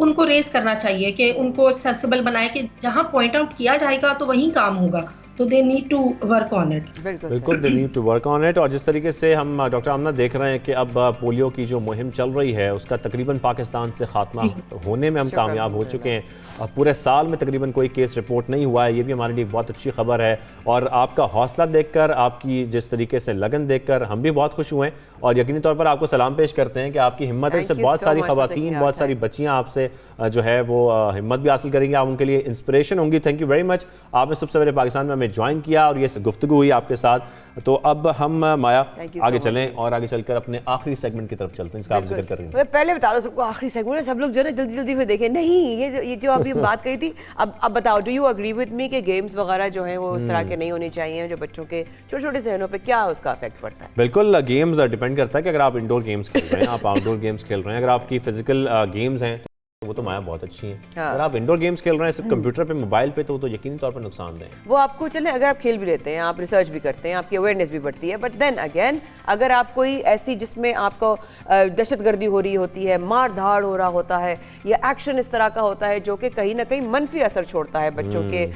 S16: उनको रेज करना चाहिए कि उनको एक्सेसिबल बनाए कि जहाँ पॉइंट आउट किया जाएगा तो वहीं काम होगा। तो they need to work on it.
S2: बिल्कुल, they need to work on it. और जिस तरीके से हम डॉक्टर आमना देख रहे हैं कि अब पोलियो की जो मुहिम चल रही है उसका तकरीबन पाकिस्तान से खात्मा होने में हम कामयाब हो चुके हैं। पूरे साल में तकरीबन कोई केस रिपोर्ट नहीं हुआ है, ये भी हमारे लिए बहुत अच्छी खबर है। और आपका हौसला देखकर, आपकी जिस तरीके से लगन देखकर हम भी बहुत खुश हुए हैं और यकीनी तौर पर आपको सलाम पेश करते हैं कि आपकी हिम्मत है। इससे बहुत सारी खवातीन, बहुत सारी बच्चियाँ आपसे जो है वो हिम्मत भी हासिल करेंगी, आप उनके लिए इंस्पिरेशन होंगी। थैंक यू वेरी मच, आपने सबसे पहले पाकिस्तान में हमें ज्वाइन किया और ये गुफ्तगू हुई आपके साथ। तो अब हम माया आगे चलें और आगे चलकर अपने आखिरी सेगमेंट की तरफ चलते हैं, इसका आप जिक्र कर रही हैं।
S1: पहले बता दो सबको आखिरी सेगमेंट है, सब लोग जो है जल्दी जल्दी फिर देखें। नहीं, ये जो अभी बात करी थी, अब बताओ, do you agree with me कि गेम्स वगैरह जो है वो उस तरह के नहीं होने चाहिए, जो बच्चों के छोटे छोटे जहनों पे क्या उसका इफेक्ट पड़ता है?
S2: बिल्कुल, गेम्स डिपेंड करता है कि अगर आप इंडोर गेम्स खेल रहे हैं, आप आउटडोर गेम्स खेल रहे हैं। अगर आपकी फिजिकल गेम्स हैं वो तो माया बहुत अच्छी है।
S1: हाँ।
S2: अगर आप इंडोर गेम्स खेल रहे हैं सिर्फ कंप्यूटर पे, मोबाइल पे, तो यकीनी तौर पर नुकसानदेह है।
S1: वो आपको चले, अगर आप खेल भी लेते हैं, आप रिसर्च भी करते हैं, आपकी अवेयरनेस भी बढ़ती है, बट देन अगेन अगर आप कोई ऐसी जिसमें आपको दहशतगर्दी हो रही होती है, मार धाड़ हो रहा होता है, या एक्शन इस तरह का होता है जो कि कहीं ना कहीं मनफी असर छोड़ता है बच्चों के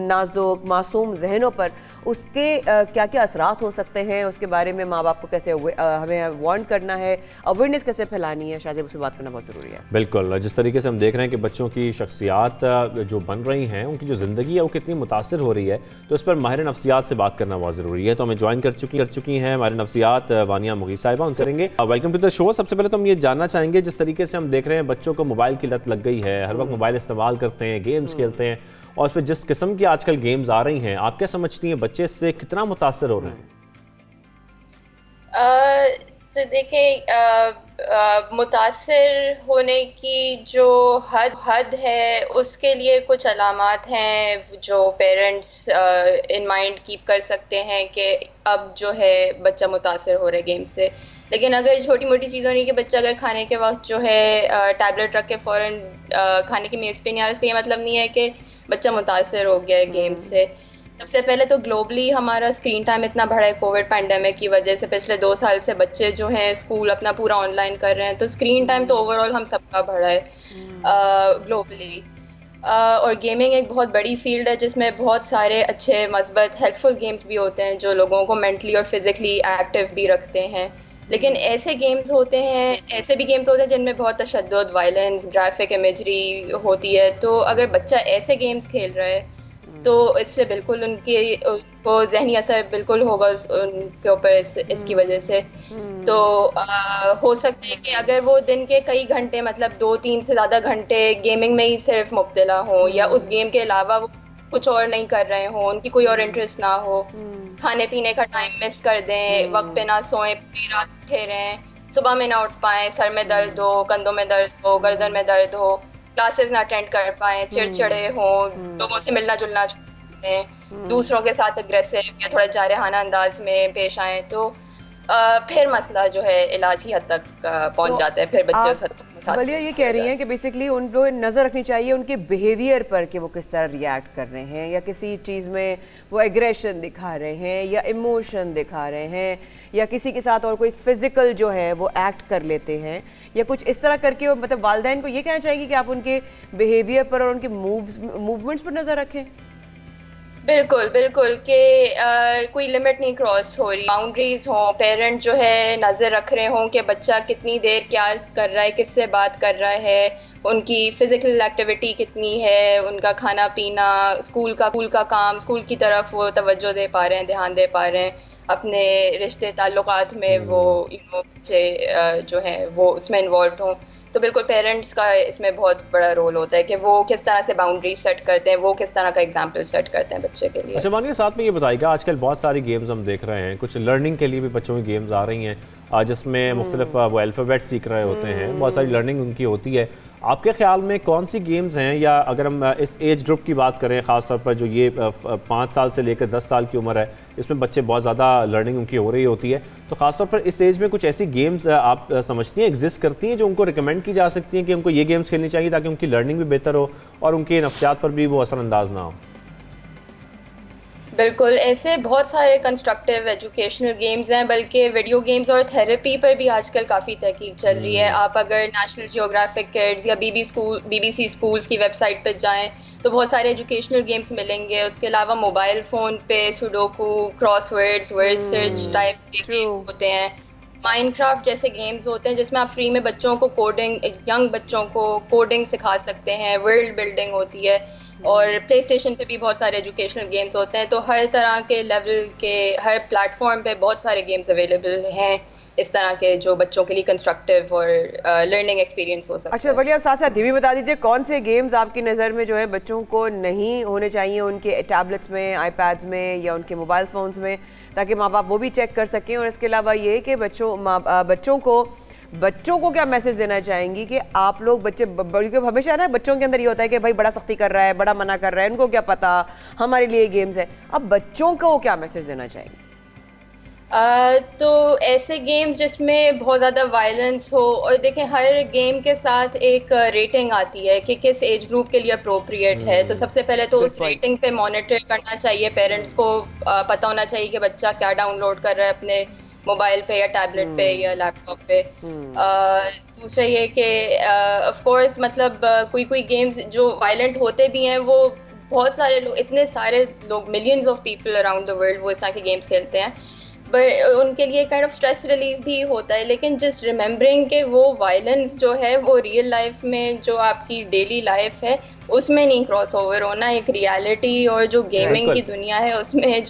S1: नाजुक मासूम जहनों पर, उसके क्या क्या असरात हो सकते हैं, उसके बारे में माँ बाप को कैसे हमें वार्न करना है, अवेयरनेस कैसे फैलानी है, शायद उस पर बात करना बहुत ज़रूरी है।
S2: बिल्कुल, जिस तरीके से हम देख रहे हैं कि बच्चों की शख्सियात जो बन रही हैं, उनकी जो ज़िंदगी है वो कितनी मुतासिर हो रही है, तो इस पर माहिर नफ्सियात से बात करना बहुत ज़रूरी है। तो हमें ज्वाइन कर चुकी हैं माहिर नफ्सियात वानिया मुगी साहिबा, उनसे करेंगे। Welcome to the show. सबसे पहले तो हम ये जानना चाहेंगे, जिस तरीके से हम देख रहे हैं बच्चों को मोबाइल की लत लग गई है, हर वक्त मोबाइल इस्तेमाल करते हैं, गेम्स खेलते हैं, और उस पर जिस किस्म की आजकल गेम्स आ रही हैं, आप क्या समझती हैं बच्चे इससे कितना मुतासिर हो रहे हैं?
S17: तो देखिए, मुतासिर होने की जो हद है उसके लिए कुछ अलामात हैं जो पेरेंट्स इन माइंड कीप कर सकते हैं कि अब जो है बच्चा मुतासिर हो रहा है गेम से। लेकिन अगर छोटी मोटी चीज़ों नहीं कि बच्चा अगर खाने के वक्त जो है टैबलेट रख के फ़ौरन खाने की मेज़ पे नहीं आ रहा, इसका ये मतलब नहीं है कि बच्चा मुतासिर हो गया है गेम से। सबसे पहले तो ग्लोबली हमारा स्क्रीन टाइम इतना बढ़ा है कोविड पैंडेमिक की वजह से। पिछले 2 साल से बच्चे जो हैं स्कूल अपना पूरा ऑनलाइन कर रहे हैं, तो स्क्रीन टाइम तो ओवरऑल हम सबका बढ़ा है ग्लोबली। और गेमिंग एक बहुत बड़ी फील्ड है जिसमें बहुत सारे अच्छे मस्बत हेल्पफुल गेम्स भी होते हैं जो लोगों को मेंटली और फिजिकली एक्टिव भी रखते हैं। लेकिन ऐसे गेम्स होते हैं, ऐसे भी गेम्स होते हैं जिनमें बहुत तशद्दुद, वायलेंस, ग्राफिक इमेजरी होती है। तो अगर बच्चा ऐसे गेम्स खेल रहा है तो इससे बिल्कुल उनको जहनी असर बिल्कुल होगा उनके ऊपर इसकी वजह से। तो हो सकता है कि अगर वो दिन के कई घंटे, मतलब 2-3 से ज़्यादा घंटे गेमिंग में ही सिर्फ मुब्तला हो, या उस गेम के अलावा वो कुछ और नहीं कर रहे हो, उनकी कोई और इंटरेस्ट ना हो, खाने पीने का टाइम मिस कर दें, वक्त पे ना सोएं, पूरी रात उठे रहें, सुबह में ना उठ पाएँ, सर में दर्द हो, कंधों में दर्द हो, गर्दन में दर्द हो, क्लासेस ना अटेंड कर पाएँ, चिड़चिड़े हों, लोगों से मिलना जुलना छोड़ दें, दूसरों के साथ अग्रेसिव या थोड़ा जारहाना अंदाज में पेश आएँ, तो फिर मसला जो है इलाजी हद तक पहुंच जाता है। फिर बच्चे उस हद तक
S1: बलिया ये कह रही हैं कि बेसिकली उनको नज़र रखनी चाहिए उनके बिहेवियर पर कि वो किस तरह रिएक्ट कर रहे हैं, या किसी चीज़ में वो एग्रेशन दिखा रहे हैं या इमोशन दिखा रहे हैं, या किसी के साथ और कोई फिजिकल जो है वो एक्ट कर लेते हैं, या कुछ इस तरह करके वो, मतलब वालिदैन को ये कहना चाहिए कि आप उनके बिहेवियर पर और उनके मूवमेंट्स पर नज़र रखें।
S17: बिल्कुल बिल्कुल कि कोई लिमिट नहीं क्रॉस हो रही, बाउंड्रीज हों, पेरेंट जो है नज़र रख रहे हों कि बच्चा कितनी देर क्या कर रहा है, किससे बात कर रहा है, उनकी फ़िज़िकल एक्टिविटी कितनी है, उनका खाना पीना, स्कूल का काम, स्कूल की तरफ वो तवज्जो दे पा रहे हैं, ध्यान दे पा रहे हैं, अपने रिश्ते ताल्लुकात में वो बच्चे जो हैं वो उसमें इन्वॉल्व हों। तो बिल्कुल पेरेंट्स का इसमें बहुत बड़ा रोल होता है कि वो किस तरह से बाउंड्री सेट करते हैं, वो किस तरह का एग्जाम्पल सेट करते हैं बच्चे के लिए।
S2: अच्छा मानिए, साथ में ये बताइएगा, आजकल बहुत सारी गेम्स हम देख रहे हैं, कुछ लर्निंग के लिए भी बच्चों की गेम्स आ रही हैं जिसमें मुख्तलिफ वो अल्फ़ाबेट सीख रहे होते हैं, बहुत सारी लर्निंग उनकी होती है। आपके ख्याल में कौन सी गेम्स हैं, या अगर हम इस एज ग्रुप की बात करें, ख़ास तौर पर जो ये 5 साल से लेकर 10 साल की उम्र है, इसमें बच्चे बहुत ज़्यादा लर्निंग उनकी हो रही होती है, तो ख़ास तौर पर इस एज में कुछ ऐसी गेम्स आप समझती हैं एग्जिस्ट करती हैं जो उनको रिकमेंड की जा सकती हैं कि उनको ये गेम्स खेलनी चाहिए ताकि उनकी लर्निंग भी बेहतर हो और उनके नफ्सियात पर भी वो असरअंदाज ना हो?
S17: बिल्कुल, ऐसे बहुत सारे कंस्ट्रक्टिव एजुकेशनल गेम्स हैं, बल्कि वीडियो गेम्स और थेरेपी पर भी आजकल काफ़ी तहकीक चल रही है। आप अगर नेशनल जियोग्राफिक किड्स या BBC स्कूल्स की वेबसाइट पर जाएं तो बहुत सारे एजुकेशनल गेम्स मिलेंगे। उसके अलावा मोबाइल फ़ोन पे sudoku, crosswords, word search type के गेम्स होते हैं। माइनक्राफ्ट जैसे गेम्स होते हैं जिसमें आप फ्री में बच्चों को कोडिंग, यंग बच्चों को कोडिंग सिखा सकते हैं, वर्ल्ड बिल्डिंग होती है। और प्ले स्टेशन पर भी बहुत सारे एजुकेशनल गेम्स होते हैं। तो हर तरह के लेवल के हर प्लेटफॉर्म पे बहुत सारे गेम्स अवेलेबल हैं इस तरह के, जो बच्चों के लिए कंस्ट्रक्टिव और लर्निंग एक्सपीरियंस हो सकता है।
S1: अच्छा वली, आप साथ साथ ये भी बता दीजिए कौन से गेम्स आपकी नज़र में जो है बच्चों को नहीं होने चाहिए उनके टैबलेट्स में, आईपैड्स में या उनके मोबाइल फ़ोन्स में, ताकि माँ बाप वो भी चेक कर सकें। और इसके अलावा ये कि बच्चों को क्या मैसेज देना चाहेंगी कि आप लोग क्योंकि हमेशा ना बच्चों के अंदर ये होता है कि भाई बड़ा सख्ती कर रहा है, बड़ा मना कर रहा है, इनको क्या पता, हमारे लिए गेम्स है। अब बच्चों को क्या मैसेज देना चाहेंगी?
S17: तो ऐसे गेम्स जिसमें बहुत ज़्यादा वायलेंस हो, और देखें हर गेम के साथ एक रेटिंग आती है कि किस एज ग्रुप के लिए अप्रोप्रिएट है। तो सबसे पहले तो उस रेटिंग पे मॉनिटर करना चाहिए, पेरेंट्स को पता होना चाहिए कि बच्चा क्या डाउनलोड कर रहा है अपने मोबाइल पे या टैबलेट पे या लैपटॉप पे। दूसरा ये कि ऑफ कोर्स मतलब कोई गेम्स जो वायलेंट होते भी हैं, वो बहुत सारे लोग, इतने सारे लोग, millions of people around the world वो इस तरह के गेम्स खेलते हैं, बट उनके लिए काइंड ऑफ स्ट्रेस रिलीफ भी होता है। लेकिन जस्ट रिमेंबरिंग कि वो वायलेंस जो है वो रियल लाइफ में, जो आपकी डेली लाइफ है, उसमें नहीं क्रॉस ओवर होना। एक रियलिटी और जो गेमिंग की दुनिया है उसमें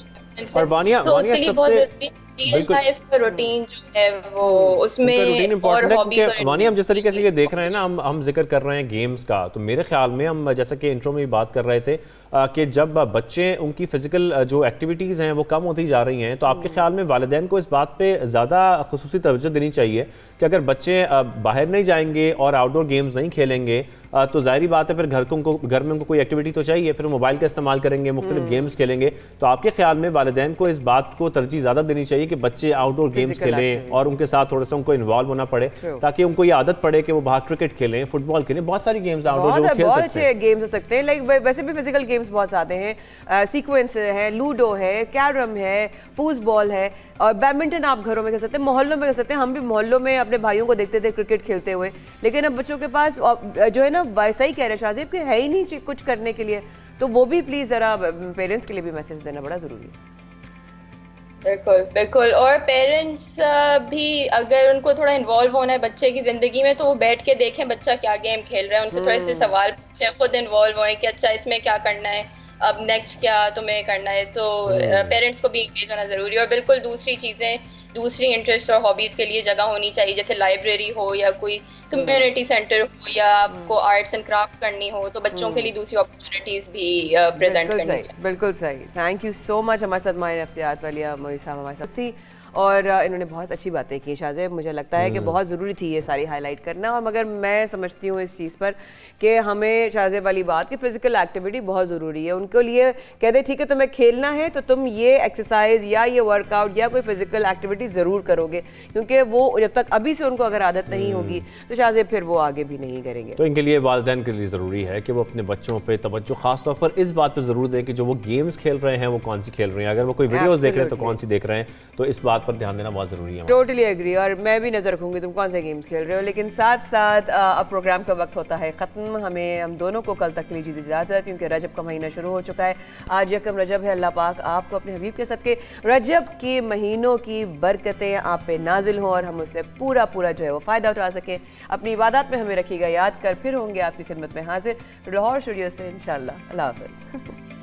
S2: और वानिया,
S17: तो उसके लिए बहुत जरूरी रियल लाइफ का रूटीन जो है वो उसमें और हॉबी।
S2: वानिया, हम जिस तरीके से ये देख रहे हैं ना, हम जिक्र कर रहे हैं गेम्स का, तो मेरे ख्याल में हम जैसा कि इंट्रो में बात कर रहे थे कि जब बच्चे उनकी फिजिकल जो एक्टिविटीज़ हैं वो कम होती जा रही हैं, तो आपके ख्याल में वालिदैन को इस बात पे ज़्यादा खुसूसी तवज्जो देनी चाहिए कि अगर बच्चे बाहर नहीं जाएंगे और आउटडोर गेम्स नहीं खेलेंगे तो ज़ाहिरी बात है फिर घर में उनको कोई एक्टिविटी तो चाहिए, फिर मोबाइल का इस्तेमाल करेंगे, मुख्तलिफ गेम्स खेलेंगे। तो आपके ख्याल में वालिदैन को इस बात को तरजीह ज़्यादा देनी चाहिए कि बच्चे आउटडोर गेम्स खेलें और उनके साथ थोड़ा सा उनको इन्वॉल्व होना पड़े, ताकि उनको ये आदत पड़े कि वो बाहर क्रिकेट खेलें, फुटबॉल खेलें, बहुत सारी गेम्स आउटडोर जो खेल सकते हैं।
S1: बहुत अच्छे गेम्स हो सकते हैं, लाइक वैसे भी फिजिकल गेम्स बहुत आते हैं, सीक्वेंस है, लूडो है, कैरम है, फूसबॉल है, और बैडमिंटन आप घरों में खेल सकते हैं, मोहल्लों में खेल सकते हैं। हम भी मोहल्लों में अपने भाइयों को देखते थे क्रिकेट खेलते हुए, लेकिन अब बच्चों के पास जो है ना, वैसा ही कह रहे शाहज़ेब कि है ही नहीं कुछ करने के लिए। तो वो भी प्लीज़ ज़रा पेरेंट्स के लिए भी मैसेज देना बड़ा ज़रूरी है।
S17: बिल्कुल बिल्कुल, और पेरेंट्स भी अगर उनको थोड़ा इन्वॉल्व होना है बच्चे की ज़िंदगी में, तो वो बैठ के देखें बच्चा क्या गेम खेल रहा है, उनसे थोड़े से सवाल पूछें, खुद इन्वॉल्व होएं कि अच्छा इसमें क्या करना है, अब नेक्स्ट क्या तुम्हें करना है। तो पेरेंट्स को भी एंगेज होना ज़रूरी है। और बिल्कुल दूसरी चीज़ें, दूसरी इंटरेस्ट और हॉबीज़ के लिए जगह होनी चाहिए, जैसे लाइब्रेरी हो या कोई कम्युनिटी सेंटर हो या आपको आर्ट्स एंड क्राफ्ट करनी हो, तो बच्चों के लिए दूसरी अपॉर्चुनिटीज़ भी प्रेजेंट करनी चाहिए।
S1: बिल्कुल सही, थैंक यू सो मच। हमारे साथ माहिर नफ्सियात वालिया मोई साहब हमारे साथ थी और इन्होंने बहुत अच्छी बातें की शाहज़ेब। मुझे लगता है कि बहुत ज़रूरी थी ये सारी हाईलाइट करना, और मगर मैं समझती हूँ इस चीज़ पर कि हमें शाहज़ेब वाली बात कि फ़िज़िकल एक्टिविटी बहुत ज़रूरी है। उनके लिए कह दे ठीक है तुम्हें खेलना है तो तुम ये एक्सरसाइज या ये वर्कआउट या कोई फ़िज़िकल एक्टिविटी ज़रूर करोगे, क्योंकि वो जब तक अभी से उनको अगर आदत नहीं होगी तो शाहज़ेब फिर वो आगे भी नहीं करेंगे।
S2: तो इनके लिए वालिदैन के लिए ज़रूरी है कि वो अपने बच्चों पर तवज्जो ख़ास तौर पर इस बात पर ज़रूर दें कि जो वो गेम्स खेल रहे हैं वो कौन सी खेल रहे हैं, अगर वो कोई वीडियोज़ देख रहे हैं तो कौन सी देख रहे हैं, तो इस बात पर ध्यान देना बहुत ज़रूरी है।
S1: टोटली एग्री, और मैं भी नज़र रखूंगी तुम कौन से गेम्स खेल रहे हो। लेकिन साथ साथ अब प्रोग्राम का वक्त होता है ख़त्म, हम दोनों को कल तक लीजिए इजाज़त, क्योंकि रजब का महीना शुरू हो चुका है। आज यकम रजब है। अल्लाह पाक आपको अपने हबीब के सदके रजब के महीनों की बरकतें आप पे नाजिल हों और हम उससे पूरा जो है वो फ़ायदा उठा सकें। अपनी इबादत में हमें रखिएगा याद, कर फिर होंगे आपकी खिदमत में हाजिर लाहौर स्टूडियो से इंशाअल्लाह। अल्लाह हाफ़िज़।